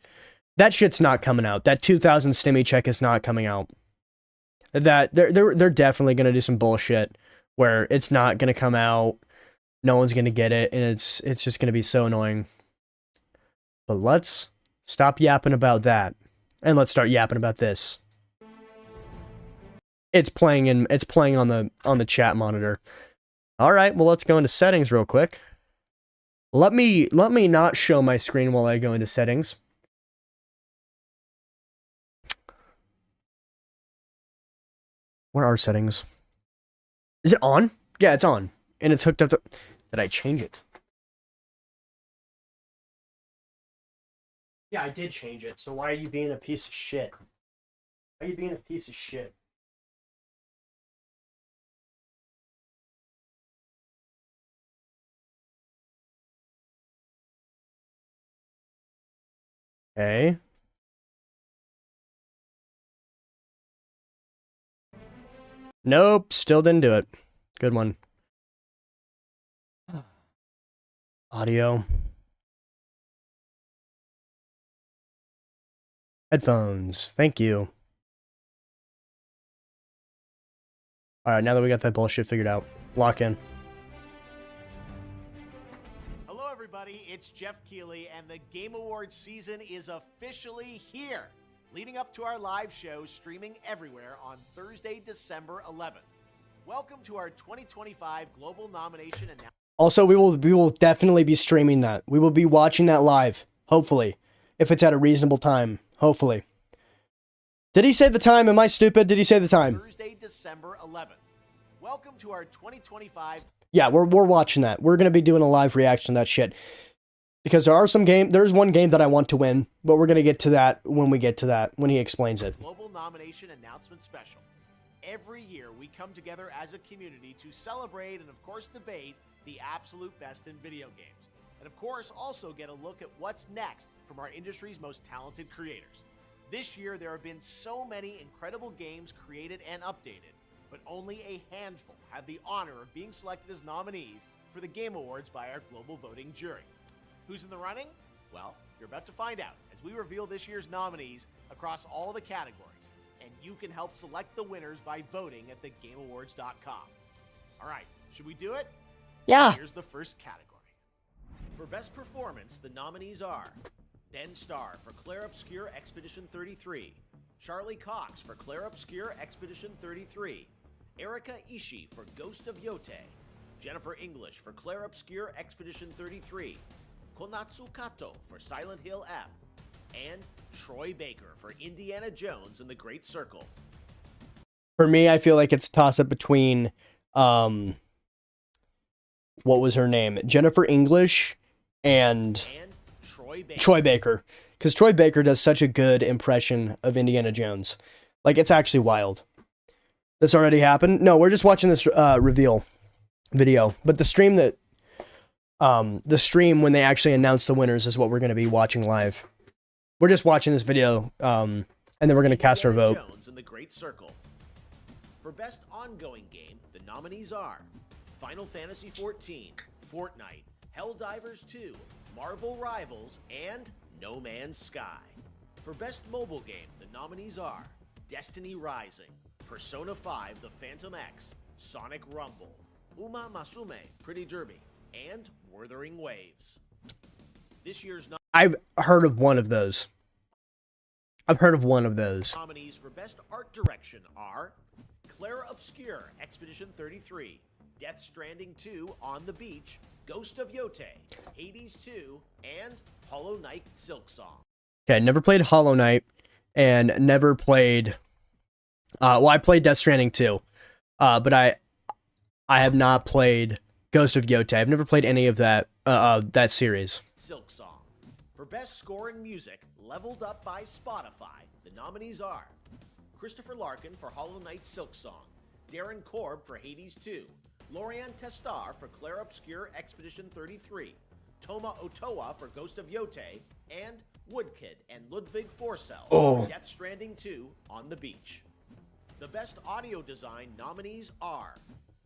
that shit's not coming out. That 2,000 Stimmy check is not coming out. That they're definitely gonna do some bullshit where it's not gonna come out, no one's gonna get it, and it's just gonna be so annoying. But let's stop yapping about that, and let's start yapping about this. It's playing on the chat monitor. All right, well, let's go into settings real quick. Let me not show my screen while I go into settings. Where are settings? Is it on? Yeah, it's on. And it's hooked up to... Did I change it? Yeah, I did change it. So why are you being a piece of shit? Why are you being a piece of shit? Okay. Nope, still didn't do it. Good one. Audio. Headphones. Thank you. Alright, now that we got that bullshit figured out, lock in. Hello, everybody. It's Jeff Keighley, and the Game Awards season is officially here. Leading up to our live show streaming everywhere on Thursday, December 11th. Welcome to our 2025 global nomination announcement. Also, we will definitely be streaming that. We will be watching that live, hopefully, if it's at a reasonable time. Hopefully. Did he say the time? Am I stupid? Did he say the time? Thursday, December 11th. Welcome to our 2025. Yeah, we're watching that. We're gonna be doing a live reaction to that shit. Because there's one game that I want to win, but we're gonna get to that when we get to that, when he explains it. Global nomination announcement special. Every year we come together as a community to celebrate and of course debate the absolute best in video games. And of course also get a look at what's next from our industry's most talented creators. This year there have been so many incredible games created and updated, but only a handful have the honor of being selected as nominees for the Game Awards by our global voting jury. Who's in the running? Well, you're about to find out as we reveal this year's nominees across all the categories, and you can help select the winners by voting at thegameawards.com. All right, should we do it? Yeah. Here's the first category. For Best Performance, the nominees are Ben Starr for Clair Obscur Expedition 33, Charlie Cox for Clair Obscur Expedition 33, Erika Ishii for Ghost of Yotei, Jennifer English for Clair Obscur Expedition 33, Konatsu Kato for Silent Hill F, and Troy Baker for Indiana Jones and the Great Circle. For me, I feel like it's a toss-up between, what was her name? Jennifer English and Troy Baker. Because Troy Baker does such a good impression of Indiana Jones. Like, it's actually wild. This already happened? No, we're just watching this reveal video. But the stream when they actually announce the winners is what we're going to be watching live. We're just watching this video, and then we're going to cast our vote. Jones and the Great Circle. For Best Ongoing Game, the nominees are Final Fantasy XIV, Fortnite, Helldivers 2, Marvel Rivals, and No Man's Sky. For Best Mobile Game, the nominees are Destiny Rising, Persona 5 The Phantom X, Sonic Rumble, Uma Masume Pretty Derby, and Wuthering Waves. This year's I've heard of one of those. Nominees for Best Art Direction are Clair Obscur Expedition 33, Death Stranding 2 On the Beach, Ghost of Yotei, Hades 2, and Hollow Knight Silksong. Okay, never played Hollow Knight, and never played... I played Death Stranding 2, but I have not played Ghost of Yotei. I've never played any of that series. Silk Song. For Best Score in Music, leveled up by Spotify, the nominees are Christopher Larkin for Hollow Knight Silk Song, Darren Korb for Hades 2, Lorian Testar for Clair Obscur Expedition 33, Toma Otoa for Ghost of Yotei, and Woodkid and Ludwig Forsell for Death Stranding 2 On the Beach. The Best Audio Design nominees are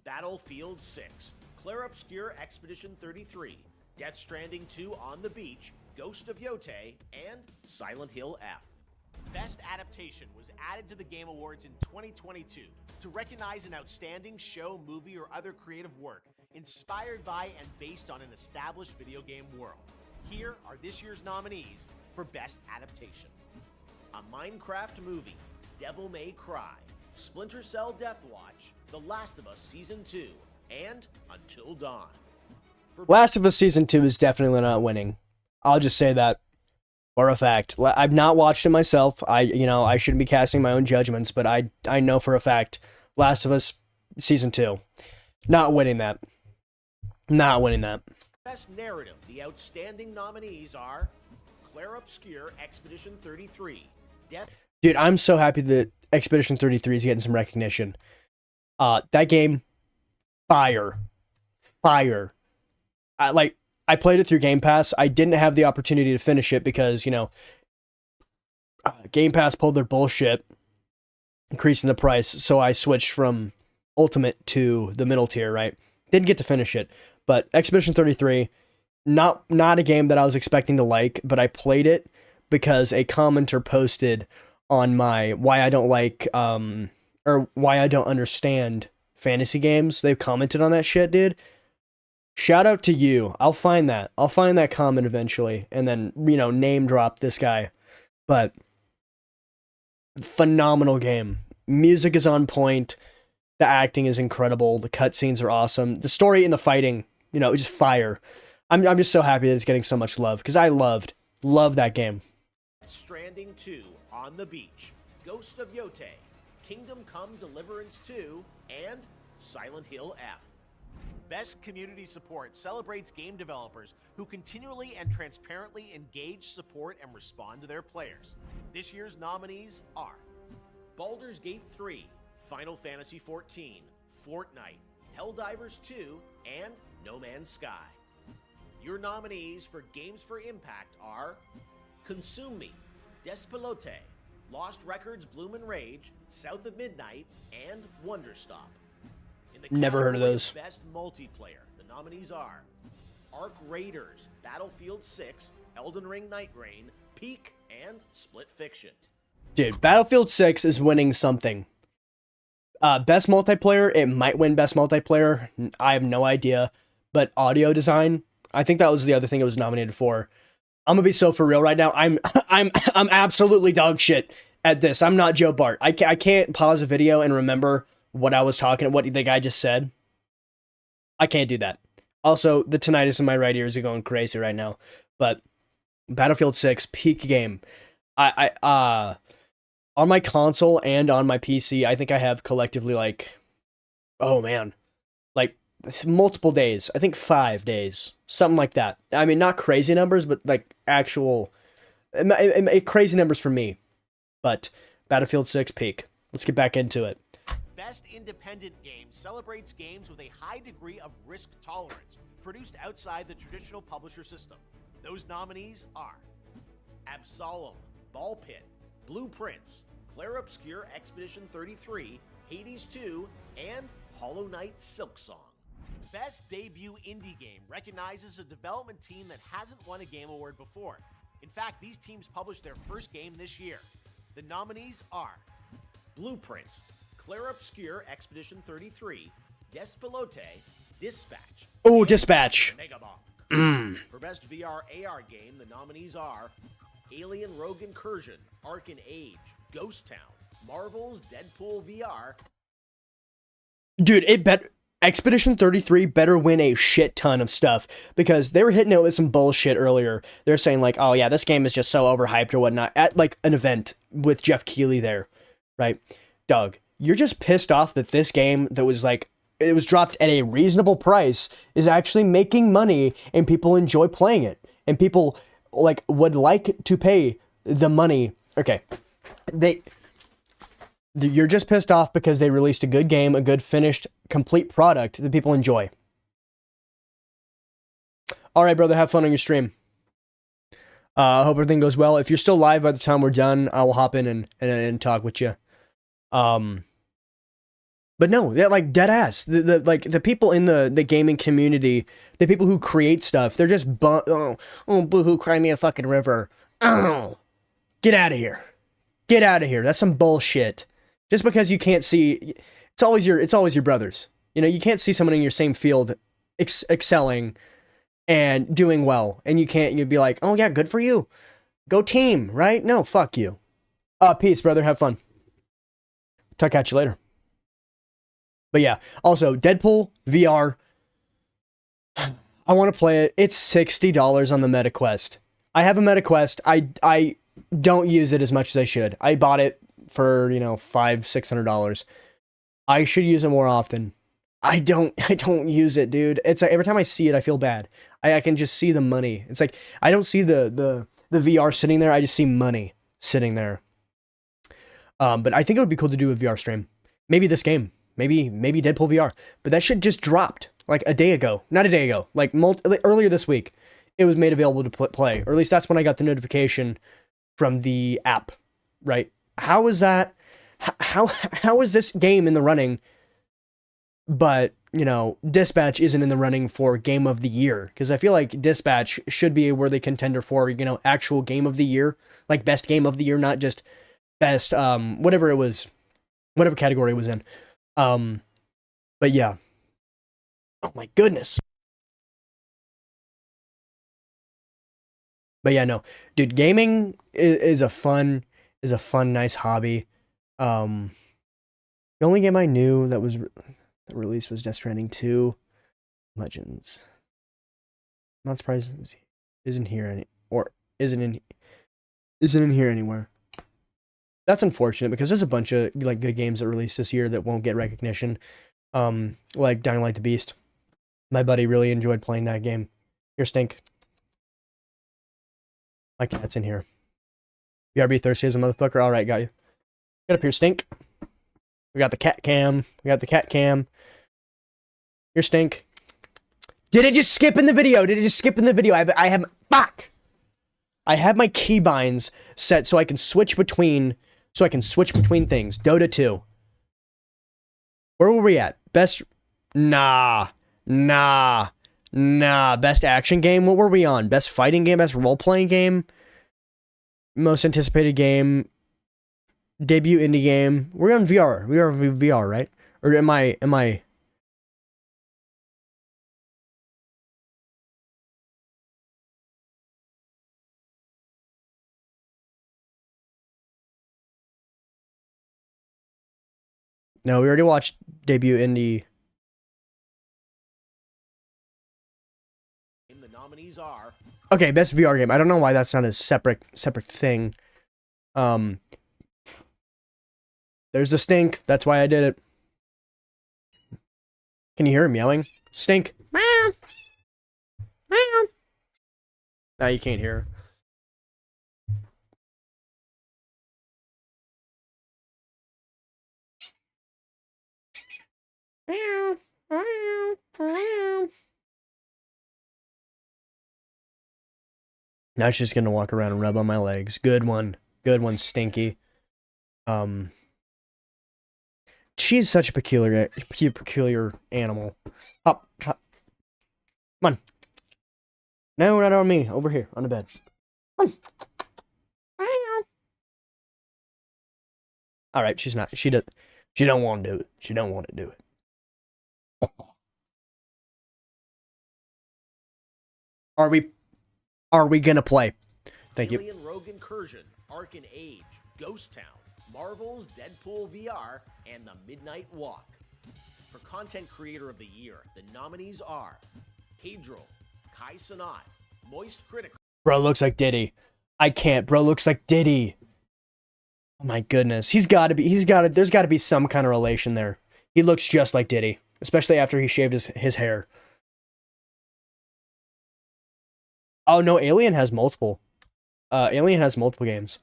Battlefield 6, Clair Obscur Expedition 33, Death Stranding 2 On the Beach, Ghost of Yotei, and Silent Hill F. Best Adaptation was added to the Game Awards in 2022 to recognize an outstanding show, movie, or other creative work inspired by and based on an established video game world. Here are this year's nominees for Best Adaptation. A Minecraft Movie, Devil May Cry, Splinter Cell Deathwatch, The Last of Us Season 2, and Until Dawn. Last of Us Season 2 is definitely not winning. I'll just say that for a fact. I've not watched it myself. I shouldn't be casting my own judgments, but I know for a fact Last of Us Season 2 not winning that. Not winning that. Best Narrative, the outstanding nominees are Clair Obscur Expedition 33, Dude, I'm so happy that Expedition 33 is getting some recognition. That game, fire. I played it through Game Pass. I didn't have the opportunity to finish it because, Game Pass pulled their bullshit, increasing the price, so I switched from Ultimate to the middle tier, right? Didn't get to finish it, but Expedition 33, not a game that I was expecting to like, but I played it because a commenter posted on my why I don't like, or why I don't understand fantasy games. They've commented on that shit, dude. Shout out to you. I'll find that comment eventually and then, name drop this guy. But phenomenal game. Music is on point. The acting is incredible. The cutscenes are awesome. The story and the fighting, just fire. I'm just so happy that it's getting so much love because I loved that game. Stranding 2 On the Beach, Ghost of Yotei, Kingdom Come Deliverance 2, and Silent Hill F. Best Community Support celebrates game developers who continually and transparently engage, support, and respond to their players. This year's nominees are Baldur's Gate 3, Final Fantasy XIV, Fortnite, Helldivers 2, and No Man's Sky. Your nominees for Games for Impact are Consume Me, Despelote, Lost Records Bloom and Rage, South of Midnight, and Wonderstop. In the Never heard of those. Best Multiplayer, the nominees are Arc Raiders, Battlefield 6, Elden Ring Night Rain, Peak, and Split Fiction. Dude, Battlefield 6 is winning something. Best Multiplayer, it might win Best Multiplayer. I have no idea. But Audio Design, I think that was the other thing it was nominated for. I'm gonna be so for real right now. I'm absolutely dog shit at this. I'm not Joe Bart. I can't pause a video and remember what I was talking, what the guy just said. I can't do that. Also, the tinnitus in my right ears are going crazy right now. But Battlefield 6, peak game. I on my console and on my PC, I think I have collectively multiple days. I think 5 days, something like that. I mean, not crazy numbers, but actual crazy numbers for me. But Battlefield 6 peak. Let's get back into it. Best Independent Game celebrates games with a high degree of risk tolerance, produced outside the traditional publisher system. Those nominees are Absolem, Ball Pit, Blueprints, Clair Obscur Expedition 33, Hades 2, and Hollow Knight Silksong. Best Debut Indie Game recognizes a development team that hasn't won a Game Award before. In fact, these teams published their first game this year. The nominees are Blueprints, Clair Obscur Expedition 33, Despelote, Dispatch. Oh, Dispatch. Megabomb. For Best VR AR Game, the nominees are Alien Rogue Incursion, Arcan Age, Ghost Town, Marvel's Deadpool VR. Dude, Expedition 33 better win a shit ton of stuff because they were hitting it with some bullshit earlier. They're saying oh yeah, this game is just so overhyped or whatnot at an event with Jeff Keighley there, right? Doug, you're just pissed off that this game that was it was dropped at a reasonable price is actually making money, and people enjoy playing it, and people like would like to pay the money. Okay, you're just pissed off because they released a good game, a good finished complete product that people enjoy. All right, brother, have fun on your stream. I hope everything goes well. If you're still live by the time we're done, I will hop in and talk with you. But no, they're like dead ass. The people in the gaming community, the people who create stuff, they're just boo-hoo, cry me a fucking river. Oh, get out of here. Get out of here. That's some bullshit. Just because you can't see, it's always your brothers. You know, you can't see someone in your same field excelling and doing well, and you'd be like, oh yeah, good for you. Go team, right? No, fuck you. Peace, brother. Have fun. Talk at you later. But yeah, also, Deadpool VR. I want to play it. It's $60 on the MetaQuest. I have a MetaQuest. I don't use it as much as I should. I bought it for, $500-$600. I should use it more often. I don't use it, dude. It's like every time I see it, I feel bad. I can just see the money. It's like I don't see the VR sitting there. I just see money sitting there. But I think it would be cool to do a VR stream. Maybe this game. Maybe Deadpool VR. But that shit just dropped like a day ago. Not a day ago. Like earlier this week, it was made available to play. Or at least that's when I got the notification from the app. Right? How is that? How is this game in the running? But, Dispatch isn't in the running for Game of the Year. Because I feel like Dispatch should be a worthy contender for, actual Game of the Year. Like, best Game of the Year, not just best, whatever it was. Whatever category it was in. But yeah. Oh my goodness. But yeah, no. Dude, gaming is a fun, nice hobby. The only game I knew that was... The release was Death Stranding 2 Legends. I'm not surprised it isn't in here anywhere. That's unfortunate because there's a bunch of good games that released this year that won't get recognition. Like Dying Light the Beast. My buddy really enjoyed playing that game. Here, Stink. My cat's in here. You gotta be thirsty as a motherfucker. All right, got you. Get up here, Stink. We got the cat cam. Here, Stink. Did it just skip in the video? I have fuck. I have my keybinds set so I can switch between things. Dota 2. Where were we at? Best Best action game. What were we on? Best fighting game, best role-playing game, most anticipated game, debut indie game. We're on VR. We are VR, right? Or am I No, we already watched debut indie. The nominees are Okay, best VR game. I don't know why that's not a separate thing. There's the Stink. That's why I did it. Can you hear him yelling? Stink. Meow. Meow. No, you can't hear. Meow. Meow. Meow. Now she's just gonna walk around and rub on my legs. Good one, Stinky. She's such a peculiar animal. Hop. Come on. No, not on me. Over here, on the bed. Come on. All right, she's not. She don't want to do it. She don't want to do it. Are we gonna play? Thank you. Alien Rogue Incursion, Arcan Age, Ghost Town, Marvel's Deadpool VR, and The Midnight Walk. For Content Creator of the Year, the nominees are Pedro, Kai Cenat, Moist Critical. Bro looks like Diddy. I can't. Bro looks like Diddy. Oh my goodness. There's gotta be some kind of relation there. He looks just like Diddy. especially after he shaved his hair. Oh no, Alien has multiple. Alien has multiple games.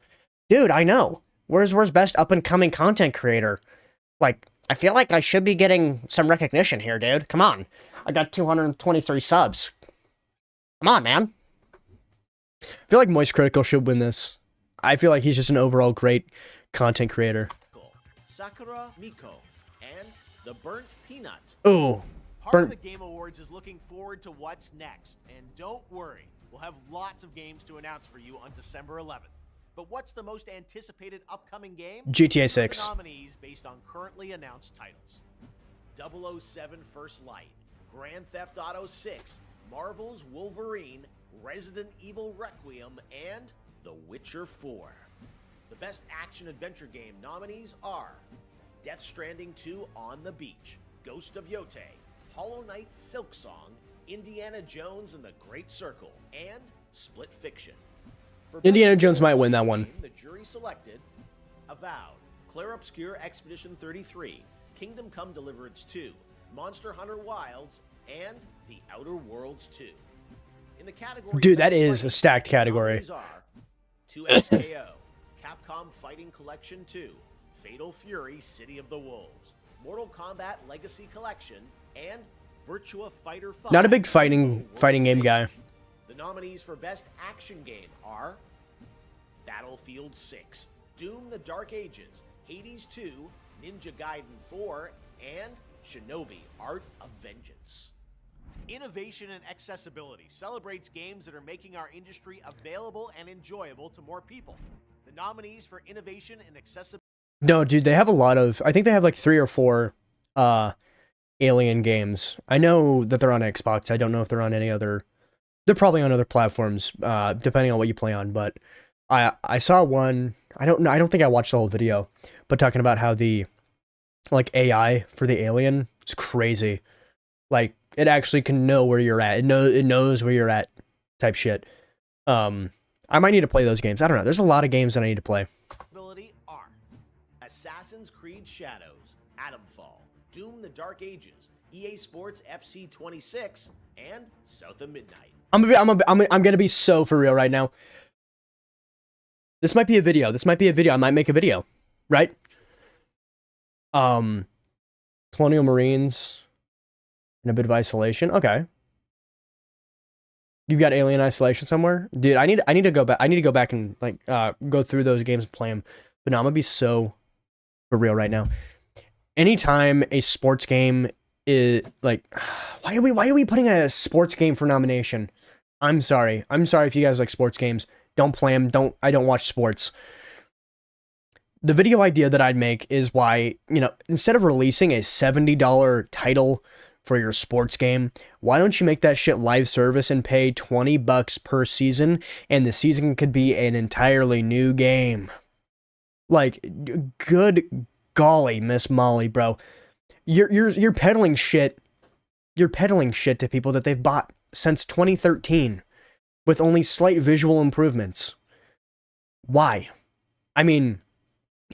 Dude, I know. Where's best up and coming content creator? Like, I feel like I should be getting some recognition here, dude. Come on. I got 223 subs. Come on, man. I feel like Moist Critical should win this. I feel like he's just an overall great content creator. Sakura Miko and the Burnt Peanut. Ooh. Part of the Game Awards is looking forward to what's next. And don't worry, we'll have lots of games to announce for you on December 11th. But what's the most anticipated upcoming game? GTA 6. The nominees based on currently announced titles: 007 First Light, Grand Theft Auto 6, Marvel's Wolverine, Resident Evil Requiem, and The Witcher 4. The best action-adventure game nominees are Death Stranding 2 On the Beach, Ghost of Yotei, Hollow Knight Silksong, Indiana Jones and the Great Circle, and Split Fiction. For Indiana Jones might win that one. The jury selected Avowed, Clair Obscur Expedition 33, Kingdom Come Deliverance 2, Monster Hunter Wilds, and The Outer Worlds 2. In the category Dude, that is a stacked category. nominees are 2SKO, Capcom Fighting Collection 2, Fatal Fury City of the Wolves, Mortal Kombat Legacy Collection, and Virtua Fighter 5. Not a big fighting game guy. The nominees for Best Action Game are Battlefield 6, Doom the Dark Ages, Hades 2, Ninja Gaiden 4, and Shinobi Art of Vengeance. Innovation and accessibility celebrates games that are making our industry available and enjoyable to more people. The nominees for innovation and accessibility. No, dude, they have a lot of... I think they have like 3 or 4 Alien games. I know that they're on Xbox. I don't know if they're on any other... They're probably on other platforms, depending on what you play on, but I saw one... I don't know. I don't think I watched the whole video, but talking about how the like AI for the Alien is crazy. Like, it actually can know where you're at. It knows where you're at type shit. I might need to play those games. I don't know. There's a lot of games that I need to play. Are Assassin's Creed Shadows, Atomfall, Doom the Dark Ages, EA Sports FC 26, and South of Midnight. I'm gonna be so for real right now. This might be a video. I might make a video, right? Colonial Marines and a bit of Isolation. Okay. You've got Alien Isolation somewhere? Dude, I need to go back. I need to go back and like go through those games and play them. But no, I'm gonna be so for real right now. Anytime a sports game is like, why are we putting a sports game for nomination? I'm sorry if you guys like sports games. Don't play them. I don't watch sports. The video idea that I'd make is why, instead of releasing a $70 title for your sports game, why don't you make that shit live service and pay $20 per season, and the season could be an entirely new game? Like, good golly, Miss Molly, bro. You're peddling shit. You're peddling shit to people that they've bought since 2013 with only slight visual improvements. Why? I mean,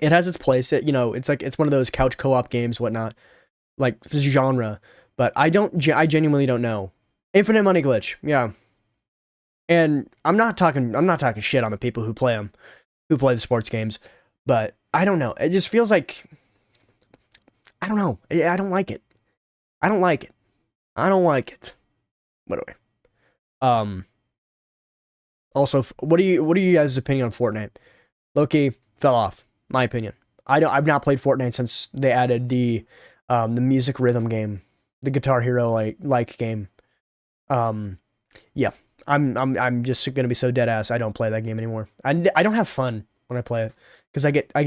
it has its place. It's one of those couch co-op games, whatnot, like genre. But I genuinely don't know. Infinite Money Glitch, yeah. And I'm not talking shit on the people who play them, who play the sports games. But I don't know. It just feels like, I don't know. I don't like it. I don't like it. By the way. Also, what do you guys' opinion on Fortnite? Low-key fell off, my opinion. I've not played Fortnite since they added the music rhythm game, the Guitar Hero like game. Yeah, I'm just gonna be so dead ass. I don't play that game anymore. I don't have fun when I play it because I get I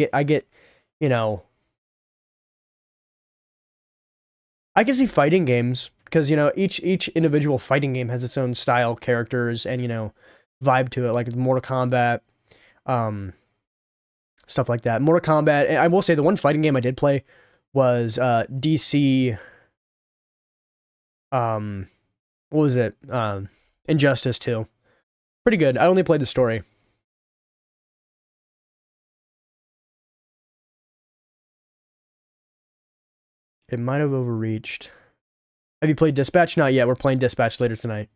can see fighting games because each individual fighting game has its own style, characters, and vibe to it, like Mortal Kombat, stuff like that. Mortal Kombat, and I will say the one fighting game I did play was DC. What was it? Injustice 2. Pretty good. I only played the story. It might have overreached. Have you played Dispatch? Not yet. We're playing Dispatch later tonight.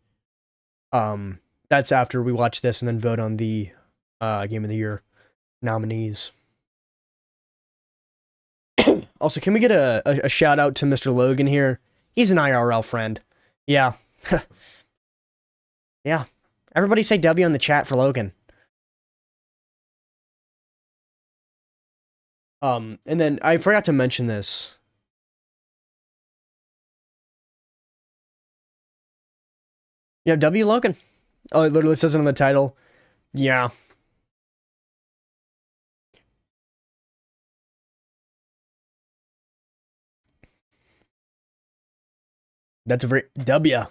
That's after we watch this and then vote on the Game of the Year nominees. Also, can we get a shout out to Mr. Logan here? He's an IRL friend. Yeah. Yeah. Everybody say W in the chat for Logan. And then I forgot to mention this. Yeah, W Logan. Oh, it literally says it on the title. Yeah. That's a very W.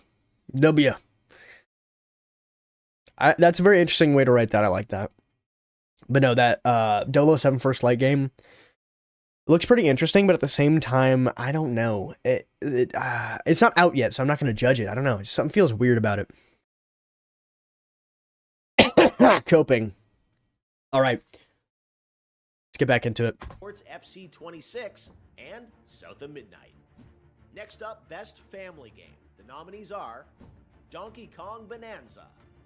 That's a very interesting way to write that. I like that. But no, that 007 First Light game looks pretty interesting, but at the same time, I don't know. It's not out yet, so I'm not going to judge it. I don't know. Something feels weird about it. Coping. All right. Let's get back into it. Sports FC 26 and South of Midnight. Next up, Best Family Game. The nominees are Donkey Kong Bonanza,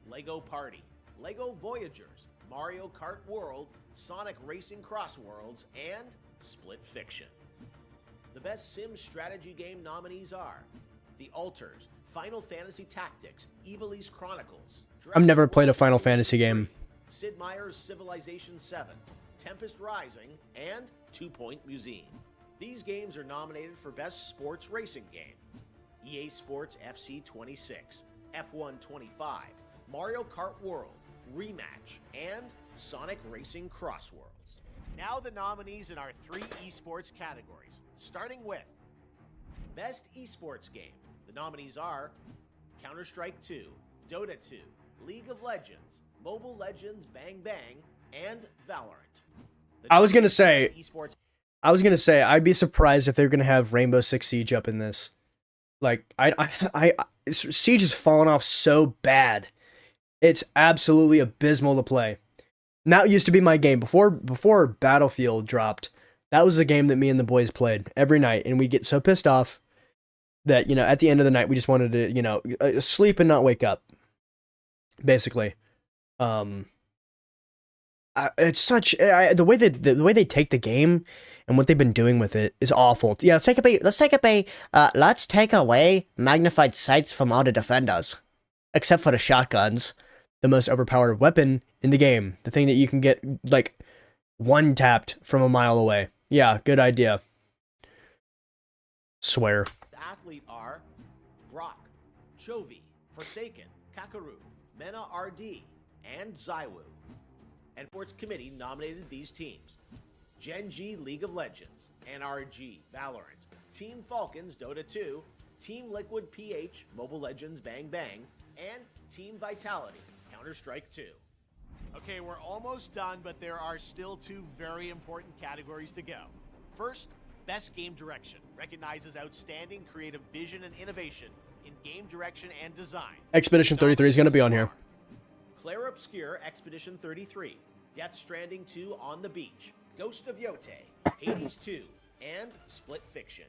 Lego Party, Lego Voyagers, Mario Kart World, Sonic Racing Cross Worlds, and Split Fiction. The Best Sim Strategy Game nominees are The Alters, Final Fantasy Tactics, Ivalice Chronicles. I've never played a Final Fantasy game. Sid Meier's Civilization 7, Tempest Rising, and 2 Point Museum. These games are nominated for Best Sports Racing Game. EA Sports FC 26, F1 25, Mario Kart World, Rematch, and Sonic Racing Cross Worlds. Now the nominees in our 3 esports categories, starting with Best Esports Game. The nominees are Counter-Strike 2, Dota 2, League of Legends, Mobile Legends Bang Bang, and Valorant. I was gonna say, I'd be surprised if they were gonna have Rainbow Six Siege up in this. Like, Siege has fallen off so bad. It's absolutely abysmal to play. And that used to be my game before Battlefield dropped. That was a game that me and the boys played every night, and we'd get so pissed off that, at the end of the night we just wanted to, sleep and not wake up. Basically, it's such the way they take the game and what they've been doing with it is awful. Yeah, let's take away magnified sights from all the defenders, except for the shotguns, the most overpowered weapon in the game, the thing that you can get like one tapped from a mile away. Yeah, good idea. Swear. The athlete are Brock, Chovy, Forsaken, Kakaru, Mena RD, and Zywoo. And Sports Committee nominated these teams: Gen G League of Legends, NRG Valorant, Team Falcons Dota 2, Team Liquid PH Mobile Legends Bang Bang, and Team Vitality Counter-Strike 2. Okay, we're almost done, but there are still 2 very important categories to go. First, Best Game Direction recognizes outstanding creative vision and innovation in game direction and design. Expedition 33 is going to be on here. Claire Obscure Expedition 33, Death Stranding 2 On the Beach, Ghost of Yote, Hades 2, and Split Fiction.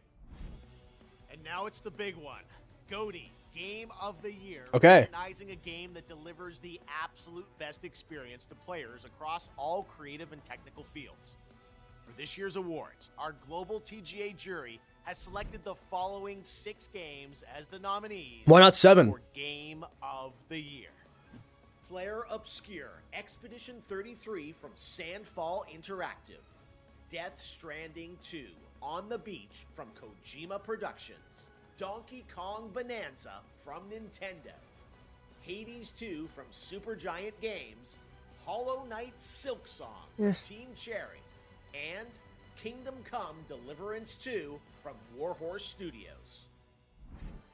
And now it's the big one, GOTY, Game of the Year. Okay. Recognizing a game that delivers the absolute best experience to players across all creative and technical fields. For this year's awards, our global TGA jury has selected the following 6 games as the nominees. Why not 7? For Game of the Year. Claire Obscure Expedition 33 from Sandfall Interactive. Death Stranding 2 On the Beach from Kojima Productions. Donkey Kong Bonanza from Nintendo. Hades 2 from Supergiant Games. Hollow Knight Silksong from Team Cherry. And Kingdom Come Deliverance 2 from Warhorse Studios.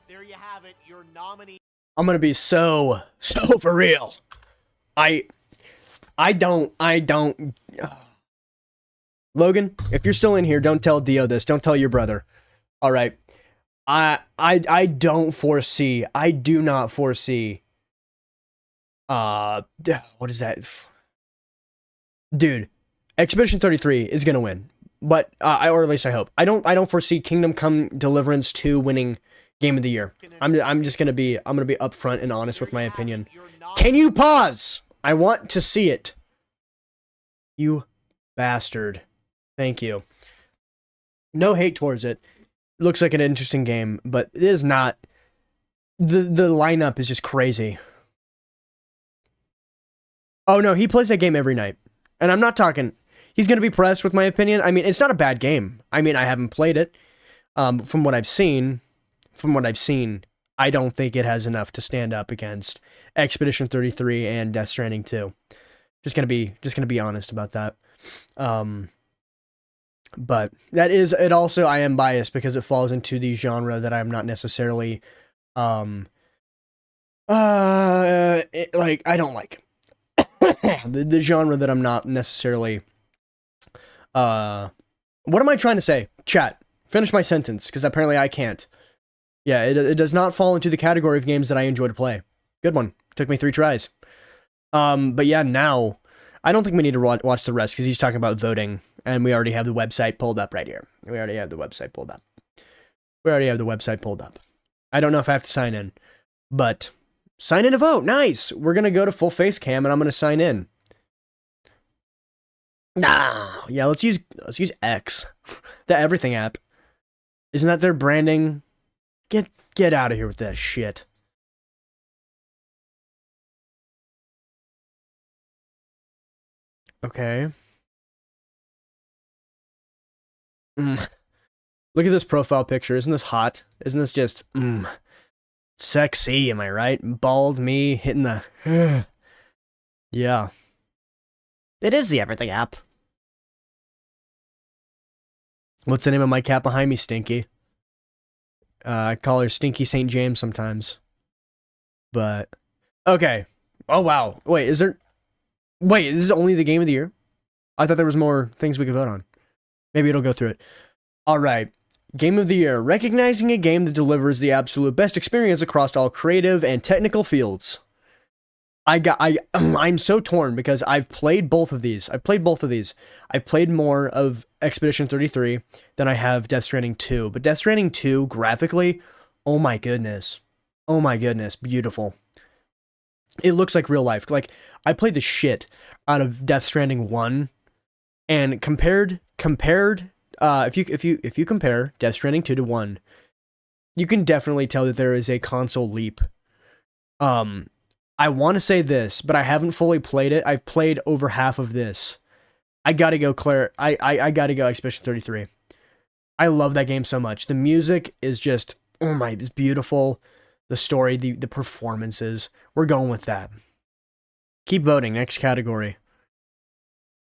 There you have it, your nominee. I'm gonna be so for real. I don't. Logan, if you're still in here, don't tell Dio this. Don't tell your brother. All right. I don't foresee. I do not foresee. What is that? Dude, Expedition 33 is gonna win, but or at least I hope. I don't foresee Kingdom Come Deliverance 2 winning game of the year. I'm just gonna be upfront and honest with my opinion. Can you pause? I want to see it. You bastard. Thank you. No hate towards it. Looks like an interesting game, but it is not. The lineup is just crazy. Oh no, he plays that game every night. And I'm not talking, he's going to be pressed with my opinion. I mean, it's not a bad game. I mean, I haven't played it. From what I've seen, I don't think it has enough to stand up against Expedition 33 and Death Stranding 2. Just gonna be honest about that. But that is it. Also, I am biased because it falls into the genre that I'm not necessarily, like I don't like. the genre that I'm not necessarily. What am I trying to say? Chat, finish my sentence, because apparently I can't. Yeah, it does not fall into the category of games that I enjoy to play. Good one. Took me 3 tries. But yeah, now I don't think we need to watch the rest because he's talking about voting, and we already have the website pulled up right here. We already have the website pulled up. I don't know if I have to sign in, but sign in to vote. Nice. We're gonna go to full face cam, and I'm gonna sign in. Yeah, let's use X, the everything app. Isn't that their branding? Get out of here with that shit. Okay. Look at this profile picture. Isn't this hot? Isn't this just sexy? Am I right? Bald me hitting the yeah. It is the everything app. What's the name of my cat behind me, Stinky? I call her Stinky St. James sometimes. But okay. Oh wow. Wait, is this only the game of the year? I thought there was more things we could vote on. Maybe it'll go through it. All right. Game of the year. Recognizing a game that delivers the absolute best experience across all creative and technical fields. I'm so torn because I've played both of these. I played more of Expedition 33 than I have Death Stranding 2. But Death Stranding 2, graphically, oh my goodness, beautiful. It looks like real life. Like, I played the shit out of Death Stranding 1, and compared, if you compare Death Stranding 2 to 1, you can definitely tell that there is a console leap. I want to say this, but I haven't fully played it. I've played over half of this. I gotta go I gotta go Expedition 33. I love that game so much. The music is just, it's beautiful. The story, the performances. We're going with that. Keep voting. Next category.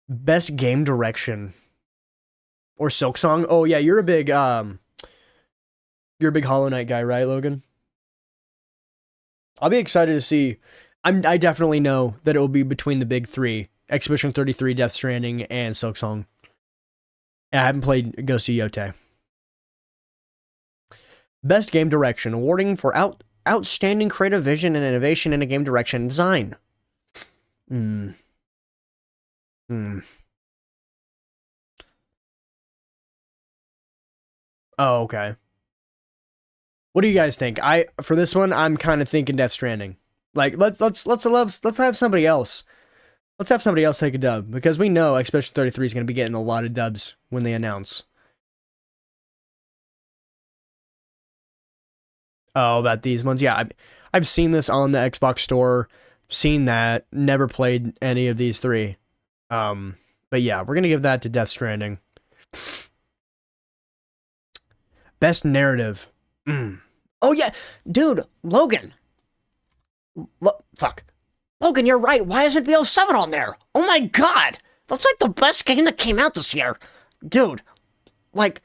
Best game direction. Or Silksong. Oh yeah, you're a big Hollow Knight guy, right, Logan? I'll be excited to see. I definitely know that it will be between the big 3. Expedition 33, Death Stranding, and Silksong. I haven't played Ghost of Yotei. Best game direction. Awarding for outstanding creative vision and innovation in a game direction and design. Oh, okay. What do you guys think? For this one, I'm kind of thinking Death Stranding. Like, let's have somebody else. Let's have somebody else take a dub, because we know Expedition 33 is going to be getting a lot of dubs when they announce. Oh, about these ones? Yeah, I've seen this on the Xbox store, seen that, never played any of these 3. But yeah, we're going to give that to Death Stranding. Best narrative. Oh yeah, dude, Logan. Fuck. Logan, you're right. Why isn't BO7 on there? Oh my god. That's like the best game that came out this year. Dude, like,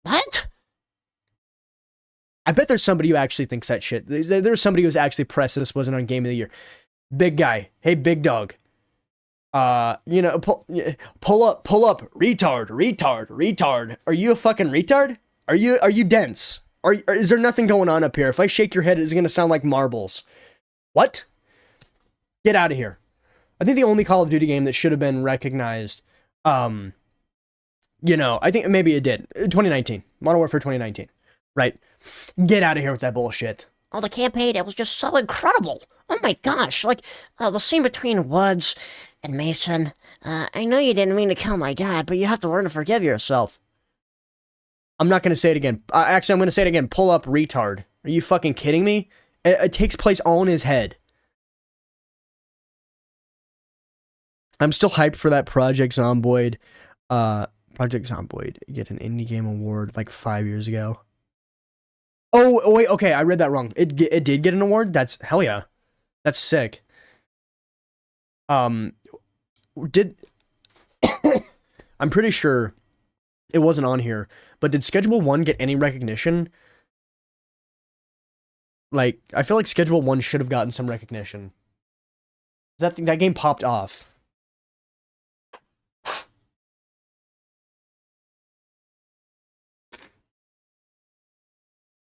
what? I bet there's somebody who actually thinks that shit. There's somebody who's actually pressed this wasn't on Game of the Year. Big guy. Hey, big dog. Pull up. Retard. Are you a fucking retard? Are you dense? Or is there nothing going on up here? If I shake your head, is it going to sound like marbles? What? Get out of here. I think the only Call of Duty game that should have been recognized, I think maybe it did. 2019. Modern Warfare 2019. Right? Get out of here with that bullshit. Oh, the campaign, it was just so incredible. Oh my gosh, like, the scene between Woods and Mason. I know you didn't mean to kill my dad, but you have to learn to forgive yourself. I'm not going to say it again. Actually, I'm going to say it again. Pull up, retard. Are you fucking kidding me? It takes place all in his head. I'm still hyped for that Project Zomboid. Project Zomboid get an indie game award like 5 years ago. Oh wait, okay, I read that wrong. It did get an award? That's, hell yeah. That's sick. Did... I'm pretty sure it wasn't on here, but did Schedule 1 get any recognition? Like, I feel like Schedule 1 should have gotten some recognition. That game popped off.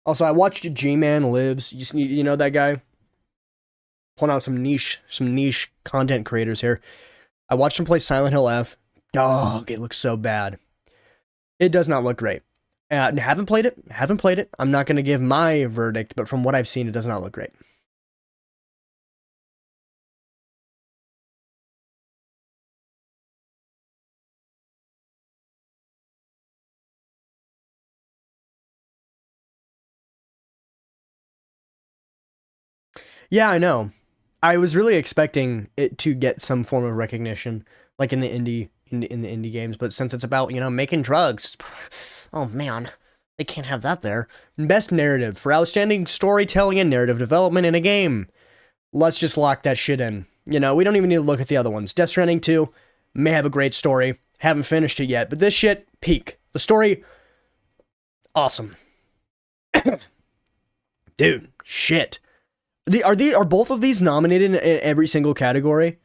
Also, I watched G-Man Lives. You know that guy? Pulling out some niche content creators here. I watched him play Silent Hill F. Dog, it looks so bad. It does not look great. Haven't played it. I'm not going to give my verdict, but from what I've seen, it does not look great. Yeah, I know. I was really expecting it to get some form of recognition, like in the indie games, but since it's about, making drugs, Oh man, they can't have that there. best narrative for outstanding storytelling and narrative development in a game. Let's just lock that shit in. We don't even need to look at the other ones. Death Stranding 2 may have a great story. Haven't finished it yet, but this shit, peak. The story, awesome. Dude, shit. Are both of these nominated in every single category?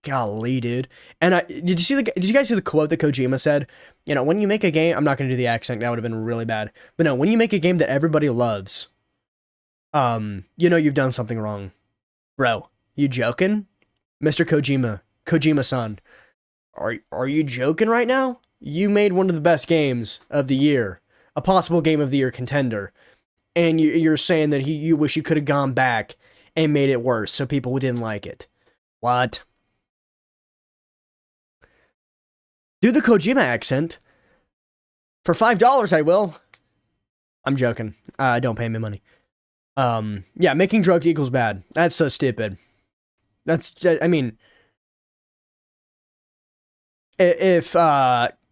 Golly, dude. And did you guys see the quote that Kojima said? When you make a game, I'm not gonna do the accent, that would have been really bad. But no, when you make a game that everybody loves, you've done something wrong. Bro, you joking? Mr. Kojima-san. Are you joking right now? You made one of the best games of the year, a possible game of the year contender. And you're saying that you wish you could have gone back and made it worse so people didn't like it. What? Do the Kojima accent. For $5, I will. I'm joking. Don't pay me money. Yeah, making drugs equals bad. That's so stupid. That's just, if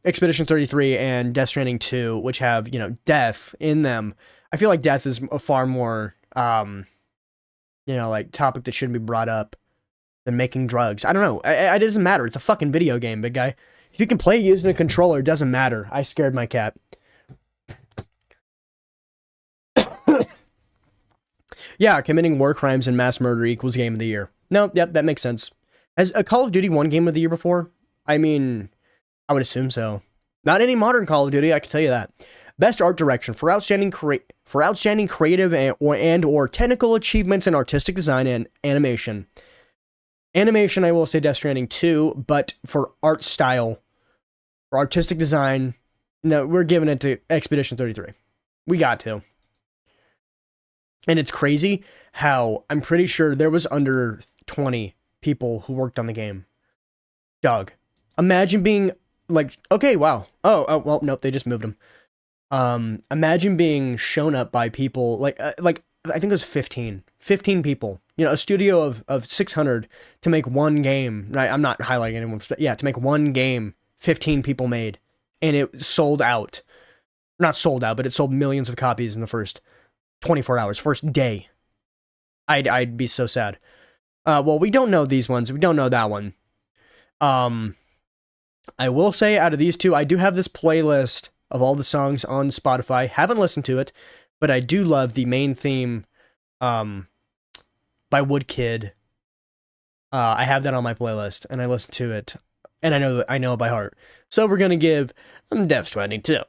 Expedition 33 and Death Stranding 2, which have, death in them, I feel like death is a far more, topic that shouldn't be brought up than making drugs. I don't know. It doesn't matter. It's a fucking video game, big guy. If you can play using a controller, it doesn't matter. I scared my cat. Yeah, committing war crimes and mass murder equals game of the year. No, yep, that makes sense. Has a Call of Duty won game of the year before? I would assume so. Not any modern Call of Duty, I can tell you that. Best art direction for outstanding creative and or technical achievements in artistic design and animation. Animation, I will say Death Stranding 2, but for art style, for artistic design, no, we're giving it to Expedition 33. We got to. And it's crazy how I'm pretty sure there was under 20 people who worked on the game. Dog. Imagine being like, okay, wow. Oh, well, nope, they just moved him. Imagine being shown up by people like I think it was 15 people, a studio of 600 to make one game. I'm not highlighting anyone, but yeah, to make one game, 15 people made, and it sold out. Not sold out, but it sold millions of copies in the first 24 hours, first day. I'd be so sad. Well, we don't know these ones. We don't know that one. I will say out of these two, I do have this playlist of all the songs on Spotify. Haven't listened to it, but I do love the main theme by Woodkid. I have that on my playlist, and I listen to it, and I know it by heart. So we're gonna give Death Stranding 2.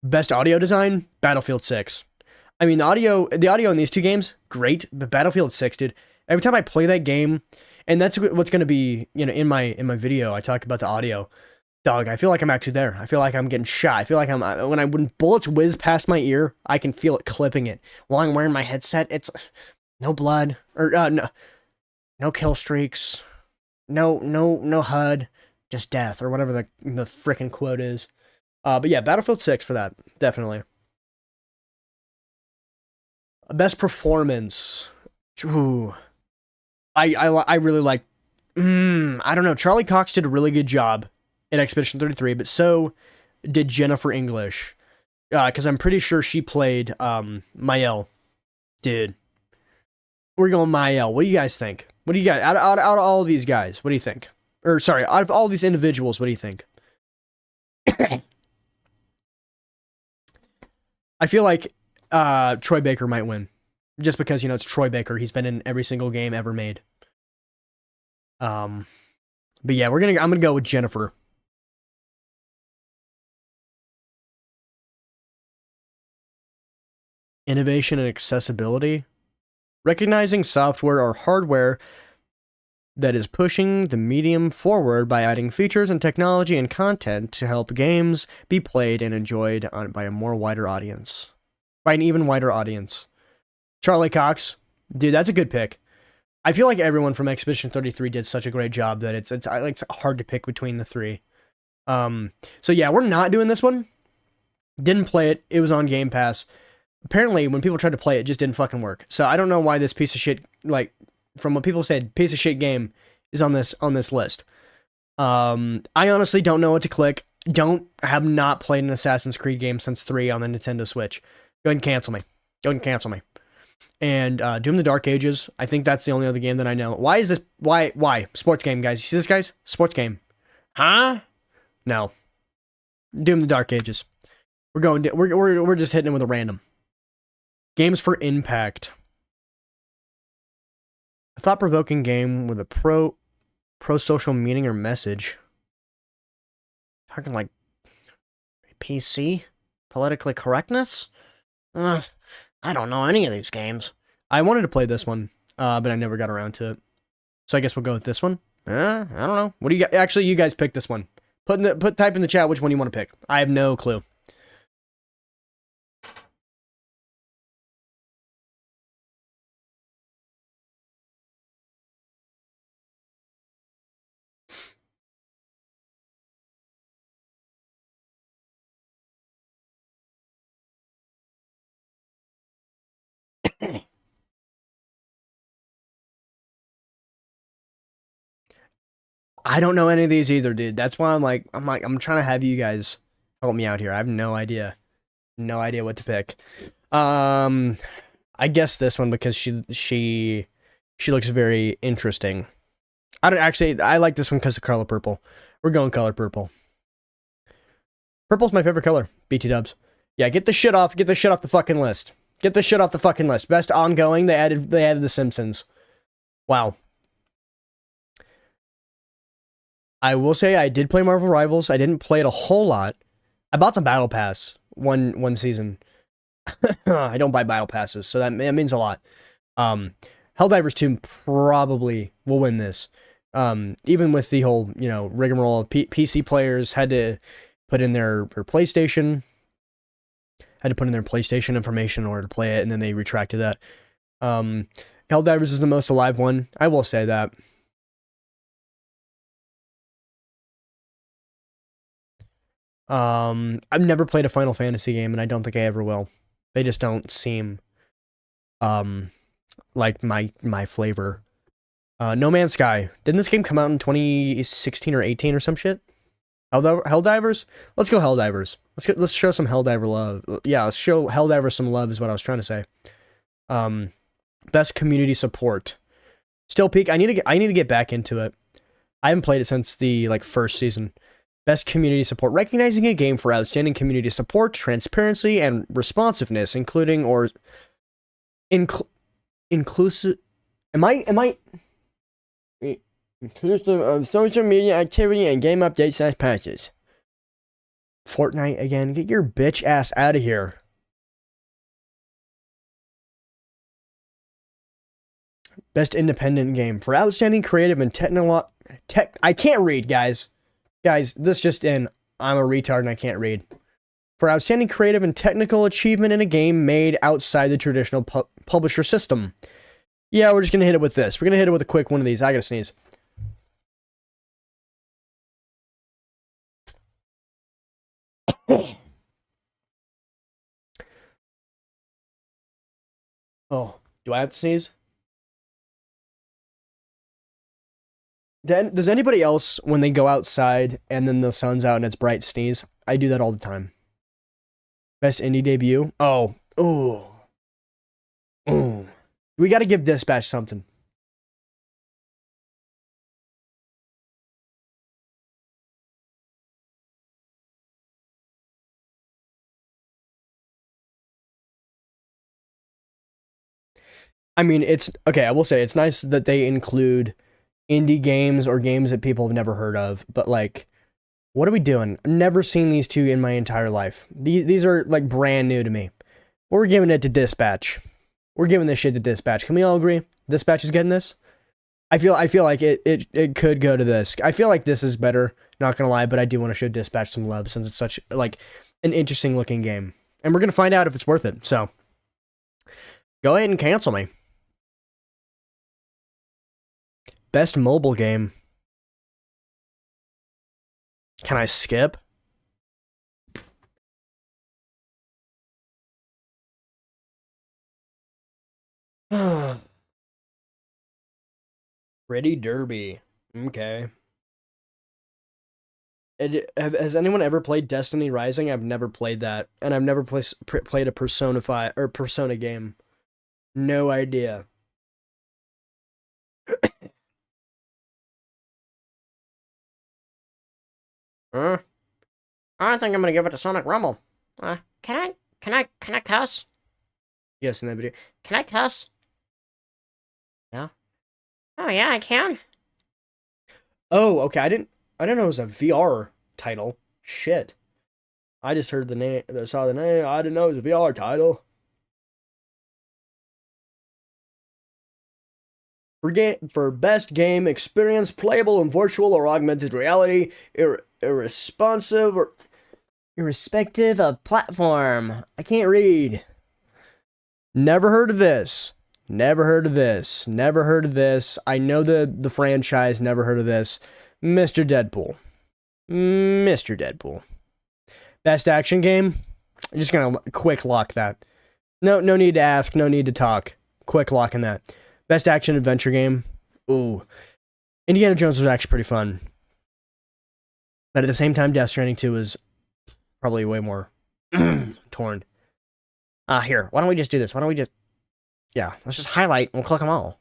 Best audio design, Battlefield 6. The audio in these two games, great, but Battlefield 6, dude. Every time I play that game, and that's what's going to be, in my video, I talk about the audio. Dog, I feel like I'm actually there. I feel like I'm getting shot. I feel like when bullets whiz past my ear, I can feel it clipping it. While I'm wearing my headset, it's no blood or no kill streaks, no HUD, just death or whatever the frickin' quote is. But yeah, Battlefield 6 for that, definitely. Best performance. Ooh. I really like. I don't know. Charlie Cox did a really good job in Expedition 33, but so did Jennifer English. Because I'm pretty sure she played Mael. Dude. We're going Mael. What do you guys think? What do you guys, out of all of these guys, what do you think? Or, sorry, out of all these individuals, what do you think? I feel like Troy Baker might win. Just because, it's Troy Baker. He's been in every single game ever made. But yeah, I'm gonna go with Jennifer. Innovation and accessibility. Recognizing software or hardware that is pushing the medium forward by adding features and technology and content to help games be played and enjoyed by a more wider audience. By an even wider audience. Charlie Cox. Dude, that's a good pick. I feel like everyone from Expedition 33 did such a great job that it's hard to pick between the three. So yeah, we're not doing this one. Didn't play it. It was on Game Pass. Apparently, when people tried to play it, it just didn't fucking work. So I don't know why this piece of shit, from what people said, piece of shit game is on this list. I honestly don't know what to click. Have not played an Assassin's Creed game since 3 on the Nintendo Switch. Go ahead and cancel me. And Doom the Dark Ages, I think that's the only other game that I know. Why is this? Why? Sports game, guys. You see this, guys? Sports game. Huh? No. Doom the Dark Ages. We're just hitting it with a random. Games for impact. A thought-provoking game with a pro-social meaning or message. Talking like PC? Politically correctness? I don't know any of these games. I wanted to play this one, but I never got around to it. So I guess we'll go with this one. I don't know. What do you guys? Actually, you guys pick this one. Type in the chat which one you want to pick. I have no clue. I don't know any of these either, dude. That's why I'm trying to have you guys help me out here. I have no idea. No idea what to pick. I guess this one because she looks very interesting. I like this one because of color purple. We're going color purple. Purple's my favorite color. BT dubs. Yeah, get the shit off the fucking list. Get the shit off the fucking list. Best ongoing, they added The Simpsons. Wow. I will say I did play Marvel Rivals. I didn't play it a whole lot. I bought the Battle Pass one season. I don't buy Battle Passes, so that means a lot. Helldivers 2 probably will win this. Even with the whole, rigmarole of PC players had to put in their PlayStation. Had to put in their PlayStation information in order to play it, and then they retracted that. Helldivers is the most alive one. I will say that. I've never played a Final Fantasy game, and I don't think I ever will. They just don't seem like my flavor. No Man's Sky. Didn't this game come out in 2016 or 18 or some shit? Helldivers? Let's go Helldivers. Let's show some Helldiver love. Yeah, let's show Helldivers some love is what I was trying to say. Best community support. Still Peak. I need to get back into it. I haven't played it since the first season. Best community support. Recognizing a game for outstanding community support, transparency, and responsiveness, including or inclusive. Am I inclusive of social media activity and game updates and patches? Fortnite again. Get your bitch ass out of here. Best independent game for outstanding creative and I can't read, guys. Guys, this just in. I'm a retard and I can't read. For outstanding creative and technical achievement in a game made outside the traditional publisher system. Yeah, we're just going to hit it with this. We're going to hit it with a quick one of these. I got to sneeze. Oh, do I have to sneeze? Then, does anybody else, when they go outside and then the sun's out and it's bright, sneeze? I do that all the time. Best indie debut? Oh. Ooh. Ooh. We got to give Dispatch something. I mean, it's okay. I will say it's nice that they include indie games or games that people have never heard of. But like, what are we doing? I've never seen these two in my entire life. These are like brand new to me. We're giving it to Dispatch. We're giving this shit to Dispatch. Can we all agree? Dispatch is getting this. I feel like it could go to this. I feel like this is better. Not gonna lie, but I do want to show Dispatch some love since it's such like an interesting looking game, and we're gonna find out if it's worth it. So go ahead and cancel me. Best mobile game. Can I skip? Pretty Derby. Okay. Has anyone ever played Destiny Rising? I've never played that, and I've never played a Persona game. No idea. I think I'm gonna give it to Sonic Rumble. Can I cuss? Yes, in that video. Can I cuss? No. Oh yeah, I can. Oh, okay. I didn't know it was a VR title. Shit. I just heard the name. I saw the name. I didn't know it was a VR title. For best game experience, playable in virtual or augmented reality, irresponsive or irrespective of platform. I can't read. Never heard of this. Never heard of this. Never heard of this. I know the franchise. Never heard of this. Mr. Deadpool. Mr. Deadpool. Best action game? I'm just gonna quick lock that. No need to ask. No need to talk. Quick lock in that. Best action adventure game? Ooh. Indiana Jones was actually pretty fun. But at the same time, Death Stranding 2 was probably way more torn. Here, why don't we just do this? Why don't we just... Yeah, let's just highlight and we'll click them all.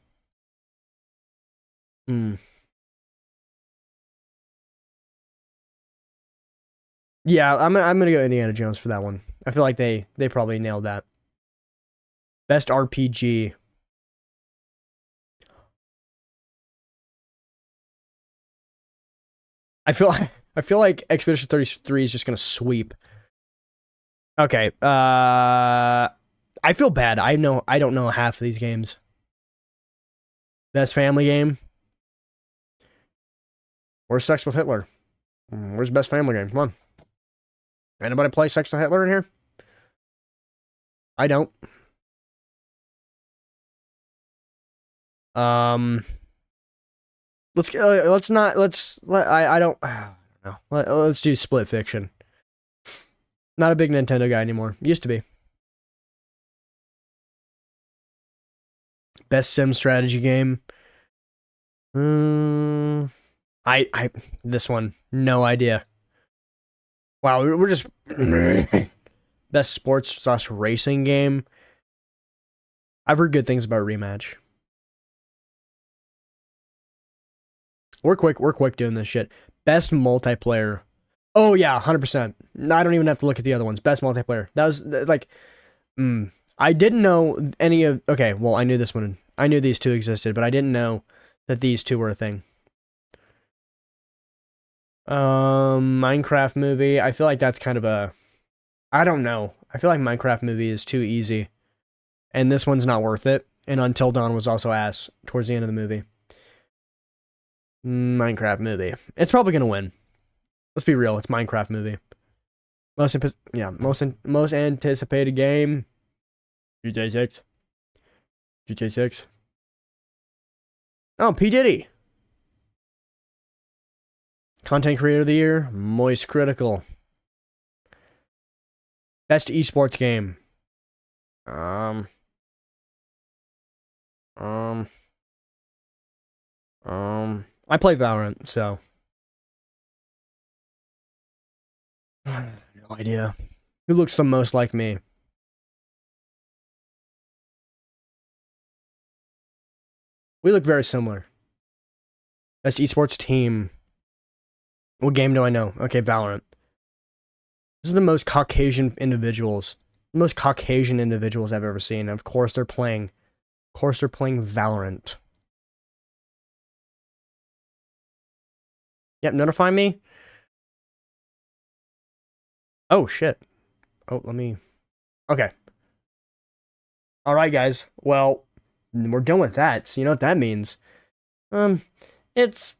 Yeah, I'm gonna go Indiana Jones for that one. I feel like they probably nailed that. Best RPG. I feel like Expedition 33 is just gonna sweep. Okay, I feel bad. I don't know half of these games. Best family game. Where's Sex with Hitler? Where's best family game? Come on. Anybody play Sex with Hitler in here? I don't. Let's do Split Fiction. Not a big Nintendo guy anymore. Used to be. Best sim strategy game. This one, no idea. Wow, we're just best sports / racing game. I've heard good things about Rematch. We're quick doing this shit. Best multiplayer. Oh yeah, 100%. I don't even have to look at the other ones. Best multiplayer. That was like, I didn't know any of. Okay, well I knew this one. I knew these two existed, but I didn't know that these two were a thing. Minecraft movie. I feel like that's kind of a. I don't know. I feel like Minecraft movie is too easy, and this one's not worth it. And Until Dawn was also ass towards the end of the movie. Minecraft movie. It's probably gonna win. Let's be real. It's Minecraft movie. Most anticipated game. GTA 6. GTA 6. Oh, P Diddy. Content Creator of the Year. Moist Critical. Best esports game. I play Valorant, so no idea. Who looks the most like me? We look very similar. Best esports team. What game do I know? Okay, Valorant. This is the most Caucasian individuals. The most Caucasian individuals I've ever seen. Of course they're playing Valorant. Yep, notify me. Oh, shit. Oh, let me... Okay. Alright, guys. Well, we're done with that, so you know what that means. It's...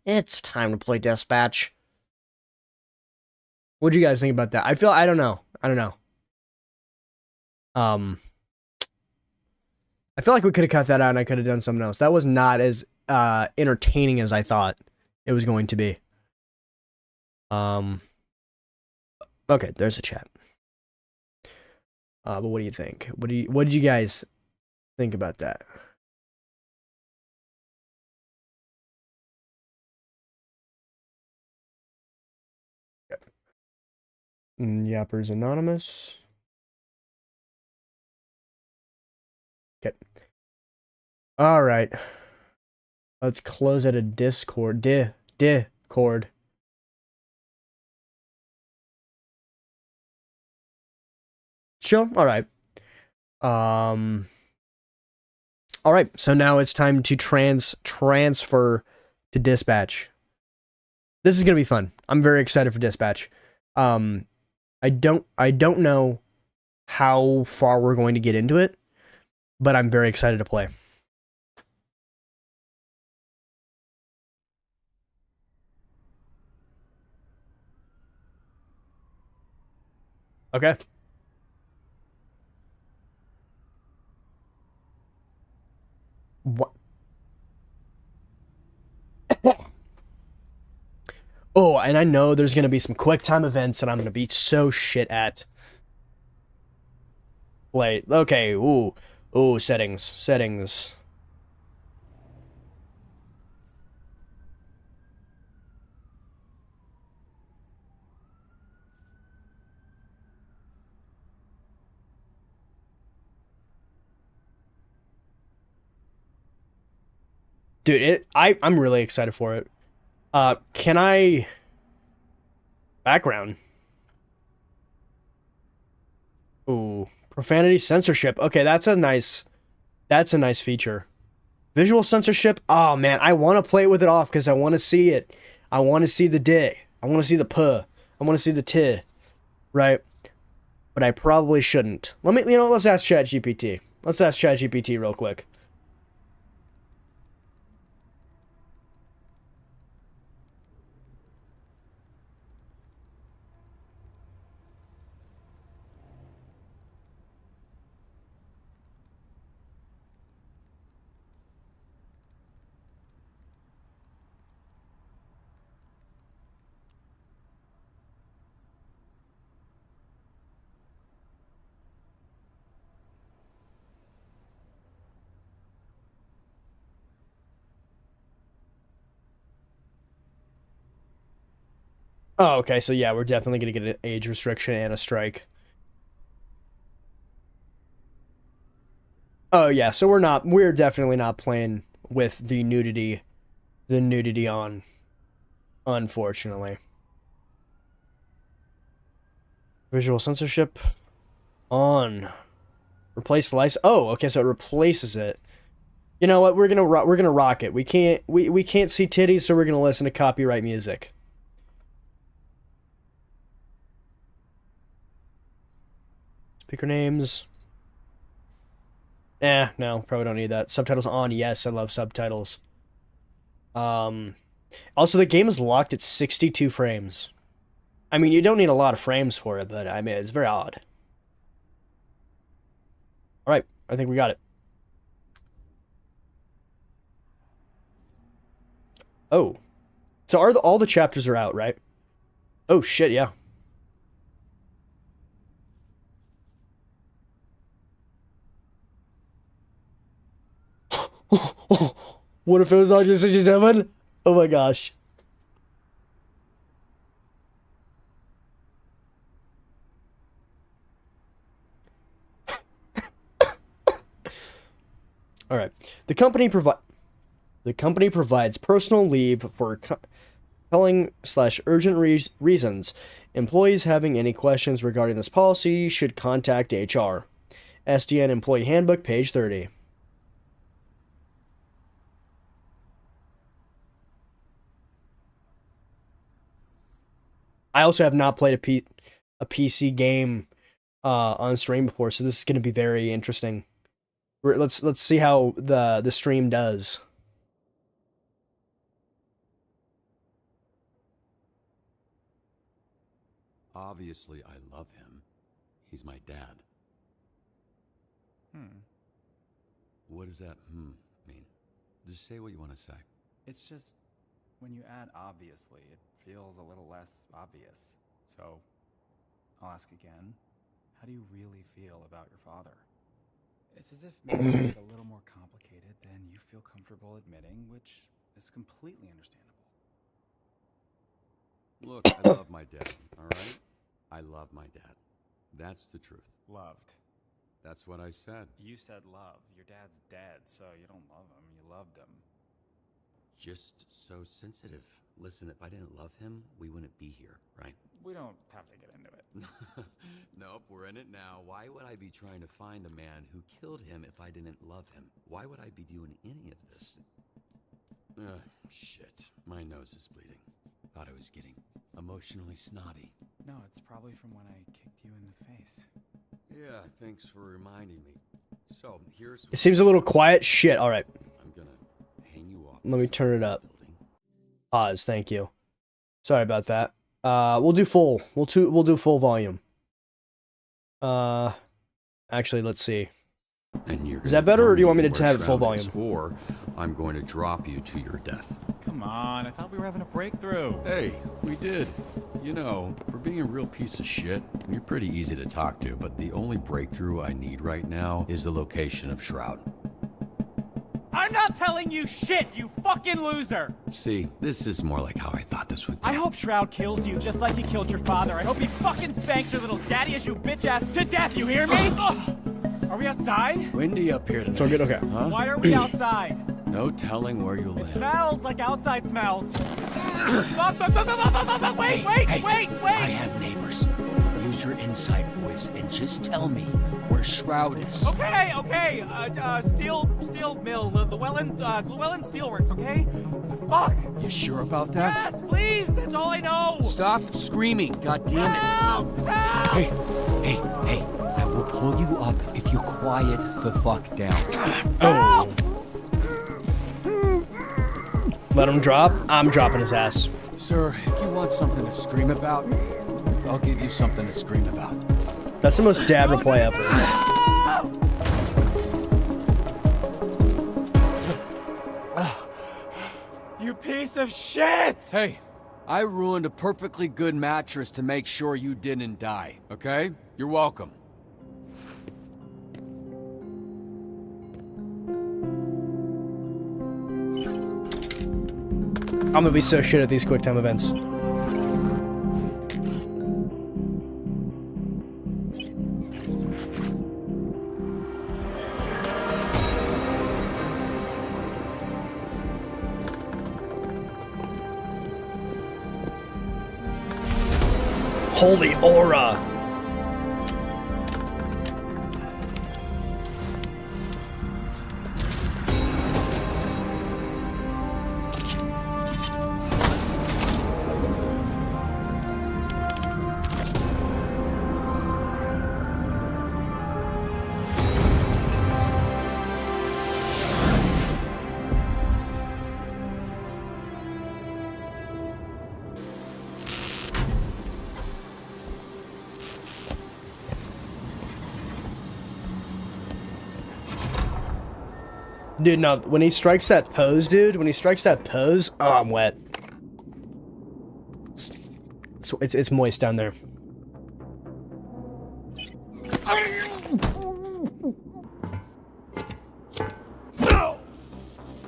it's time to play Dispatch. What do you guys think about that? I don't know. I feel like we could have cut that out and I could have done something else. That was not as entertaining as I thought it was going to be. Okay, there's a chat. But what do you think? What did you guys think about that? Yappers Anonymous. Okay. All right. Let's close out a Discord. Discord. Chill. All right. All right. So now it's time to transfer to Dispatch. This is gonna be fun. I'm very excited for Dispatch. I don't know how far we're going to get into it, but I'm very excited to play. Okay. What? Oh, and I know there's going to be some quick time events that I'm going to be so shit at. Wait, okay, ooh, settings. Dude, I'm really excited for it. Can I... Background. Ooh, profanity censorship. Okay, that's a nice feature. Visual censorship. Oh man, I want to play with it off because I want to see it. I want to see the D. I want to see the P. I want to see the T. Right? But I probably shouldn't. Let's ask ChatGPT. Let's ask ChatGPT real quick. Oh, okay, so yeah, we're definitely gonna get an age restriction and a strike. Oh yeah, so we're definitely not playing with the nudity on, unfortunately. Visual censorship on. Replace license. Oh, okay, so it replaces it. You know what? We're gonna rock it. We can't see titties, so we're gonna listen to copyright music. Speaker names. No, probably don't need that. Subtitles on, yes, I love subtitles. Also, the game is locked at 62 frames. I mean, you don't need a lot of frames for it, but I mean, it's very odd. Alright, I think we got it. Oh. So all the chapters are out, right? Oh shit, yeah. What if it was Andre 67? Oh my gosh. All right. The company provides personal leave for compelling/urgent reasons. Employees having any questions regarding this policy should contact HR. SDN Employee Handbook, page 30. I also have not played a PC game on stream before, so this is going to be very interesting. Let's see how the stream does. Obviously, I love him. He's my dad. What does that mean? Just say what you want to say. It's just, when you add obviously, it feels a little less obvious. So, I'll ask again. How do you really feel about your father? It's as if maybe it's a little more complicated than you feel comfortable admitting, which is completely understandable. Look, I love my dad, alright? I love my dad. That's the truth. Loved. That's what I said. You said love. Your dad's dead, so you don't love him. You loved him. Just so sensitive. Listen, if I didn't love him, we wouldn't be here, right? We don't have to get into it. Nope, we're in it now. Why would I be trying to find the man who killed him if I didn't love him? Why would I be doing any of this? Shit. My nose is bleeding. Thought I was getting emotionally snotty. No, it's probably from when I kicked you in the face. Yeah, thanks for reminding me. So, here's... It seems a little quiet. Shit, alright. I'm gonna hang you off. Let me turn it up. Pause, thank you. Sorry about that. We'll do full. We'll do full volume. Actually, let's see. And you're Is that better, or do you want me to where have it full Shroud is, volume? Or I'm going to drop you to your death. Come on, I thought we were having a breakthrough. Hey, we did. You know, for being a real piece of shit, you're pretty easy to talk to, but the only breakthrough I need right now is the location of Shroud. I'm not telling you shit, you fucking loser! See, this is more like how I thought this would go. I hope Shroud kills you just like he killed your father. I hope he fucking spanks your little daddy issue bitch ass to death, you hear me? Are we outside? Windy up here tonight. So good, okay. Huh? Why are we outside? No telling where you'll It land. smells like outside smells. Fuck, wait, wait! I have neighbors. Use your inside voice and just tell me where Shroud is. Okay. Steel mill, Llewellyn Steelworks, okay? Fuck! You sure about that? Yes, please, that's all I know! Stop screaming, goddammit. Help! Help! Hey, I will pull you up if you quiet the fuck down. Help! Let him drop. I'm dropping his ass. Sir, if you want something to scream about, I'll give you something to scream about. That's the most dad reply ever. You piece of shit! Hey, I ruined a perfectly good mattress to make sure you didn't die, okay? You're welcome. I'm gonna be so shit at these quick time events. Holy aura! Dude, no, when he strikes that pose, dude, oh, I'm wet. It's moist down there.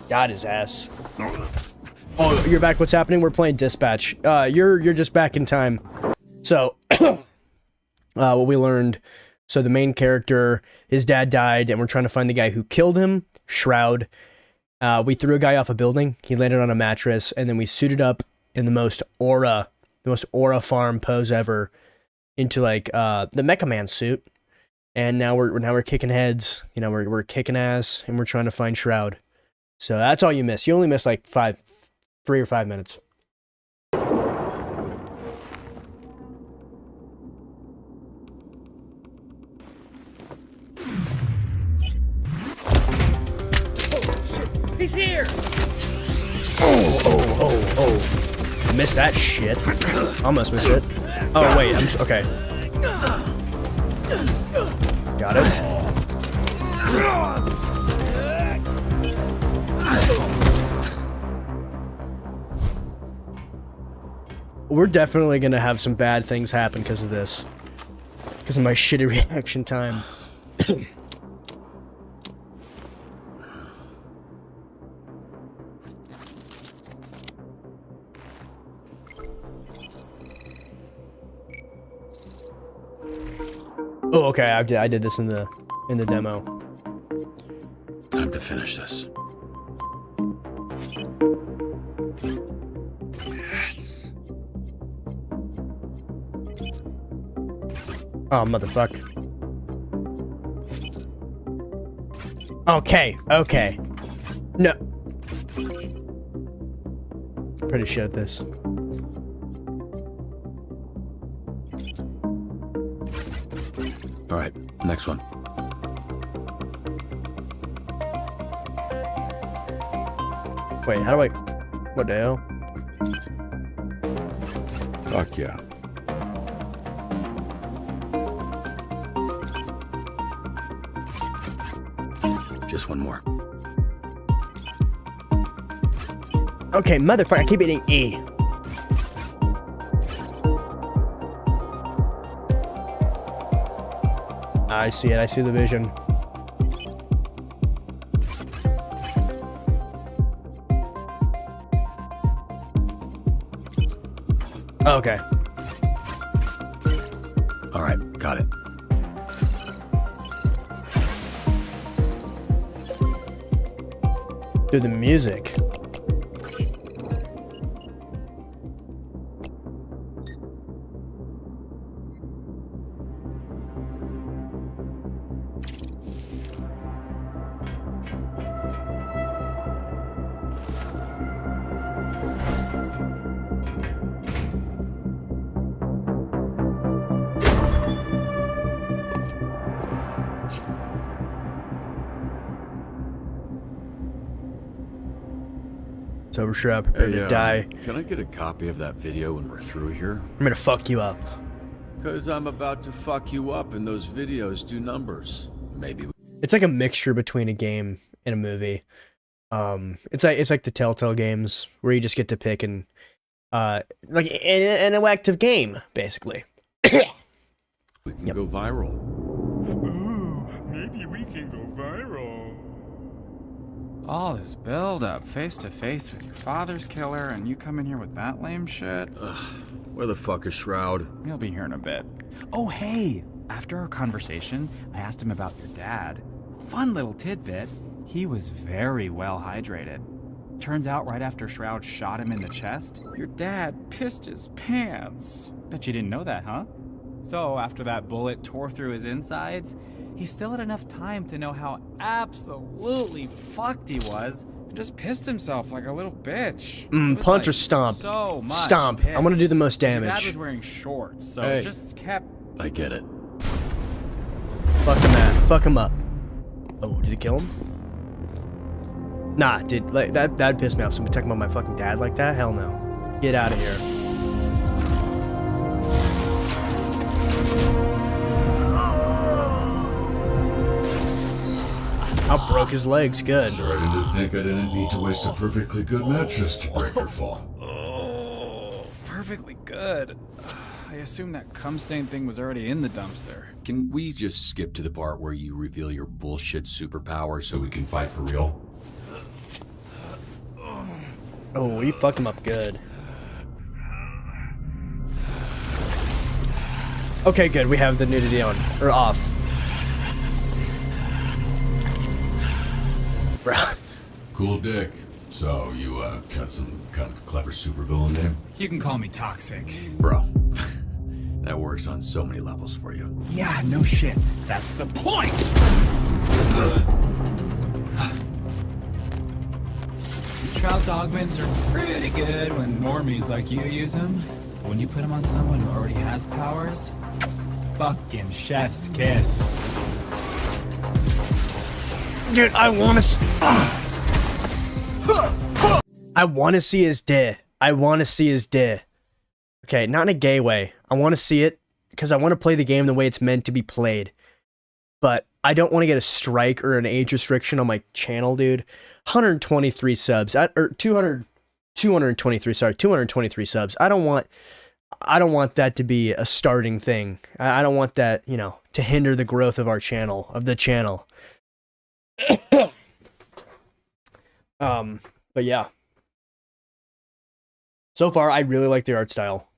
Got his ass. Oh, you're back. What's happening? We're playing Dispatch. You're just back in time. So, what we learned. So the main character, his dad died, and we're trying to find the guy who killed him. Shroud. We threw a guy off a building. He landed on a mattress, and then we suited up in the most aura farm pose ever, into like the Mecha Man suit. And now we're kicking heads. You know, we're kicking ass, and we're trying to find Shroud. So that's all you miss. You only miss like 3 or 5 minutes. He's here! Oh. Missed that shit. Almost missed it. Oh, wait. Okay. Got it. We're definitely gonna have some bad things happen because of this. Because of my shitty reaction time. Oh, okay. I did this in the demo. Time to finish this. Yes. Oh, motherfucker. Okay. No. Pretty shit at this. All right, next one. Wait, how do I... What the hell? Fuck yeah. Just one more. Okay, motherfucker, I keep hitting E. I see it, I see the vision. Okay. All right, got it. Dude, the music. Sober Shroud, prepare to die. Can I get a copy of that video when we're through here? I'm gonna fuck you up. Because I'm about to fuck you up and those videos do numbers. Maybe. It's like a mixture between a game and a movie. It's like the Telltale games where you just get to pick and like an active game, basically. We can go viral. Ooh, maybe we can go viral. All this build-up, face-to-face with your father's killer, and you come in here with that lame shit? Ugh, where the fuck is Shroud? He'll be here in a bit. Oh, hey! After our conversation, I asked him about your dad. Fun little tidbit. He was very well hydrated. Turns out right after Shroud shot him in the chest, your dad pissed his pants. Bet you didn't know that, huh? So after that bullet tore through his insides, he still had enough time to know how absolutely fucked he was and just pissed himself like a little bitch. Punch or stomp? So much Stomp. I want to do the most damage. Your dad was wearing shorts, so Hey. just kept... I get it. Fuck him up. Oh, did it kill him? Nah, dude, like that pissed me off. Somebody talking about my fucking dad like that? Hell no. Get out of here. I broke his legs. Good. Starting to think I didn't need to waste a perfectly good mattress to break your fall. Oh, perfectly good. I assume that cum stain thing was already in the dumpster. Can we just skip to the part where you reveal your bullshit superpower so we can fight for real? Oh, you fucked him up good. Okay, good. We have the nudity on. Or off. Bruh. Cool dick. So, you, got some kind of clever supervillain name? You can call me Toxic. Bro, that works on so many levels for you. Yeah, no shit. That's the point! Trout augments are pretty good when normies like you use them. But when you put them on someone who already has powers, fucking chef's kiss. Dude, I want to see his dick. I want to see his dick. Okay, not in a gay way. I want to see it because I want to play the game the way it's meant to be played. But I don't want to get a strike or an age restriction on my channel, dude. 123 subs, or 223 subs. I don't want that to be a starting thing. I don't want that, you know, to hinder the growth of our channel, of the channel. But yeah. So far, I really like the art style.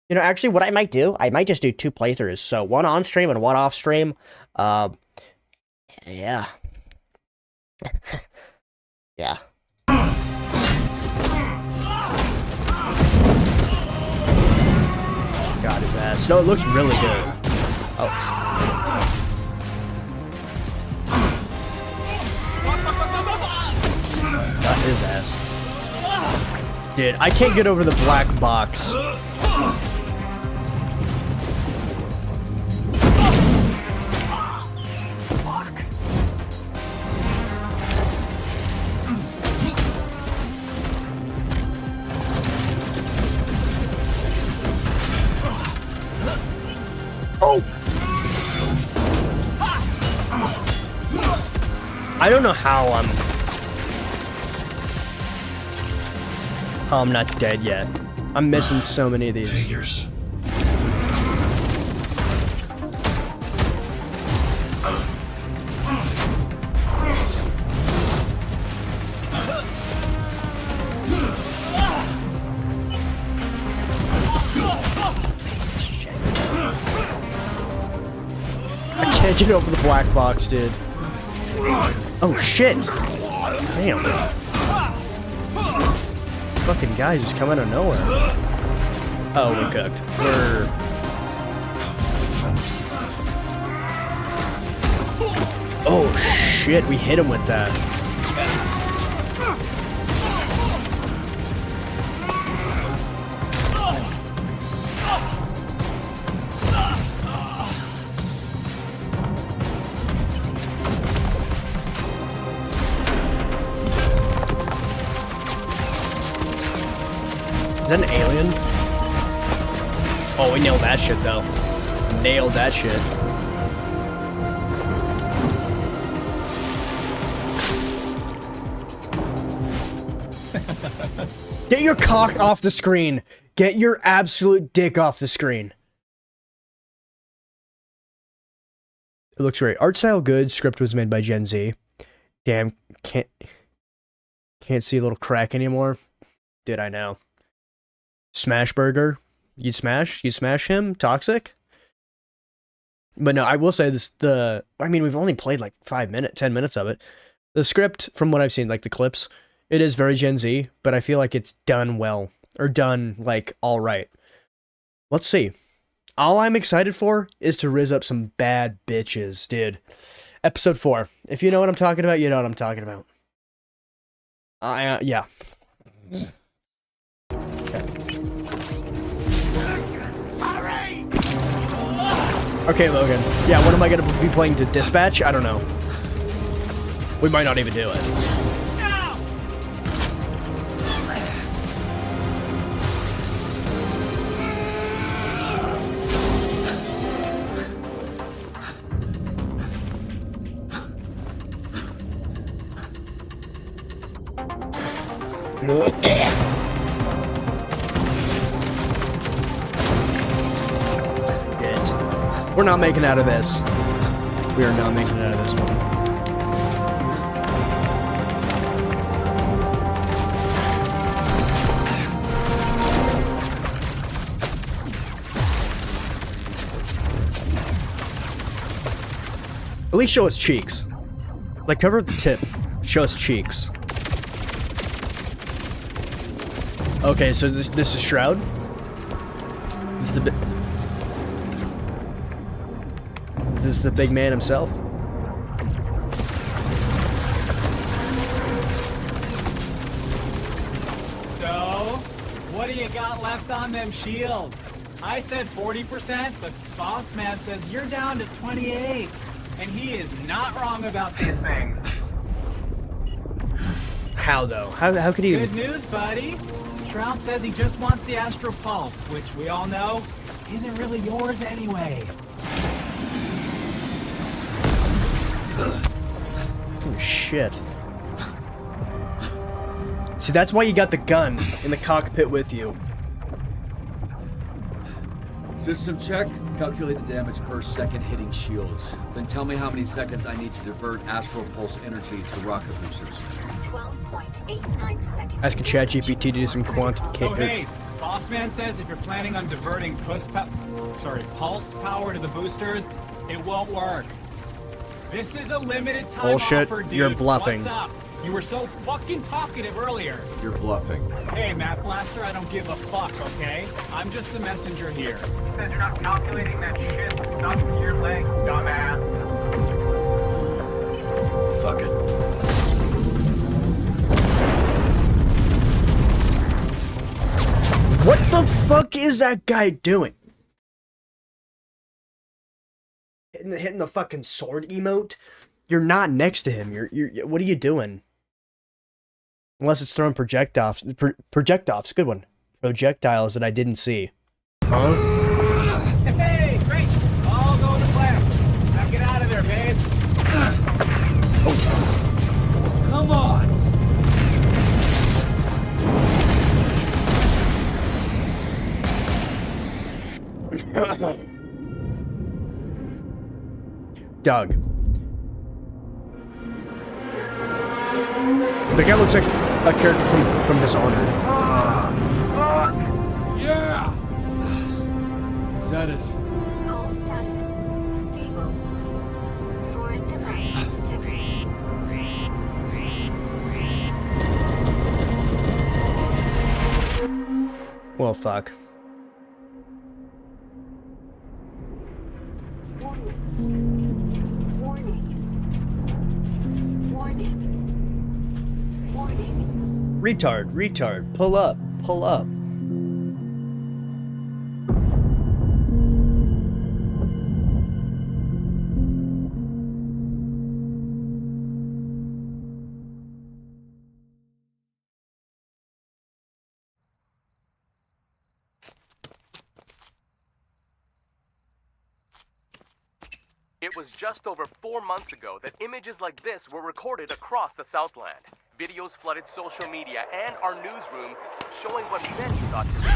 You know, actually, what I might do, I might just do 2 playthroughs. So, one on stream and one off stream. Yeah. Yeah. Got his ass. No, it looks really good. Oh. Got his ass. Dude, I can't get over the black box. Oh! I don't know how I'm not dead yet. I'm missing so many of these. Figures. I can't get over the black box, dude. Oh shit! Damn. Fucking guys just come out of nowhere. Oh, we're cooked. Oh shit, we hit him with that. Is that an alien? Oh, we nailed that shit, though. Nailed that shit. Get your cock off the screen. Get your absolute dick off the screen. It looks great. Art style good. Script was made by Gen Z. Damn, can't see a little crack anymore. Did I know? Smashburger. You'd smash him? Toxic? But no, I will say this, I mean, we've only played like 10 minutes of it. The script, from what I've seen, like the clips, it is very Gen Z, but I feel like it's done well. Or done, like, alright. Let's see. All I'm excited for is to rizz up some bad bitches, dude. Episode 4. If you know what I'm talking about, you know what I'm talking about. Yeah. Okay, Logan. Yeah, what am I gonna be playing to Dispatch? I don't know. We might not even do it. We're not making it out of this. We are not making it out of this one. At least show us cheeks. Like, cover the tip. Show us cheeks. Okay, so this is Shroud? This is the big man himself? So, what do you got left on them shields? I said 40%, but Boss Man says you're down to 28. And he is not wrong about this thing. How though? How could he? Good news, buddy. Shroud says he just wants the Astral Pulse, which we all know isn't really yours anyway. Oh shit. See, that's why you got the gun in the cockpit with you. System check. Calculate the damage per second hitting shields. Then tell me how many seconds I need to divert Astral Pulse energy to rocket boosters. 12.89 seconds. Ask a ChatGPT to do some quantification. Oh hey, Boss Man says if you're planning on diverting pulse power to the boosters, it won't work. This is a limited time Bullshit, offer, dude. you're bluffing. What's up? You were so fucking talkative earlier. You're bluffing. Hey, Math Blaster, I don't give a fuck, okay? I'm just the messenger here. You said you're not calculating that shit. Stop your leg, dumbass. Fuck it. What the fuck is that guy doing? Hitting the fucking sword emote? You're not next to him. You're what are you doing? Unless it's throwing projectiles. Projectiles, good one. Projectiles that I didn't see. Huh? Hey, great! All go to plan. Now get out of there, babe. Oh. Come on! Doug. The guy looks like a character from Dishonored. Yeah! Status. All status. Stable. Foreign device detected. Well, fuck. Retard, pull up. It was just over 4 months ago that images like this were recorded across the Southland. Videos flooded social media and our newsroom, showing what many thought to be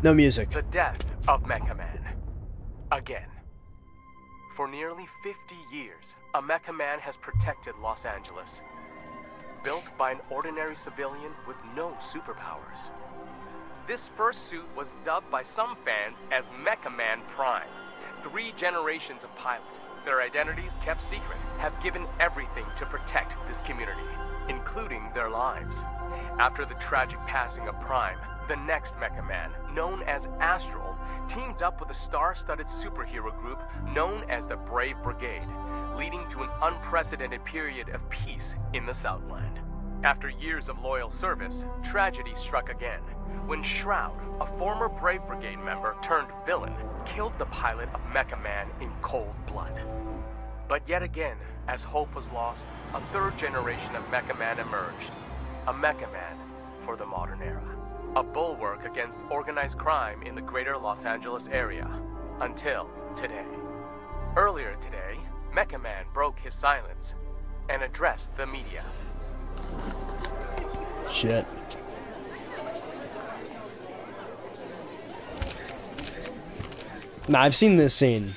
No music. the death of Mecha Man. Again. For nearly 50 years, a Mecha Man has protected Los Angeles. Built by an ordinary civilian with no superpowers. This first suit was dubbed by some fans as Mecha Man Prime. 3 generations of pilot, their identities kept secret, have given everything to protect this community, including their lives. After the tragic passing of Prime, the next Mecha Man, known as Astral, teamed up with a star-studded superhero group known as the Brave Brigade, leading to an unprecedented period of peace in the Southland. After years of loyal service, tragedy struck again, when Shroud, a former Brave Brigade member turned villain, killed the pilot of Mecha Man in cold blood. But yet again, as hope was lost, a 3rd generation of Mecha Man emerged. A Mecha Man for the modern era. A bulwark against organized crime in the greater Los Angeles area. Until today. Earlier today, Mecha Man broke his silence and addressed the media. Shit. Nah, I've seen this scene.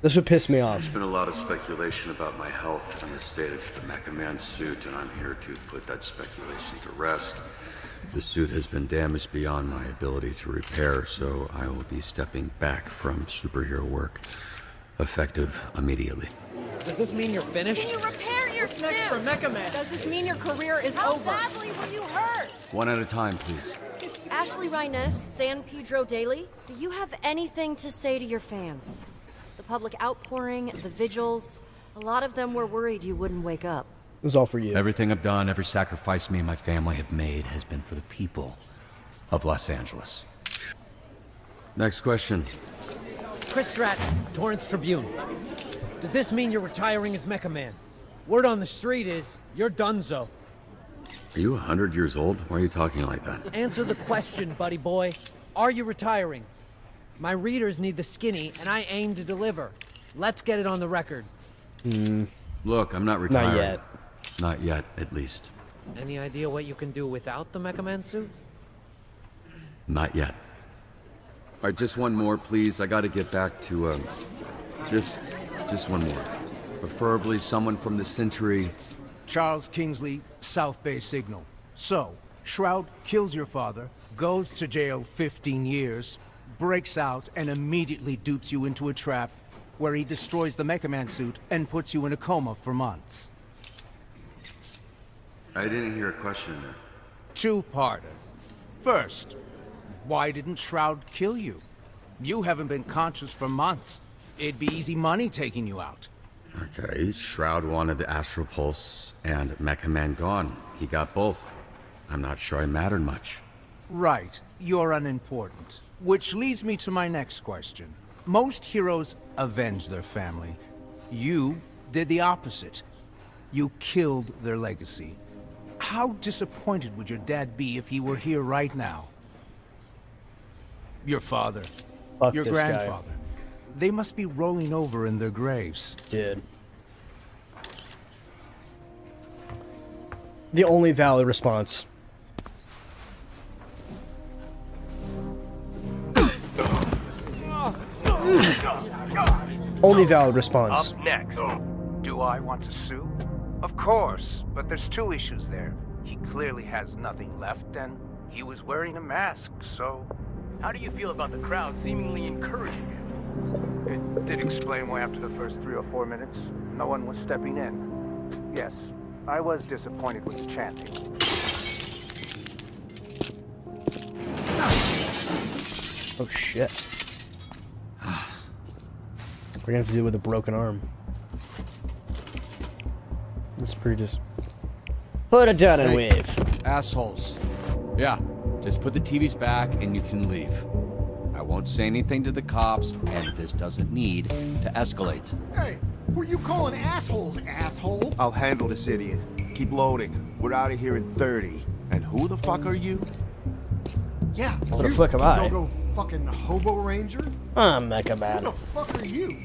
This would piss me off. There's been a lot of speculation about my health and the state of the Mecha Man suit, and I'm here to put that speculation to rest. The suit has been damaged beyond my ability to repair, so I will be stepping back from superhero work, effective immediately. Does this mean you're finished? Can you repair your What's next for Mecha Man? Does this mean your career is over? How badly were you hurt? One at a time, please. Ashley Rhiness, San Pedro Daily, do you have anything to say to your fans? The public outpouring, the vigils, a lot of them were worried you wouldn't wake up. It was all for you. Everything I've done, every sacrifice me and my family have made has been for the people of Los Angeles. Next question. Chris Stratton, Torrance Tribune. Does this mean you're retiring as Mecha Man? Word on the street is, you're donezo. Are you 100 years old? Why are you talking like that? Answer the question, buddy boy. Are you retiring? My readers need the skinny, and I aim to deliver. Let's get it on the record. Look, I'm not retiring. Not yet. Not yet, at least. Any idea what you can do without the Mecha Man suit? Not yet. All right, just one more, please. I gotta get back to, just one more. Preferably someone from the Century. Charles Kingsley, South Bay Signal. So, Shroud kills your father, goes to jail 15 years, breaks out, and immediately dupes you into a trap where he destroys the Mecha Man suit and puts you in a coma for months. I didn't hear a question in there. Two-parter. First, why didn't Shroud kill you? You haven't been conscious for months. It'd be easy money taking you out. Okay, Shroud wanted the Astral Pulse and Mecha Man gone. He got both. I'm not sure I mattered much. Right. You're unimportant. Which leads me to my next question. Most heroes avenge their family. You did the opposite. You killed their legacy. How disappointed would your dad be if he were here right now? Your father. Fuck your this grandfather. guy. They must be rolling over in their graves. Dude. The only valid response. Only valid response. Up next. Do I want to sue? Of course, but there's two issues there. He clearly has nothing left, and he was wearing a mask, so... How do you feel about the crowd seemingly encouraging him? It did explain why after the first 3 or 4 minutes, no one was stepping in. Yes, I was disappointed with the chanting. Oh shit. We're gonna have to deal with a broken arm. This is pretty just... Put it down and wave. Assholes. Yeah, just put the TVs back and you can leave. I won't say anything to the cops, and this doesn't need to escalate. Hey, who are you calling assholes, asshole? I'll handle this idiot. Keep loading. We're out of here in 30. And who the fuck are you? Yeah, What the fuck am I? Go fucking hobo ranger? I'm Mecha Man. Who the fuck are you?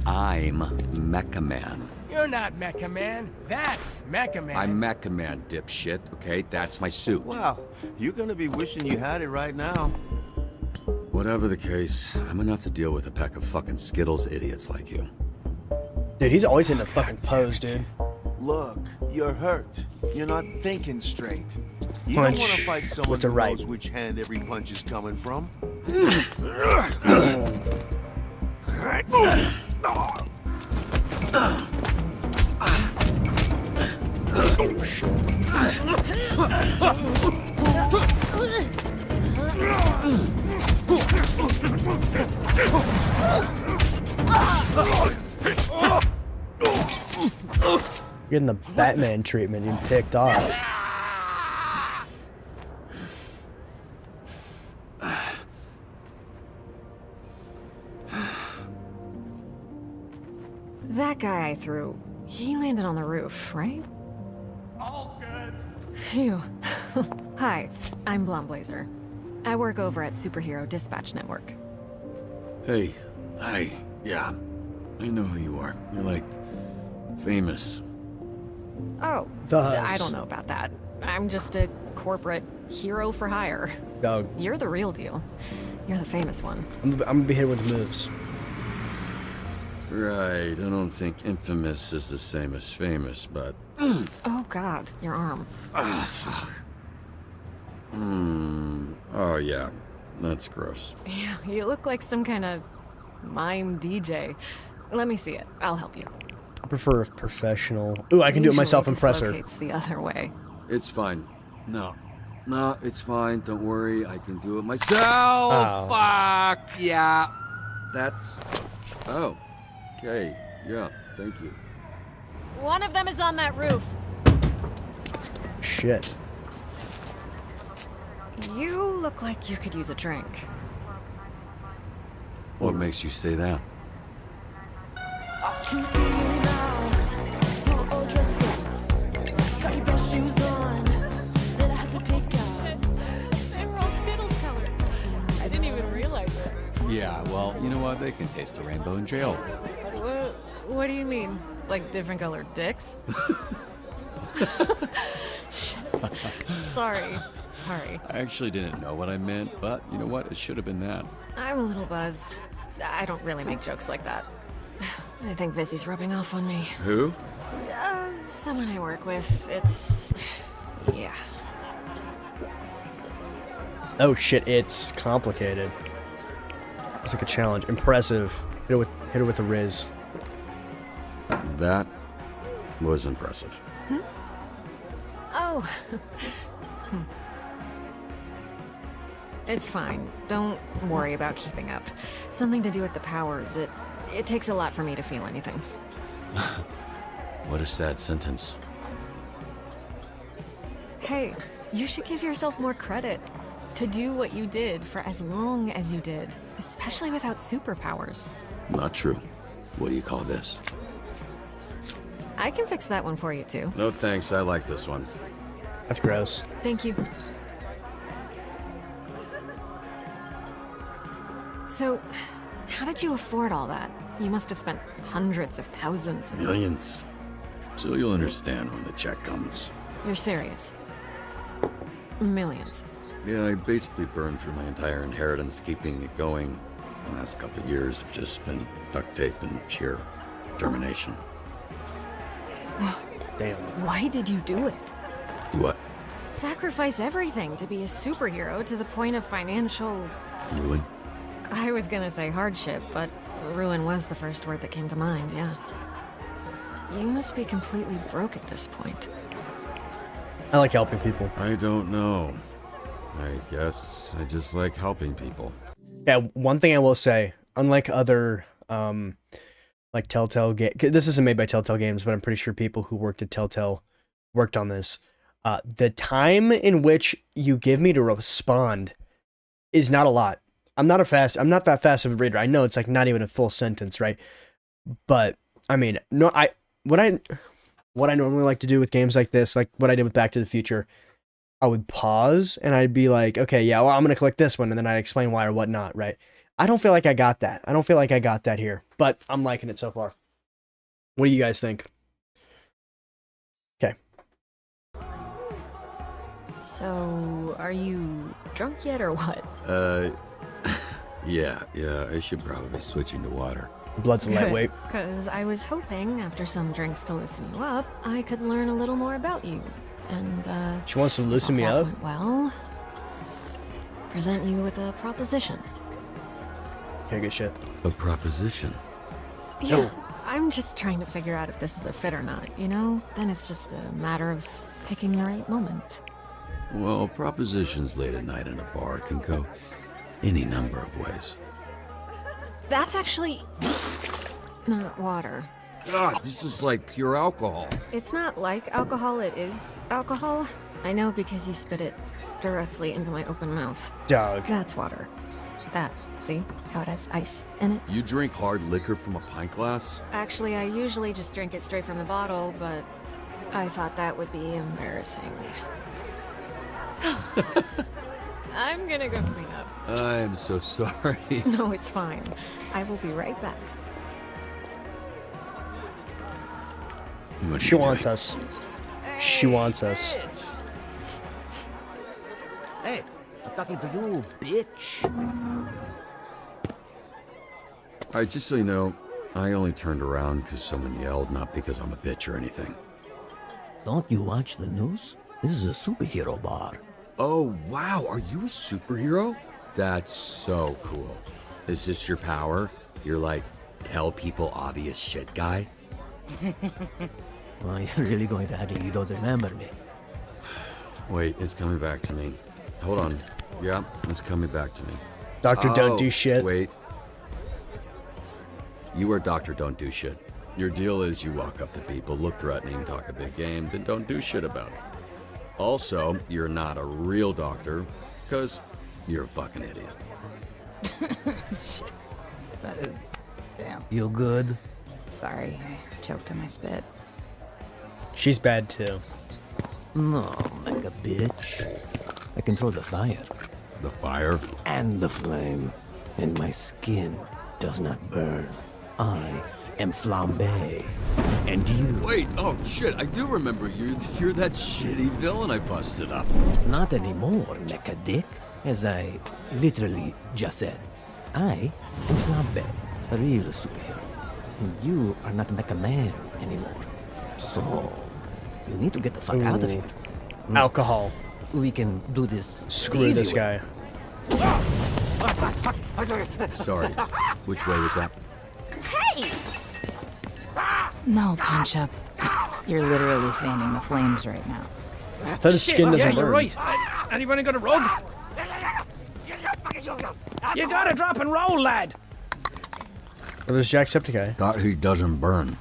I'm Mecha Man. You're not Mecha Man. That's Mecha Man. I'm Mecha Man, dipshit, okay? That's my suit. Wow, you're gonna be wishing you had it right now. Whatever the case, I'm enough to deal with a pack of fucking Skittles idiots like you. Dude, he's always in the fucking pose, dude. Look, you're hurt. You're not thinking straight. You Punch don't want to fight someone with the who right. knows which hand every punch is coming from. Oh shit. You're getting the Batman treatment. You picked off. That guy I threw, he landed on the roof, right? All good. Phew. Hi, I'm Blonde Blazer. I work over at Superhero Dispatch Network. Hey, hi, yeah, I know who you are. You're like, famous. Oh, The I Huzz. don't know about that. I'm just a corporate hero for hire. Dog. You're the real deal. You're the famous one. I'm gonna be hit with moves. Right, I don't think infamous is the same as famous, but... Oh god, your arm. Ah, fuck. Oh yeah, that's gross. Yeah, you look like some kind of mime DJ. Let me see it. I'll help you. I prefer a professional. Ooh, I can do it myself. Impressor. It's the other way. It's fine. No, it's fine. Don't worry, I can do it myself. Oh. Fuck yeah. That's. Oh. Okay. Yeah. Thank you. One of them is on that roof. Shit. You look like you could use a drink. What makes you say that? They were all Skittles colors. I didn't even realize it. Yeah, well, you know what? They can taste the rainbow in jail. What do you mean? Like different colored dicks? Sorry. I actually didn't know what I meant, but you know what? It should have been that. I'm a little buzzed. I don't really make jokes like that. I think Vizzy's rubbing off on me. Who? Someone I work with. It's... yeah. Oh shit, it's complicated. It's like a challenge. Impressive. Hit her with the Riz. That was impressive. Oh. It's fine. Don't worry about keeping up. Something to do with the powers. It takes a lot for me to feel anything. What a sad sentence. Hey, you should give yourself more credit. To do what you did for as long as you did. Especially without superpowers. Not true. What do you call this? I can fix that one for you, too. No thanks, I like this one. That's gross. Thank you. So, how did you afford all that? You must have spent hundreds of thousands. Millions. So you'll understand when the check comes. You're serious? Millions. Yeah, I basically burned through my entire inheritance keeping it going. The last couple of years have just been duct tape and sheer determination. Damn. Why did you do it? What? Sacrifice everything to be a superhero to the point of financial... Ruin? I was gonna say hardship, but ruin was the first word that came to mind, yeah. You must be completely broke at this point. I like helping people. I don't know. I guess I just like helping people. Yeah, one thing I will say, unlike other, like Telltale games, this isn't made by Telltale Games, but I'm pretty sure people who worked at Telltale worked on this. The time in which you give me to respond is not a lot. I'm not that fast of a reader. I know it's like not even a full sentence, right? But I mean, no, what I normally like to do with games like this, like what I did with Back to the Future, I would pause and I'd be like, okay, yeah, well, I'm gonna click this one, and then I'd explain why or whatnot, right? I don't feel like I got that. I don't feel like I got that here, but I'm liking it so far. What do you guys think? Okay. So, are you drunk yet or what? Yeah, I should probably be switching to water. Blood's lightweight. Because I was hoping, after some drinks to loosen you up, I could learn a little more about you. And, She wants to loosen me up? Well, present you with a proposition. Okay, good shit. A proposition? Yeah, No. I'm just trying to figure out if this is a fit or not, you know? Then it's just a matter of picking the right moment. Well, propositions late at night in a bar can go any number of ways. That's actually not water. God, this is like pure alcohol. It's not like alcohol, it is alcohol. I know because you spit it directly into my open mouth. Dog. That's water. That, see how it has ice in it? You drink hard liquor from a pint glass? Actually, I usually just drink it straight from the bottle, but I thought that would be embarrassing. I'm gonna go clean up. I'm so sorry. No, it's fine. I will be right back. She wants us. She wants us. talking to you, bitch. Alright, just so you know, I only turned around because someone yelled, not because I'm a bitch or anything. Don't you watch the news? This is a superhero bar. Oh, wow, are you a superhero? That's so cool. Is this your power? You're like, tell people obvious shit guy? Well, you're really going to act like you don't remember me. Wait, it's coming back to me. Hold on. Yeah, it's coming back to me. Doctor Don't Do Shit. Wait. You are Dr. Don't Do Shit. Your deal is you walk up to people, look threatening, talk a big game, then don't do shit about it. Also, you're not a real doctor, because you're a fucking idiot. Shit. That is... Damn. You good? Sorry, I choked on my spit. She's bad too. No, like a bitch. I control the fire. The fire? And the flame. And my skin does not burn. I am Flambe. And you... Wait, oh shit, I do remember you. You're that shitty villain I busted up. Not anymore, mecha dick. As I literally just said. I am Flambe, a real superhero. And you are not Mecha Man anymore. So, you need to get the fuck out of here. Alcohol. We can do this. Screw this guy. Sorry, which way was that? Hey! No, Punch Up. You're literally fanning the flames right now. I thought his skin doesn't burn. You're right. Anybody got a rug? You gotta drop and roll, lad. What is Jacksepticeye? Thought he doesn't burn.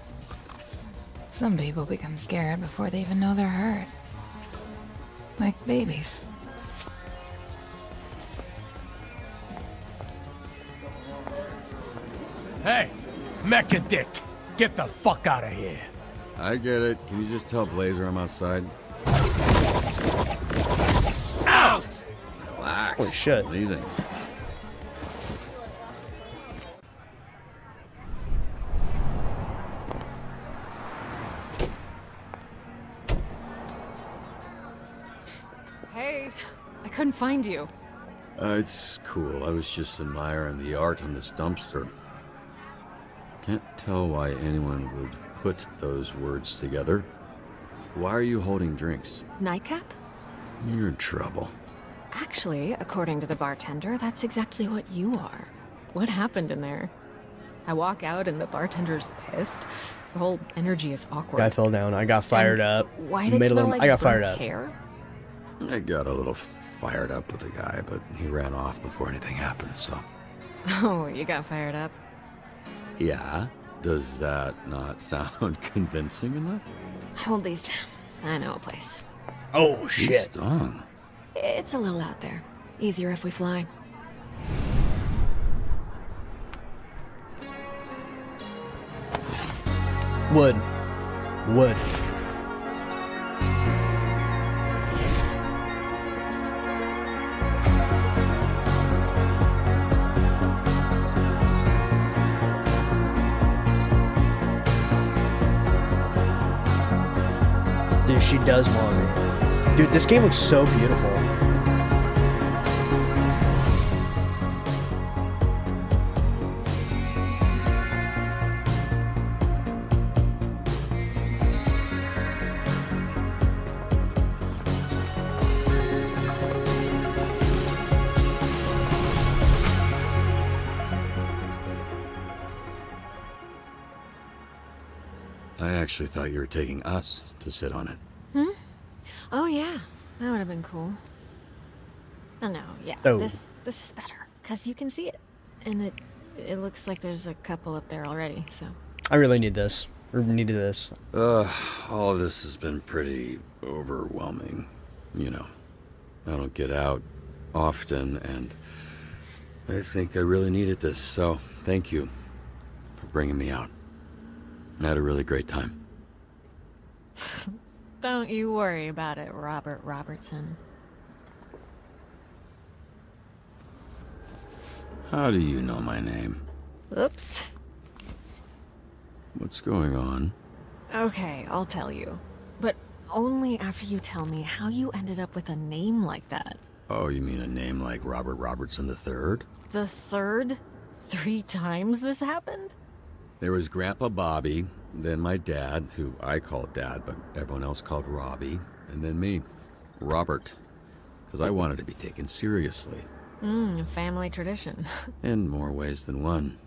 Some people become scared before they even know they're hurt. Like babies. Hey, Mecha Dick, get the fuck out of here. I get it. Can you just tell Blazer I'm outside? Out! Relax. Holy shit. Leaving. Hey, I couldn't find you. It's cool. I was just admiring the art on this dumpster. Can't tell why anyone would put those words together. Why are you holding drinks? Nightcap? You're in trouble. Actually, according to the bartender, that's exactly what you are. What happened in there? I walk out and the bartender's pissed. The whole energy is awkward. Guy fell down. I got fired up. Why did it smell like I got fired burnt up. hair? I got a little fired up with the guy, but he ran off before anything happened, so... Oh, you got fired up? Yeah? Does that not sound convincing enough? Hold these. I know a place. Oh, shit. Stung. It's a little out there. Easier if we fly. Wood. Wood. Dude, she does want me. Dude, this game looks so beautiful. I actually thought you were taking us to sit on it. Hmm? Oh yeah, that would have been cool. Oh no, yeah, Oh. this is better because you can see it, and it looks like there's a couple up there already. So I really need this. Or needed this. All of this has been pretty overwhelming. You know, I don't get out often, and I think I really needed this, so thank you for bringing me out. I had a really great time. don't you worry about it, Robert Robertson. How do you know my name? Oops. What's going on? Okay, I'll tell you, but only after you tell me how you ended up with a name like that. Oh, you mean a name like Robert Robertson III? The third? 3 times this happened? There was Grandpa Bobby, then my dad, who I called Dad, but everyone else called Robbie, and then me, Robert, because I wanted to be taken seriously. Family tradition. In more ways than one.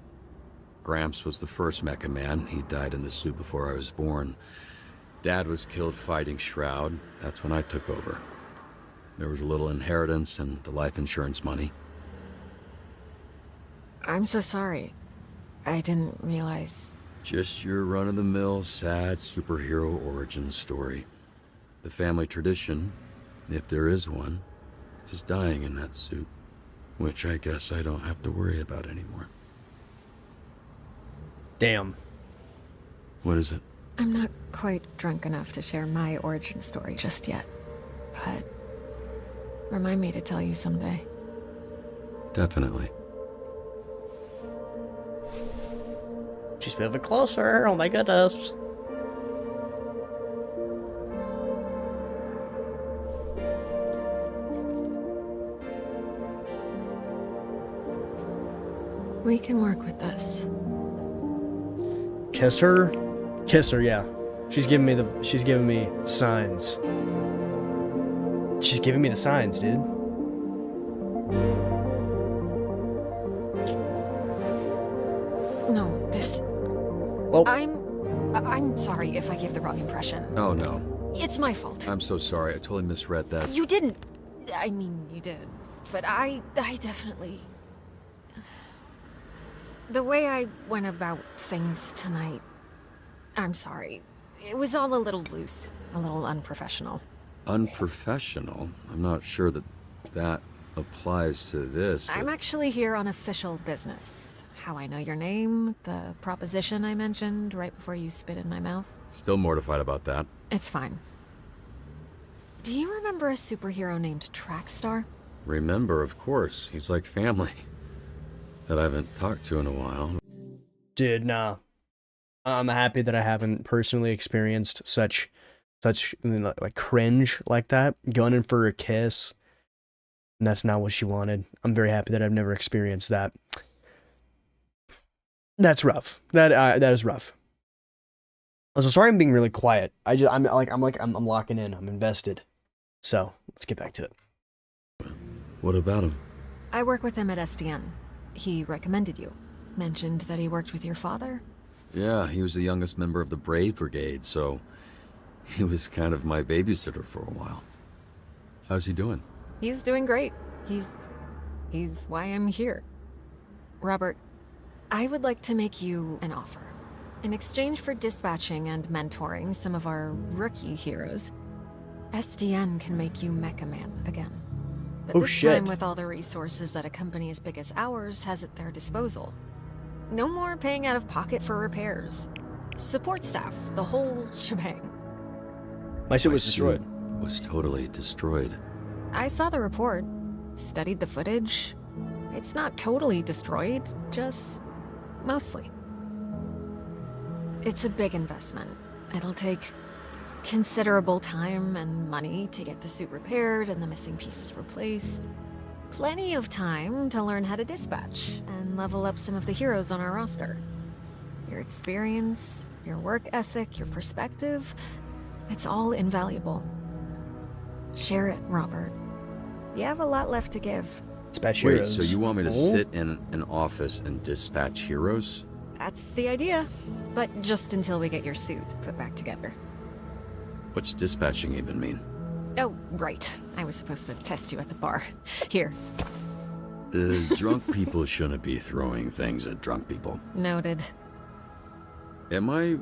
Gramps was the first Mecha Man. He died in the suit before I was born. Dad was killed fighting Shroud. That's when I took over. There was a little inheritance and the life insurance money. I'm so sorry. I didn't realize. Just your run-of-the-mill, sad superhero origin story. The family tradition, if there is one, is dying in that suit. Which I guess I don't have to worry about anymore. Damn. What is it? I'm not quite drunk enough to share my origin story just yet. But remind me to tell you someday. Definitely. She's moving closer. Oh my goodness. We can work with this. Kiss her? Kiss her, yeah. She's giving me signs. She's giving me the signs, dude. No, this... Well... I'm sorry if I gave the wrong impression. Oh, no. It's my fault. I'm so sorry. I totally misread that. You didn't... I mean, you did. But I definitely... The way I went about things tonight... I'm sorry. It was all a little loose. A little unprofessional. Unprofessional? I'm not sure that applies to this, but... I'm actually here on official business. How I know your name, the proposition I mentioned right before you spit in my mouth. Still mortified about that. It's fine. Do you remember a superhero named Trackstar? Remember, of course. He's like family. That I haven't talked to in a while. Dude, nah. I'm happy that I haven't personally experienced such like cringe like that. Going in for a kiss, and that's not what she wanted. I'm very happy that I've never experienced that. That's rough. That is rough. I'm so sorry I'm being really quiet. I'm locking in. I'm invested. So let's get back to it. What about him? I work with him at SDN. He recommended you. Mentioned that he worked with your father? Yeah, he was the youngest member of the Brave Brigade, so he was kind of my babysitter for a while. How's he doing? He's doing great. He's why I'm here. Robert, I would like to make you an offer. In exchange for dispatching and mentoring some of our rookie heroes, SDN can make you Mecha Man again. But this time with all the resources that a company as big as ours has at their disposal. No more paying out of pocket for repairs. Support staff, the whole shebang. My suit was destroyed. Was totally destroyed. I saw the report, studied the footage. It's not totally destroyed, just mostly. It's a big investment. It'll take considerable time and money to get the suit repaired and the missing pieces replaced. Plenty of time to learn how to dispatch and level up some of the heroes on our roster. Your experience, your work ethic, your perspective, it's all invaluable. Share it, Robert. You have a lot left to give. Dispatch Wait, heroes. so you want me to sit in an office and dispatch heroes? That's the idea, but just until we get your suit put back together. What's dispatching even mean? Oh, right. I was supposed to test you at the bar. Here. Drunk people shouldn't be throwing things at drunk people. Noted. Am I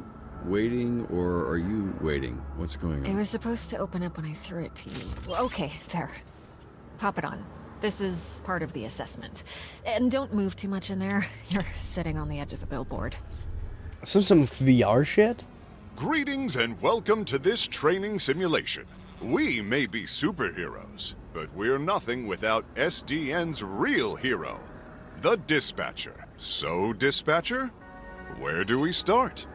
waiting, or are you waiting? What's going It on? was supposed to open up when I threw it to you. Well, okay, there. Pop it on. This is part of the assessment. And don't move too much in there. You're sitting on the edge of the billboard. Some VR shit? Greetings and welcome to this training simulation. We may be superheroes, but we're nothing without SDN's real hero, the Dispatcher. So, Dispatcher, where do we start?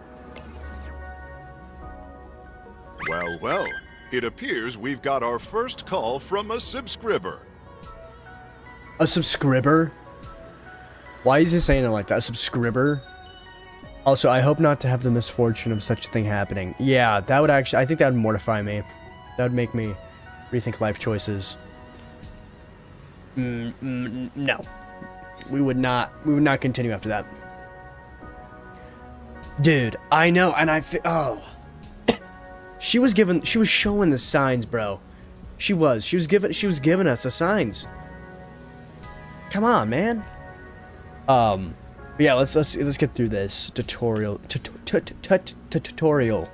Well, it appears we've got our first call from a subscriber. A subscriber? Why is he saying it like that? A subscriber? Also, I hope not to have the misfortune of such a thing happening. Yeah, that would actually... I think that would mortify me. That would make me rethink life choices. No. We would not continue after that. Dude, I know, and oh. She was showing the signs, bro. She was giving us the signs. Come on, man. But yeah, let's get through this tutorial. Tutorial.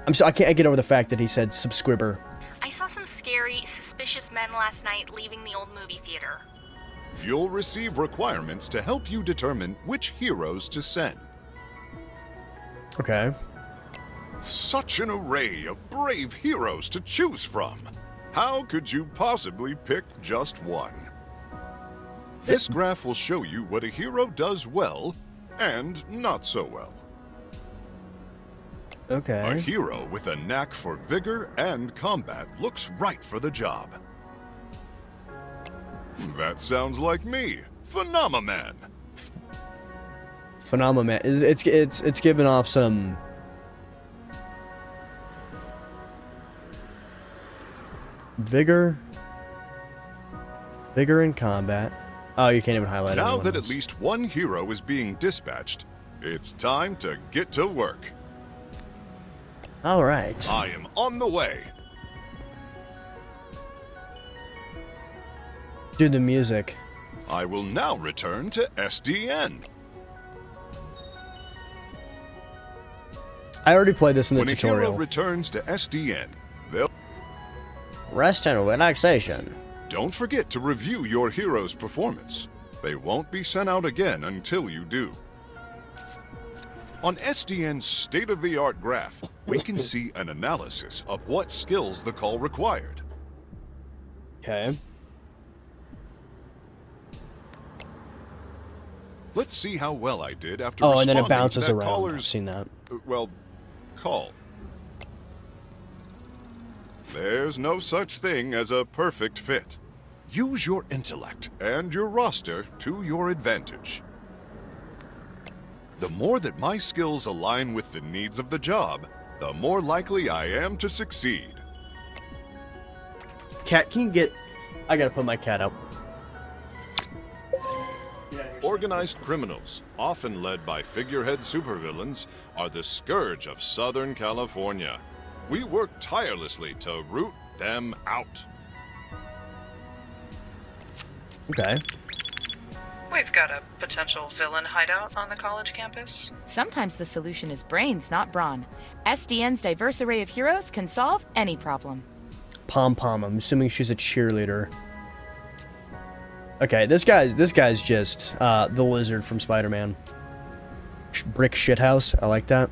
I can't get over the fact that he said subscriber. I saw some scary, suspicious men last night leaving the old movie theater. You'll receive requirements to help you determine which heroes to send. Okay. Such an array of brave heroes to choose from. How could you possibly pick just one? This graph will show you what a hero does well and not so well. Okay. A hero with a knack for vigor and combat looks right for the job. That sounds like me, Phenomaman. Phenomaman. It's giving off some... Vigor and combat. Oh, you can't even highlight it. Now that at least one hero is being dispatched, it's time to get to work. All right. I am on the way. Do the music. I will now return to SDN. I already played this in the When tutorial. a hero returns to SDN, they'll... Rest and relaxation. Don't forget to review your hero's performance. They won't be sent out again until you do. On SDN's state-of-the-art graph, we can see an analysis of what skills the call required. Okay. Let's see how well I did after Oh, and then it responding bounces to that around. caller's, I've seen that. well, call. There's no such thing as a perfect fit. Use your intellect and your roster to your advantage. The more that my skills align with the needs of the job, the more likely I am to succeed. Cat, can you get... I gotta put my cat out. Organized criminals, often led by figurehead supervillains, are the scourge of Southern California. We work tirelessly to root them out. Okay. We've got a potential villain hideout on the college campus. Sometimes the solution is brains, not brawn. SDN's diverse array of heroes can solve any problem. Pom-Pom, I'm assuming she's a cheerleader. Okay, this guy's just the lizard from Spider-Man. Brick shithouse, I like that.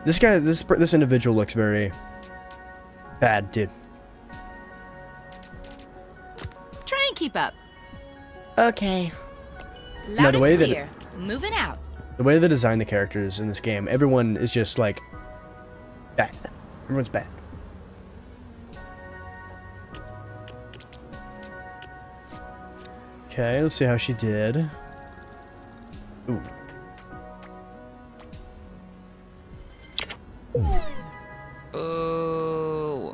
This individual looks very bad, dude. Try and keep up. Okay. Loud the way and that clear. Moving out. The way they design the characters in this game, everyone is just like bad. Everyone's bad. Okay, let's see how she did. Ooh. Ooh.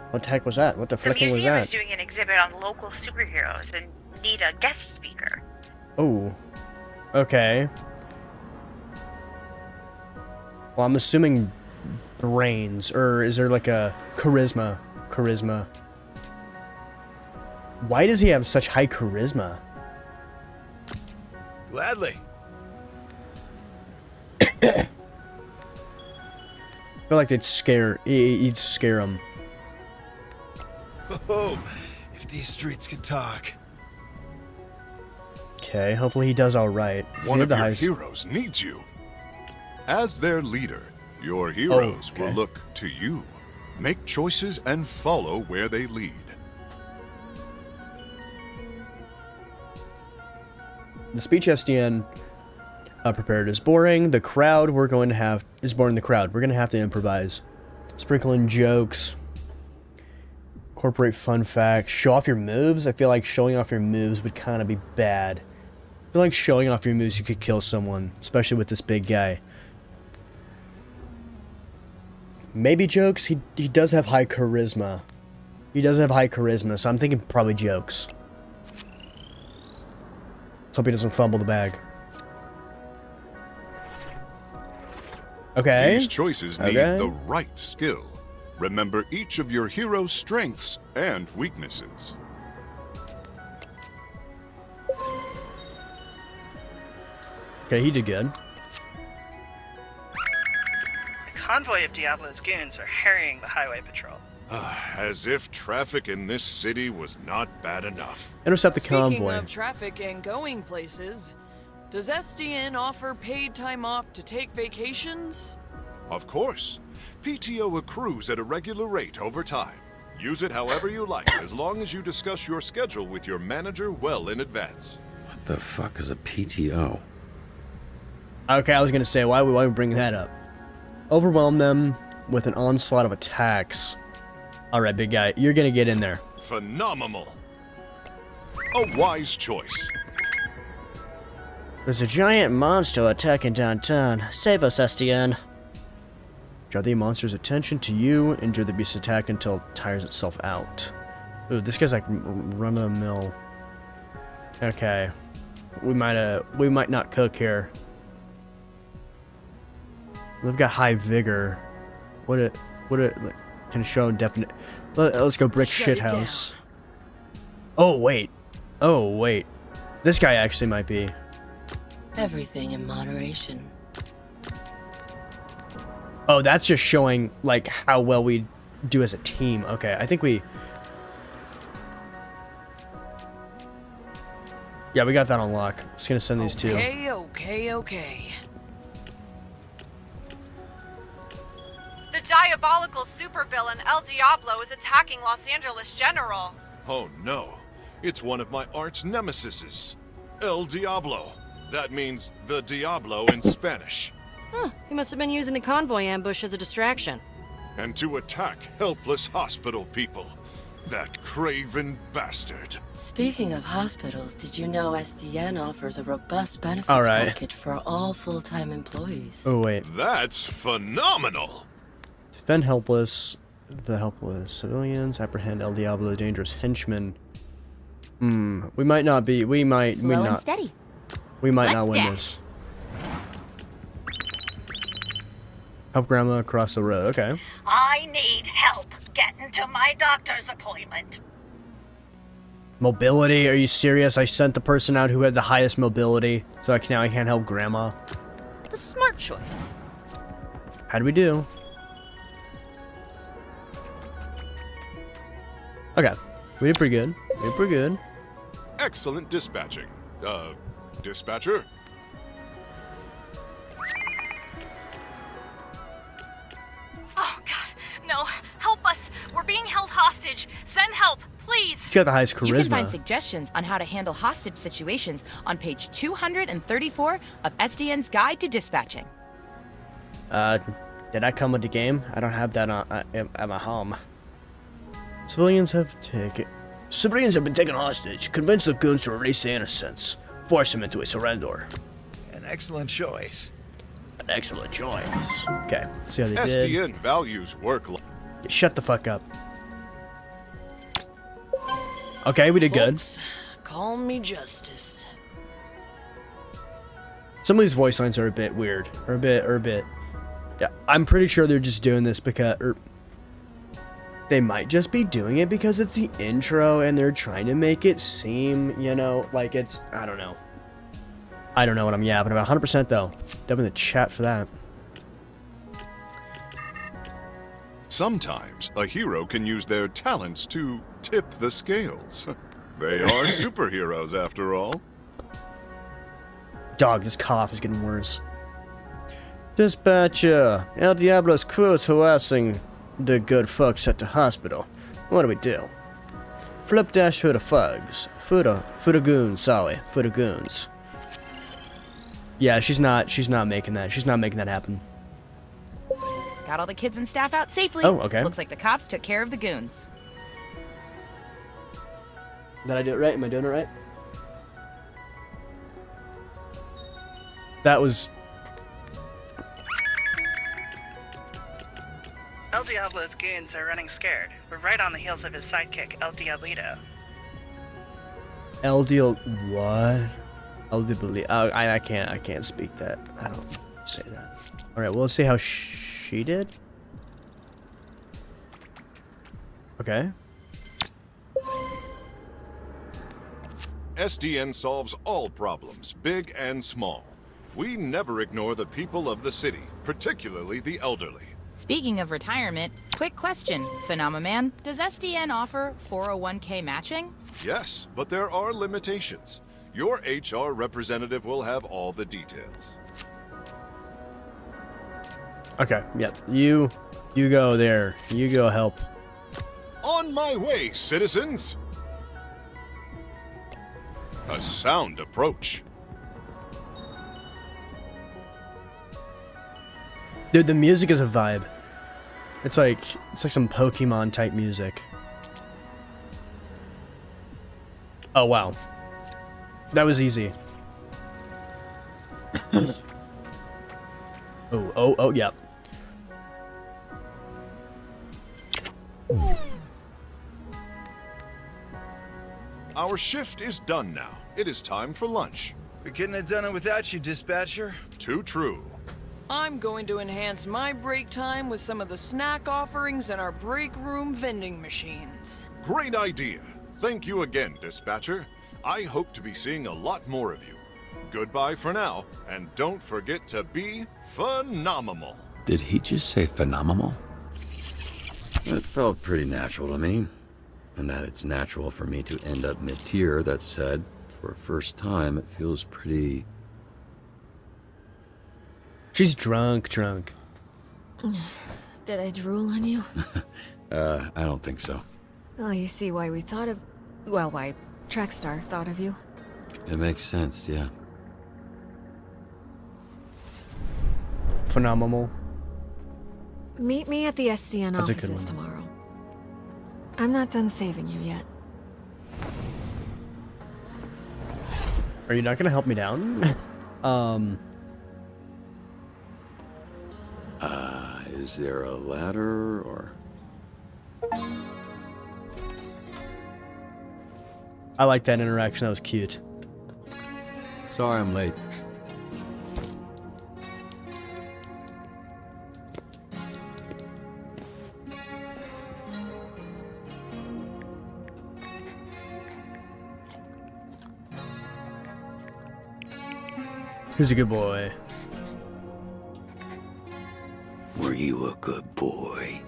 What the heck was that? What the The flicking was museum is that? doing an exhibit on local superheroes and need a guest speaker. Oh. Okay. Well, I'm assuming brains, or is there like a charisma? Charisma. Why does he have such high charisma? Gladly. I feel like they'd scare. He'd scare him. Oh, if these streets could talk. Okay, hopefully he does all right. One of the your highest- heroes needs you. As their leader, your heroes will look to you. Make choices and follow where they lead. The speech SDN prepared is boring. The crowd is boring. The crowd. We're going to have to improvise. Sprinkle in jokes. Incorporate fun facts. Show off your moves. I feel like showing off your moves would kind of be bad. I feel like showing off your moves, you could kill someone, especially with this big guy. Maybe jokes. He does have high charisma. He does have high charisma, so I'm thinking probably jokes. Let's hope he doesn't fumble the bag. Okay. These choices need the right skill. Remember each of your hero's strengths and weaknesses. Okay, he did good. A convoy of Diablo's goons are harrying the highway patrol. As if traffic in this city was not bad enough. Intercept the convoy. Speaking of traffic and going places, does SDN offer paid time off to take vacations? Of course. PTO accrues at a regular rate over time. Use it however you like, as long as you discuss your schedule with your manager well in advance. What the fuck is a PTO? Okay, I was gonna say, why are we bringing that up? Overwhelm them with an onslaught of attacks. Alright, big guy, you're gonna get in there. Phenomenal. A wise choice. There's a giant monster attacking downtown. Save us, SDN. Draw the monster's attention to you. Endure the beast's attack until it tires itself out. Ooh, this guy's like run-of-the-mill. Okay. We might not cook here. We've got high vigor. What it can show definite. Let's go brick shithouse. Oh wait. This guy actually might be. Everything in moderation. Oh, that's just showing like how well we do as a team. Okay, I think we. Yeah, we got that on lock. Just gonna send these two. Okay. The diabolical supervillain El Diablo is attacking Los Angeles General. Oh no. It's one of my arch nemesises. El Diablo. That means the Diablo in Spanish. Huh, he must have been using the convoy ambush as a distraction. And to attack helpless hospital people. That craven bastard. Speaking of hospitals, did you know SDN offers a robust benefits Alright. package for all full-time employees? Oh wait. That's phenomenal. Defend helpless, the helpless civilians. Apprehend El Diablo, dangerous henchmen. We might not be. We might. Slow we and not. steady. We might Let's not win dash. this. Help Grandma across the road. Okay. I need help getting to my doctor's appointment. Mobility? Are you serious? I sent the person out who had the highest mobility, so now I can't help Grandma. The smart choice. How'd we do? Okay. We did pretty good. Excellent dispatching. Dispatcher? Oh god, no. Help us. We're being held hostage. Send help, please. He's got the highest You can find charisma. suggestions on how to handle hostage situations on page 234 of SDN's Guide to Dispatching. Did I come with the game? I don't have that at my home. Civilians have been taken hostage. Convince the goons to release the innocents. Force them into a surrender. An excellent choice. An excellent choice. Okay, see how they did. SDN values work. Shut the fuck up. Okay, we did good. Folks, call me Justice. Some of these voice lines are a bit weird, or a bit. Yeah, I'm pretty sure they're just doing this because, they might just be doing it because it's the intro and they're trying to make it seem, like it's, I don't know. I don't know what I'm yapping about. 100% though. Dub in the chat for that. Sometimes a hero can use their talents to tip the scales. They are superheroes after all. Dog, this cough is getting worse. Dispatcher, El Diablo's crew is harassing the good folks at the hospital. What do we do? Flip dash for the thugs. For the goons. Yeah, she's not making that. She's not making that happen. Got all the kids and staff out safely. Oh, okay. Looks like the cops took care of the goons. Did I do it right? Am I doing it right? That was... El Diablo's goons are running scared. We're right on the heels of his sidekick, El Diablito. El Deal... What? El Diablito... I can't speak that. I don't say that. Alright, well, let's see how she did. Okay. SDN solves all problems, big and small. We never ignore the people of the city, particularly the elderly. Speaking of retirement, quick question, Phenomeman. Does SDN offer 401k matching? Yes, but there are limitations. Your HR representative will have all the details. Okay, yep. You go there. You go help. On my way, citizens! A sound approach. Dude, the music is a vibe. It's like some Pokemon type music. Oh wow. That was easy. oh, yep. Our shift is done now. It is time for lunch. We couldn't have done it without you, dispatcher. Too true. I'm going to enhance my break time with some of the snack offerings in our break room vending machines. Great idea. Thank you again, dispatcher. I hope to be seeing a lot more of you. Goodbye for now, and don't forget to be phenomenal. Did he just say phenomenal? It felt pretty natural to me. And that it's natural for me to end up mid-tier, that said, for a first time, it feels pretty... She's drunk. Did I drool on you? I don't think so. Well, you see why we thought of... Well, why Trackstar thought of you. It makes sense, yeah. Phenomenal. Meet me at the SDN That's a good offices one. tomorrow. I'm not done saving you yet. Are you not gonna help me down? Is there a ladder, or...? I like that interaction. That was cute. Sorry I'm late. Who's a good boy? Were you a good boy?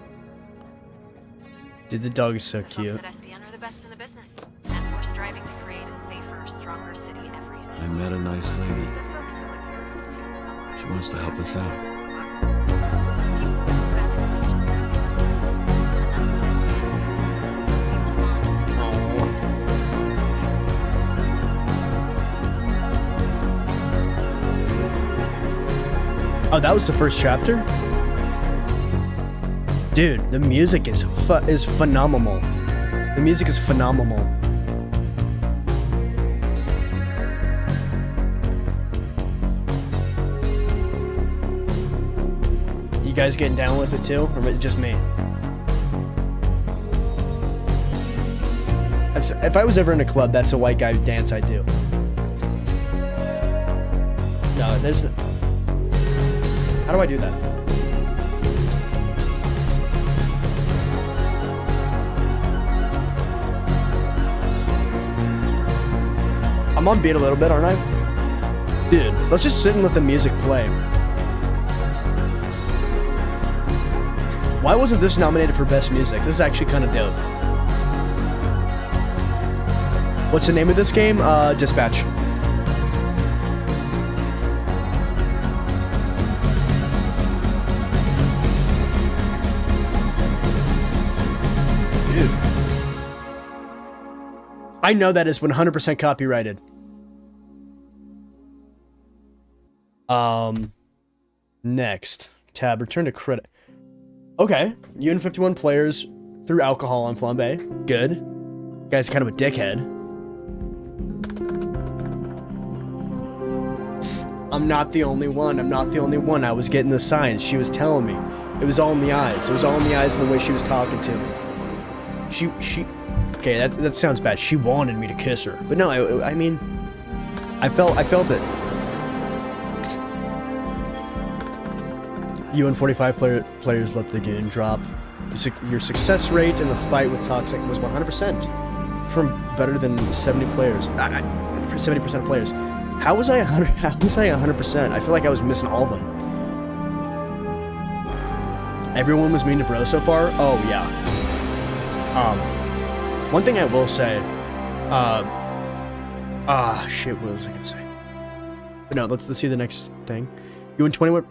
Dude, the dog is so cute. Folks at SDN are the best in the business, and we're striving to create a safer, stronger city every I single met a nice lady. The folks who live here do. She wants to help us out. Oh, that was the first chapter? Dude, the music is phenomenal. The music is phenomenal. You guys getting down with it too, or is it just me? If I was ever in a club, that's a white guy dance I'd do. No, there's... How do I do that? I'm on beat a little bit, aren't I? Dude, let's just sit and let the music play. Why wasn't this nominated for Best Music? This is actually kind of dope. What's the name of this game? Dispatch. I know that is 100% copyrighted. Next. Tab, return to credit. Okay. You and 51 players through alcohol on Flambe. Good. Guy's kind of a dickhead. I'm not the only one. I'm not the only one. I was getting the signs. She was telling me. It was all in the eyes. It was all in the eyes and the way she was talking to me. She. Okay, that sounds bad. She wanted me to kiss her, but no, I mean, I felt it. You and 45 players let the game drop. Your success rate in the fight with Toxic was 100%. From better than 70 players. 70% of players. How was I 100? How was I 100%? I feel like I was missing all of them. Everyone was mean to Bro so far. Oh yeah. One thing I will say. Shit. What was I gonna say? But no. Let's see the next thing. You and 21.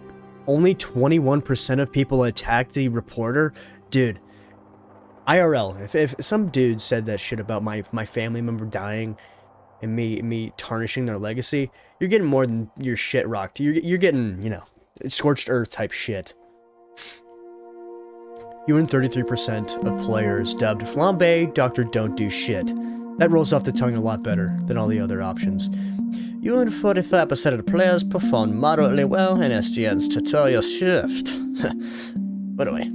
Only 21% of people attacked the reporter, dude. IRL. If some dude said that shit about my family member dying. And me tarnishing their legacy, you're getting more than your shit rocked. You're getting, you know, scorched earth type shit. You and 33% of players dubbed Flambe Dr. Don't Do Shit. That rolls off the tongue a lot better than all the other options. You and 45% of the players performed moderately well in SDN's tutorial shift. By the way.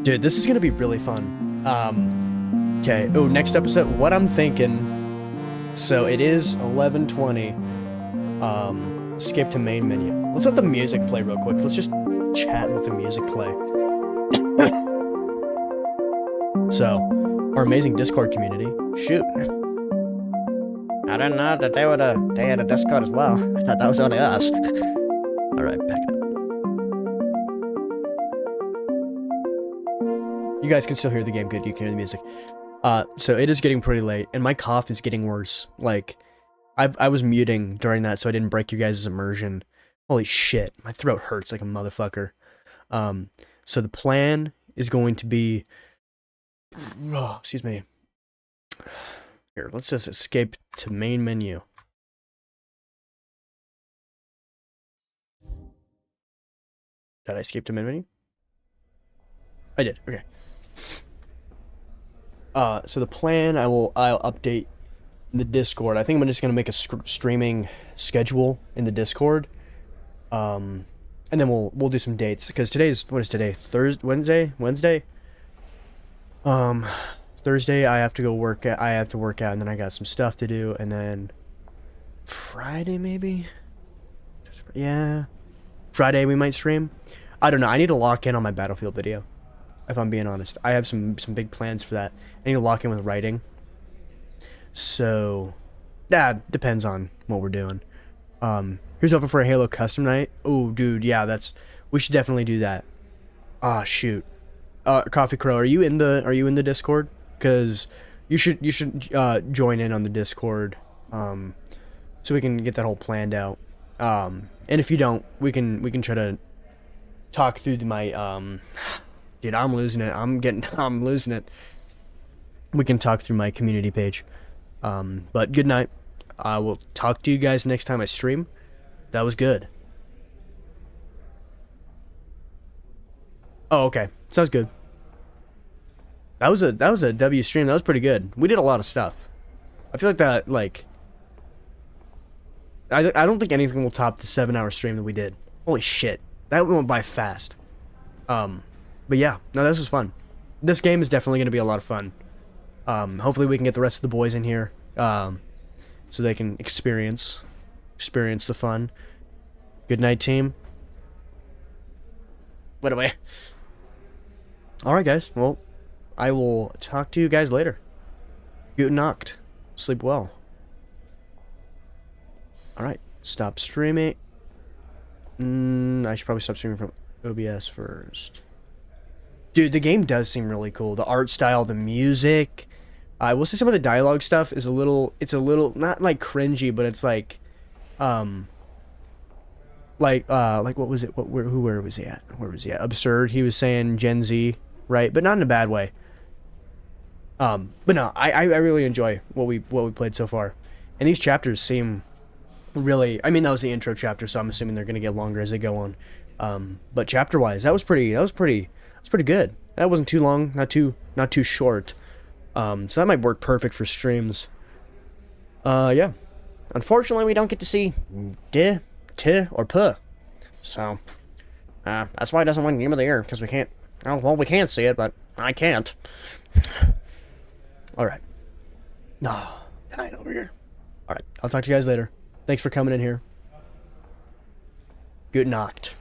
Dude, this is gonna be really fun. Okay. Oh, next episode. What I'm thinking. So it is 11:20. Escape to main menu. Let's let the music play real quick. Let's just chat with the music play. So, our amazing Discord community. Shoot. I didn't know that they had a Discord as well. I thought that was only us. All right, back it up. You guys can still hear the game good. You can hear the music. So it is getting pretty late, and my cough is getting worse. Like, I was muting during that, so I didn't break you guys' immersion. Holy shit, my throat hurts like a motherfucker. So the plan is going to be... Oh, excuse me. Here, let's just escape to main menu. Did I escape to main menu? I did, okay. So the plan, I'll update the Discord. I think I'm just gonna make a streaming schedule in the Discord, and then we'll do some dates, because what is today? Wednesday. Thursday I have to go work. I have to work out, and then I got some stuff to do, and then Friday maybe. Yeah, Friday we might stream. I don't know. I need to lock in on my Battlefield video. If I'm being honest, I have some big plans for that. I need to lock in with writing. So, that depends on what we're doing. Here's hoping for a Halo custom night. Oh, dude, yeah, we should definitely do that. Ah, shoot. Coffee Crow, are you in the Discord? Because you should join in on the Discord, so we can get that whole planned out. And if you don't, we can try to talk through my dude, I'm losing it. I'm losing it. We can talk through my community page. But good night. I will talk to you guys next time I stream. That was good. Oh, okay. Sounds good. That was a W stream. That was pretty good. We did a lot of stuff. I feel like that, like... I don't think anything will top the 7-hour stream that we did. Holy shit. That went by fast. But yeah, no, this was fun. This game is definitely going to be a lot of fun. Hopefully we can get the rest of the boys in here, so they can experience the fun. Good night, team. By the way. Alright, guys. Well, I will talk to you guys later. Gute Nacht. Sleep well. Alright. Stop streaming. I should probably stop streaming from OBS first. Dude, the game does seem really cool. The art style, the music. I will say some of the dialogue stuff is a little, not like cringy, but it's like what was it? Where was he at? Where was he at? Absurd. He was saying Gen Z, right? But not in a bad way. But no, I really enjoy what we played so far. And these chapters seem really, I mean, that was the intro chapter, so I'm assuming they're going to get longer as they go on. But chapter-wise, that was pretty good. That wasn't too long, not too short. So that might work perfect for streams. Yeah. Unfortunately, we don't get to see D, T, or P. So, that's why it doesn't win Game of the Year, because we can't... Oh, well, we can't see it, but I can't. Alright. Oh, kind over here. Alright, I'll talk to you guys later. Thanks for coming in here. Good Nacht.